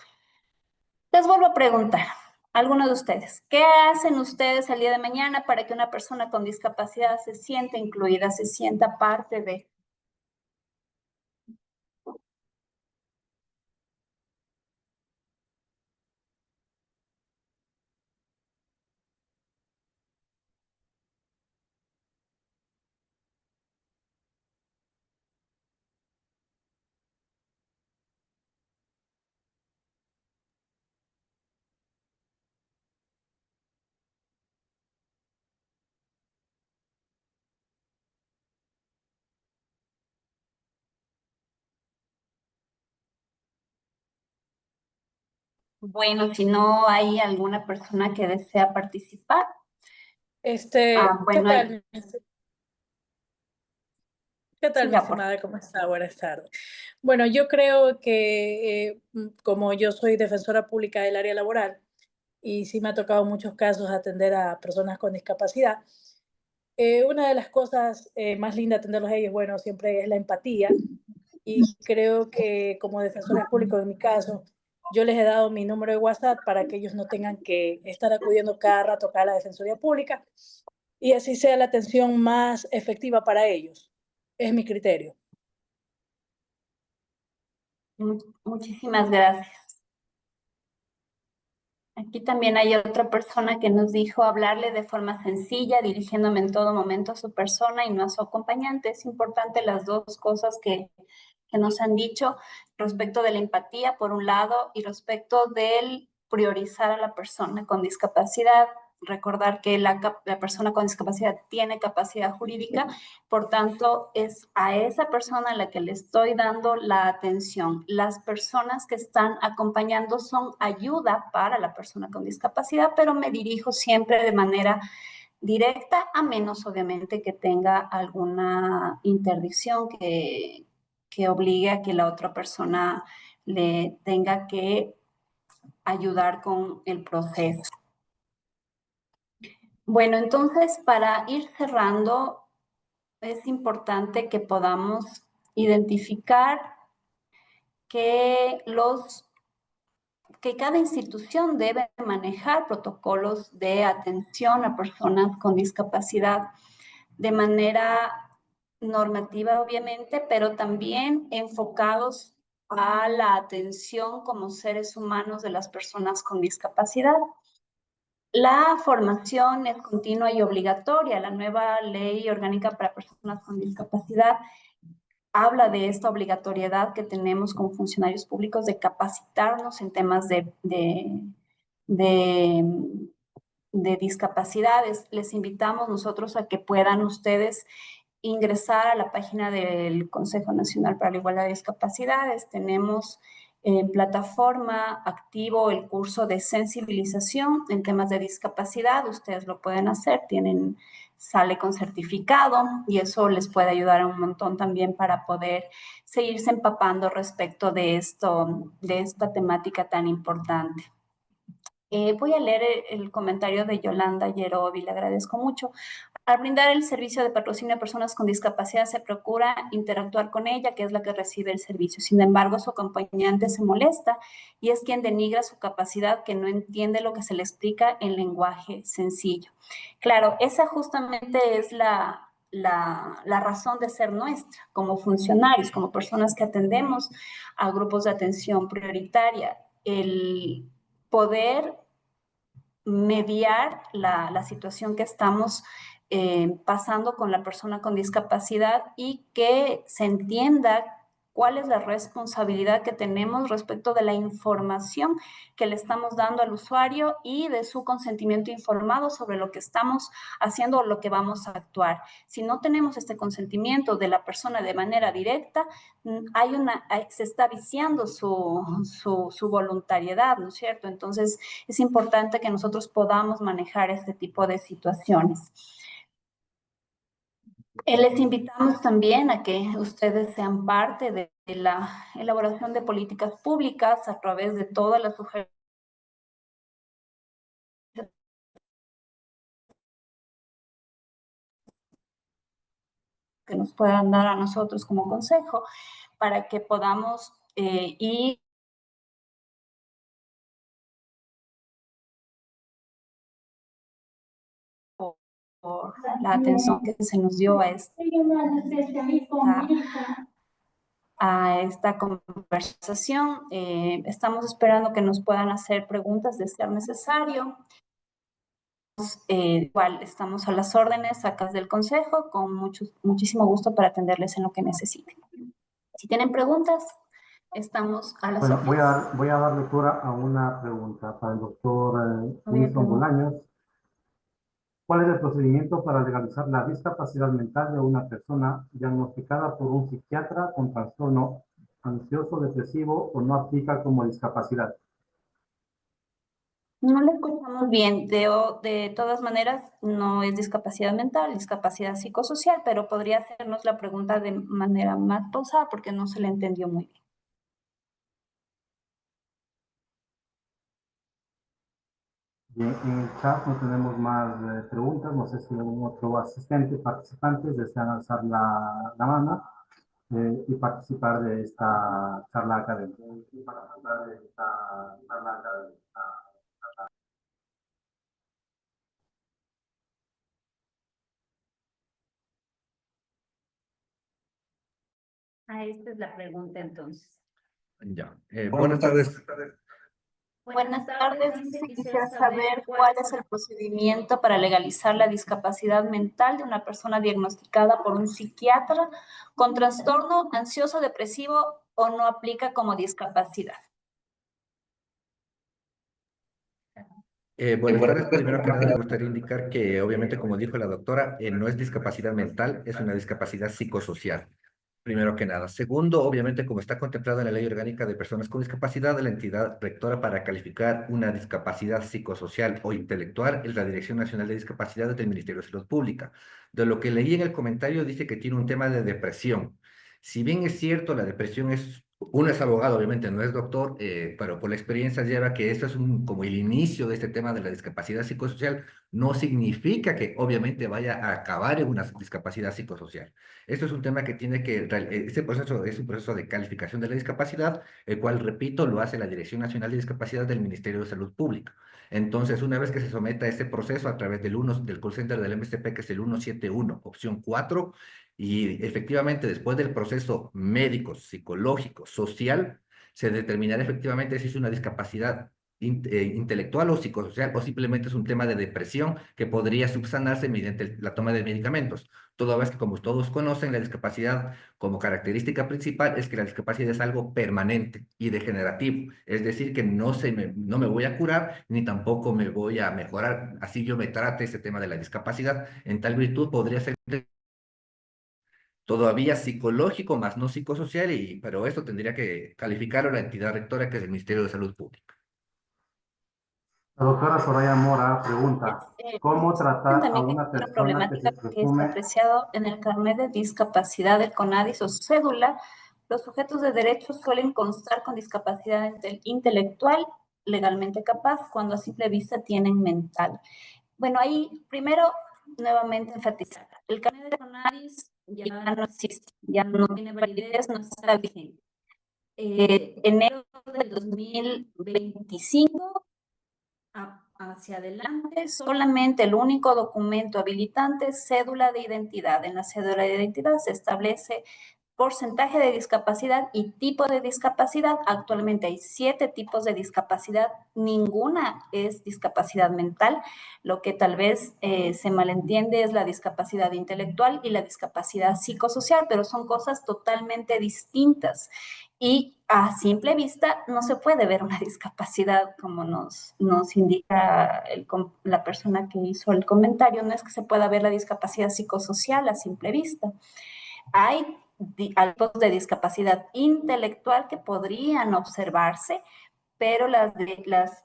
Les vuelvo a preguntar, algunos de ustedes, ¿qué hacen ustedes el día de mañana para que una persona con discapacidad se sienta incluida, se sienta parte de? Bueno, si no hay alguna persona que desea participar. ¿Qué Bueno, tal? ¿Qué tal, mi siga, por favor. estimada? ¿Cómo está? Buenas tardes. Bueno, yo creo que como yo soy defensora pública del área laboral y sí me ha tocado en muchos casos atender a personas con discapacidad, una de las cosas más lindas de atenderlos a ellos, bueno, siempre es la empatía y creo que como defensores públicos, en mi caso, yo les he dado mi número de WhatsApp para que ellos no tengan que estar acudiendo cada rato acá a la Defensoría Pública y así sea la atención más efectiva para ellos. Es mi criterio. Muchísimas gracias. Aquí también hay otra persona que nos dijo hablarle de forma sencilla, dirigiéndome en todo momento a su persona y no a su acompañante. Es importante las dos cosas que nos han dicho respecto de la empatía, por un lado, y respecto del priorizar a la persona con discapacidad. Recordar que la persona con discapacidad tiene capacidad jurídica, por tanto, es a esa persona a la que le estoy dando la atención. Las personas que están acompañando son ayuda para la persona con discapacidad, pero me dirijo siempre de manera directa, a menos obviamente que tenga alguna interdicción que obligue a que la otra persona le tenga que ayudar con el proceso. Bueno, entonces para ir cerrando, es importante que podamos identificar que cada institución debe manejar protocolos de atención a personas con discapacidad de manera normativa, obviamente, pero también enfocados a la atención como seres humanos de las personas con discapacidad. La formación es continua y obligatoria. La nueva ley orgánica para personas con discapacidad habla de esta obligatoriedad que tenemos como funcionarios públicos de capacitarnos en temas de discapacidades. Les invitamos nosotros a que puedan ustedes ingresar a la página del Consejo Nacional para la Igualdad de Discapacidades. Tenemos en plataforma activo el curso de sensibilización en temas de discapacidad. Ustedes lo pueden hacer, sale con certificado y eso les puede ayudar un montón también para poder seguirse empapando respecto de esta temática tan importante. Voy a leer el comentario de Yolanda Yerobi, le agradezco mucho. Al brindar el servicio de patrocinio a personas con discapacidad, se procura interactuar con ella, que es la que recibe el servicio. Sin embargo, su acompañante se molesta y es quien denigra su capacidad, que no entiende lo que se le explica en lenguaje sencillo. Claro, esa justamente es la razón de ser nuestra, como funcionarios, como personas que atendemos a grupos de atención prioritaria, el poder mediar la situación que estamos pasando con la persona con discapacidad y que se entienda cuál es la responsabilidad que tenemos respecto de la información que le estamos dando al usuario y de su consentimiento informado sobre lo que estamos haciendo o lo que vamos a actuar. Si no tenemos este consentimiento de la persona de manera directa, se está viciando su voluntariedad, ¿no es cierto? Entonces, es importante que nosotros podamos manejar este tipo de situaciones. Les invitamos también a que ustedes sean parte de la elaboración de políticas públicas a través de todas las sugerencias que nos puedan dar a nosotros como consejo para que podamos ir por la atención que se nos dio a esta conversación. Estamos esperando que nos puedan hacer preguntas de ser necesario. Igual estamos a las órdenes acá del Consejo, con muchísimo gusto para atenderles en lo que necesiten. Si tienen preguntas, estamos a las órdenes. Voy a dar lectura a una pregunta para el doctor Winston Bolaños. ¿Cuál es el procedimiento para legalizar la discapacidad mental de una persona diagnosticada por un psiquiatra con trastorno ansioso, depresivo o no aplica como discapacidad? No lo escuchamos bien. De todas maneras, no es discapacidad mental, discapacidad psicosocial, pero podría hacernos la pregunta de manera más pausada porque no se le entendió muy bien. Bien, en el chat no tenemos más preguntas. No sé si algún otro asistente, participantes desean alzar la mano y participar de esta charla académica. Esta es la pregunta entonces. Ya. Buenas tardes. Buenas tardes. Quisiera saber cuál es el procedimiento para legalizar la discapacidad mental de una persona diagnosticada por un psiquiatra con trastorno ansioso depresivo o no aplica como discapacidad. Buenas tardes. Primero que nada, me gustaría indicar que, obviamente, como dijo la doctora, no es discapacidad mental, es una discapacidad psicosocial. Primero que nada. Segundo, obviamente, como está contemplado en la Ley Orgánica de Personas con Discapacidad, la entidad rectora para calificar una discapacidad psicosocial o intelectual es la Dirección Nacional de Discapacidades del Ministerio de Salud Pública. De lo que leí en el comentario, dice que tiene un tema de depresión. Si bien es cierto, la depresión es, uno es abogado, obviamente no es doctor, pero por la experiencia lleva que eso es como el inicio de este tema de la discapacidad psicosocial, no significa que obviamente vaya a acabar en una discapacidad psicosocial. Esto es un tema que tiene que, este proceso es un proceso de calificación de la discapacidad, el cual, repito, lo hace la Dirección Nacional de Discapacidad del Ministerio de Salud Pública. Entonces, una vez que se someta a este proceso a través del call center del MSP, que es el 171, opción 4, y efectivamente después del proceso médico, psicológico, social, se determinará efectivamente si es una discapacidad intelectual o psicosocial o simplemente es un tema de depresión que podría subsanarse mediante la toma de medicamentos. Toda vez que, como todos conocen, la discapacidad como característica principal es que la discapacidad es algo permanente y degenerativo. Es decir, que no me voy a curar ni tampoco me voy a mejorar. Así yo me trate ese tema de la discapacidad. En tal virtud podría ser todavía psicológico más no psicosocial, pero esto tendría que calificarlo la entidad rectora, que es el Ministerio de Salud Pública. La doctora Soraya Mora pregunta, ¿cómo tratar a También una hay otra persona que problemática se que está presume... apreciado en el carnet de discapacidad del CONADIS o cédula? Los sujetos de derechos suelen constar con discapacidad intelectual legalmente capaz cuando a simple vista tienen mental. Bueno, ahí primero nuevamente enfatizar, el carnet de CONADIS ya no existe, ya no tiene validez, no está vigente. Enero del 2025 hacia adelante, solamente el único documento habilitante es cédula de identidad. En la cédula de identidad se establece porcentaje de discapacidad y tipo de discapacidad. Actualmente hay 7 tipos de discapacidad, ninguna es discapacidad mental. Lo que tal vez se malentiende es la discapacidad intelectual y la discapacidad psicosocial, pero son cosas totalmente distintas. Y a simple vista no se puede ver una discapacidad como nos indica la persona que hizo el comentario. No es que se pueda ver la discapacidad psicosocial a simple vista. Hay tipos de discapacidad intelectual que podrían observarse, pero las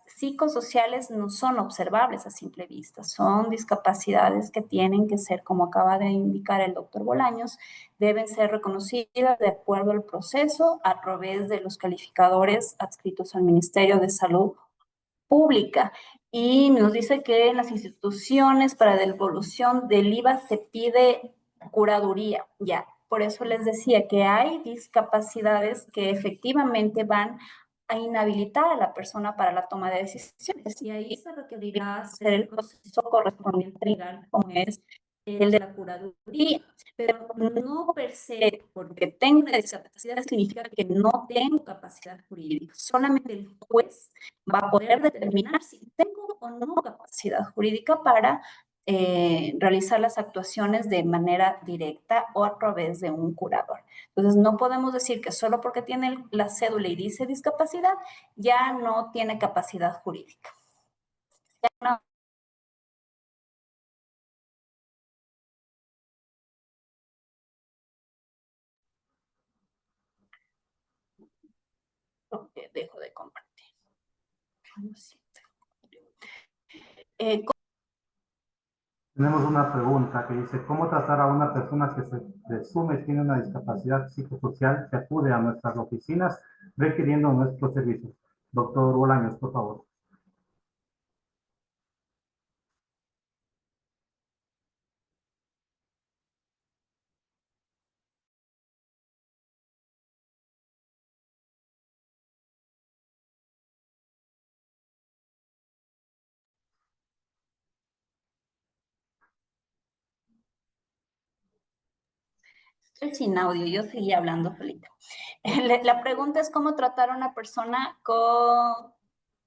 psicosociales no son observables a simple vista, son discapacidades que tienen que ser, como acaba de indicar el doctor Bolaños, deben ser reconocidas de acuerdo al proceso a través de los calificadores adscritos al Ministerio de Salud Pública. Y nos dice que en las instituciones para devolución del IVA se pide curaduría, ya. Por eso les decía que hay discapacidades que efectivamente van a inhabilitar a la persona para la toma de decisiones y ahí se requerirá hacer el proceso correspondiente legal como es el de la curaduría, pero no per se, porque tengo una discapacidad significa que no tengo capacidad jurídica, solamente el juez va a poder determinar si tengo o no capacidad jurídica para realizar las actuaciones de manera directa o a través de un curador. Entonces, no podemos decir que solo porque tiene la cédula y dice discapacidad, ya no tiene capacidad jurídica. Ya no. Dejo de compartir. Tenemos una pregunta que dice, ¿cómo tratar a una persona que se presume tiene una discapacidad psicosocial que acude a nuestras oficinas requiriendo nuestros servicios? Doctor Bolaños, por favor. Estoy sin audio, yo seguía hablando, Felipe. La pregunta es cómo tratar a una persona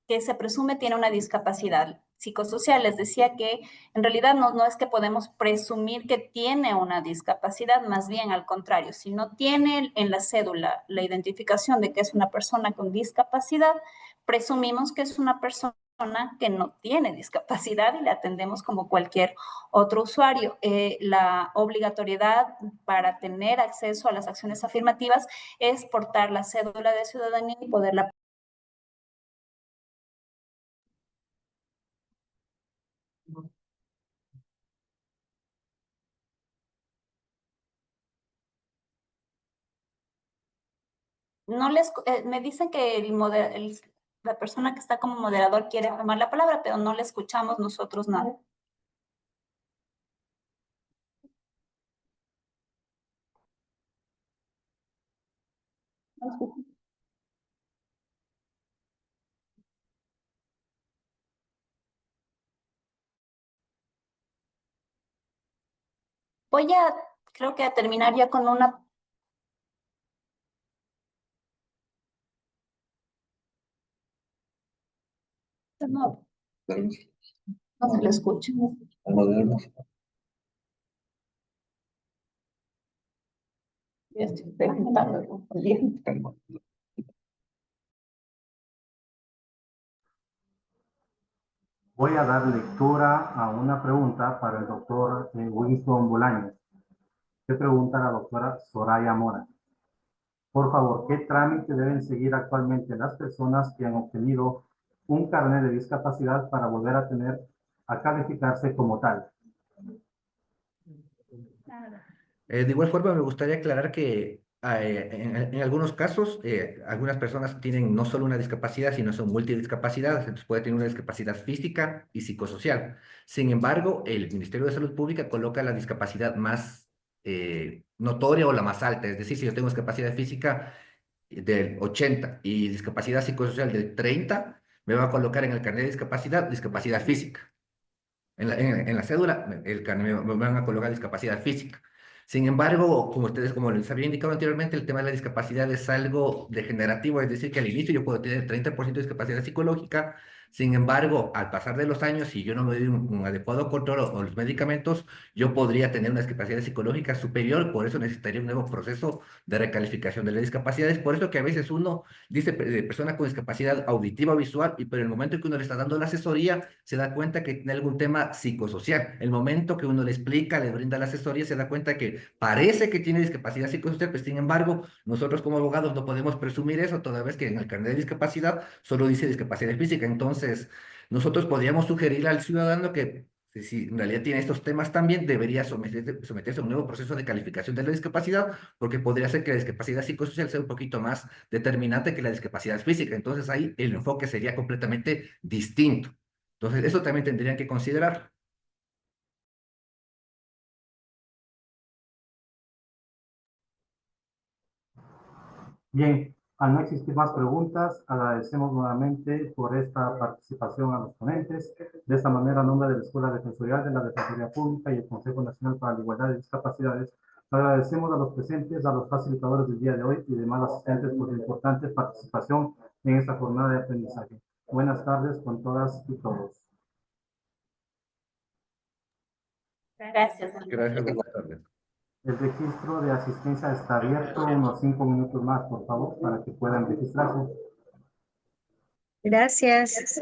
que se presume tiene una discapacidad psicosocial. Les decía que en realidad no es que podemos presumir que tiene una discapacidad, más bien al contrario, si no tiene en la cédula la identificación de que es una persona con discapacidad, presumimos que es una persona que no tiene discapacidad y la atendemos como cualquier otro usuario. La obligatoriedad para tener acceso a las acciones afirmativas es portar la cédula de ciudadanía y poderla. No les, me dicen que la persona que está como moderador quiere tomar la palabra, pero no le escuchamos nosotros nada. Voy a, creo que a terminar ya con una. No, no se le escucha. Ya estoy preguntando. Voy a dar lectura a una pregunta para el doctor Winston Bolaños. ¿Qué pregunta la doctora Soraya Mora? Por favor, ¿qué trámite deben seguir actualmente las personas que han obtenido un carnet de discapacidad para volver a calificarse como tal? De igual forma, me gustaría aclarar que en algunos casos, algunas personas tienen no solo una discapacidad, sino son multidiscapacidades, entonces puede tener una discapacidad física y psicosocial. Sin embargo, el Ministerio de Salud Pública coloca la discapacidad más notoria o la más alta, es decir, si yo tengo discapacidad física del 80 y discapacidad psicosocial del 30, me va a colocar en el carnet de discapacidad, discapacidad física. En la cédula me van a colocar discapacidad física. Sin embargo, como les había indicado anteriormente, el tema de la discapacidad es algo degenerativo, es decir, que al inicio yo puedo tener 30% de discapacidad psicológica, Sin embargo, al pasar de los años, si yo no me doy un adecuado control o los medicamentos, yo podría tener una discapacidad psicológica superior, por eso necesitaría un nuevo proceso de recalificación de las discapacidades. Por eso que a veces uno dice persona con discapacidad auditiva o visual, y por el momento en que uno le está dando la asesoría, se da cuenta que tiene algún tema psicosocial. El momento que uno le explica, le brinda la asesoría, se da cuenta que parece que tiene discapacidad psicosocial, pero sin embargo, nosotros como abogados no podemos presumir eso, toda vez que en el carnet de discapacidad solo dice discapacidad física. Entonces, nosotros podríamos sugerir al ciudadano que si en realidad tiene estos temas también, debería someterse a un nuevo proceso de calificación de la discapacidad, porque podría ser que la discapacidad psicosocial sea un poquito más determinante que la discapacidad física. Entonces, ahí el enfoque sería completamente distinto. Entonces, eso también tendrían que considerar. Bien, al no existir más preguntas, agradecemos nuevamente por esta participación a los ponentes. De esta manera, a nombre de la Escuela Defensorial de la Defensoría Pública y el Consejo Nacional para la Igualdad de Discapacidades, agradecemos a los presentes, a los facilitadores del día de hoy y demás asistentes por su importante participación en esta jornada de aprendizaje. Buenas tardes con todas y todos. Gracias. Gracias, buenas tardes. El registro de asistencia está abierto, unos 5 minutos más, por favor, para que puedan registrarse. Gracias.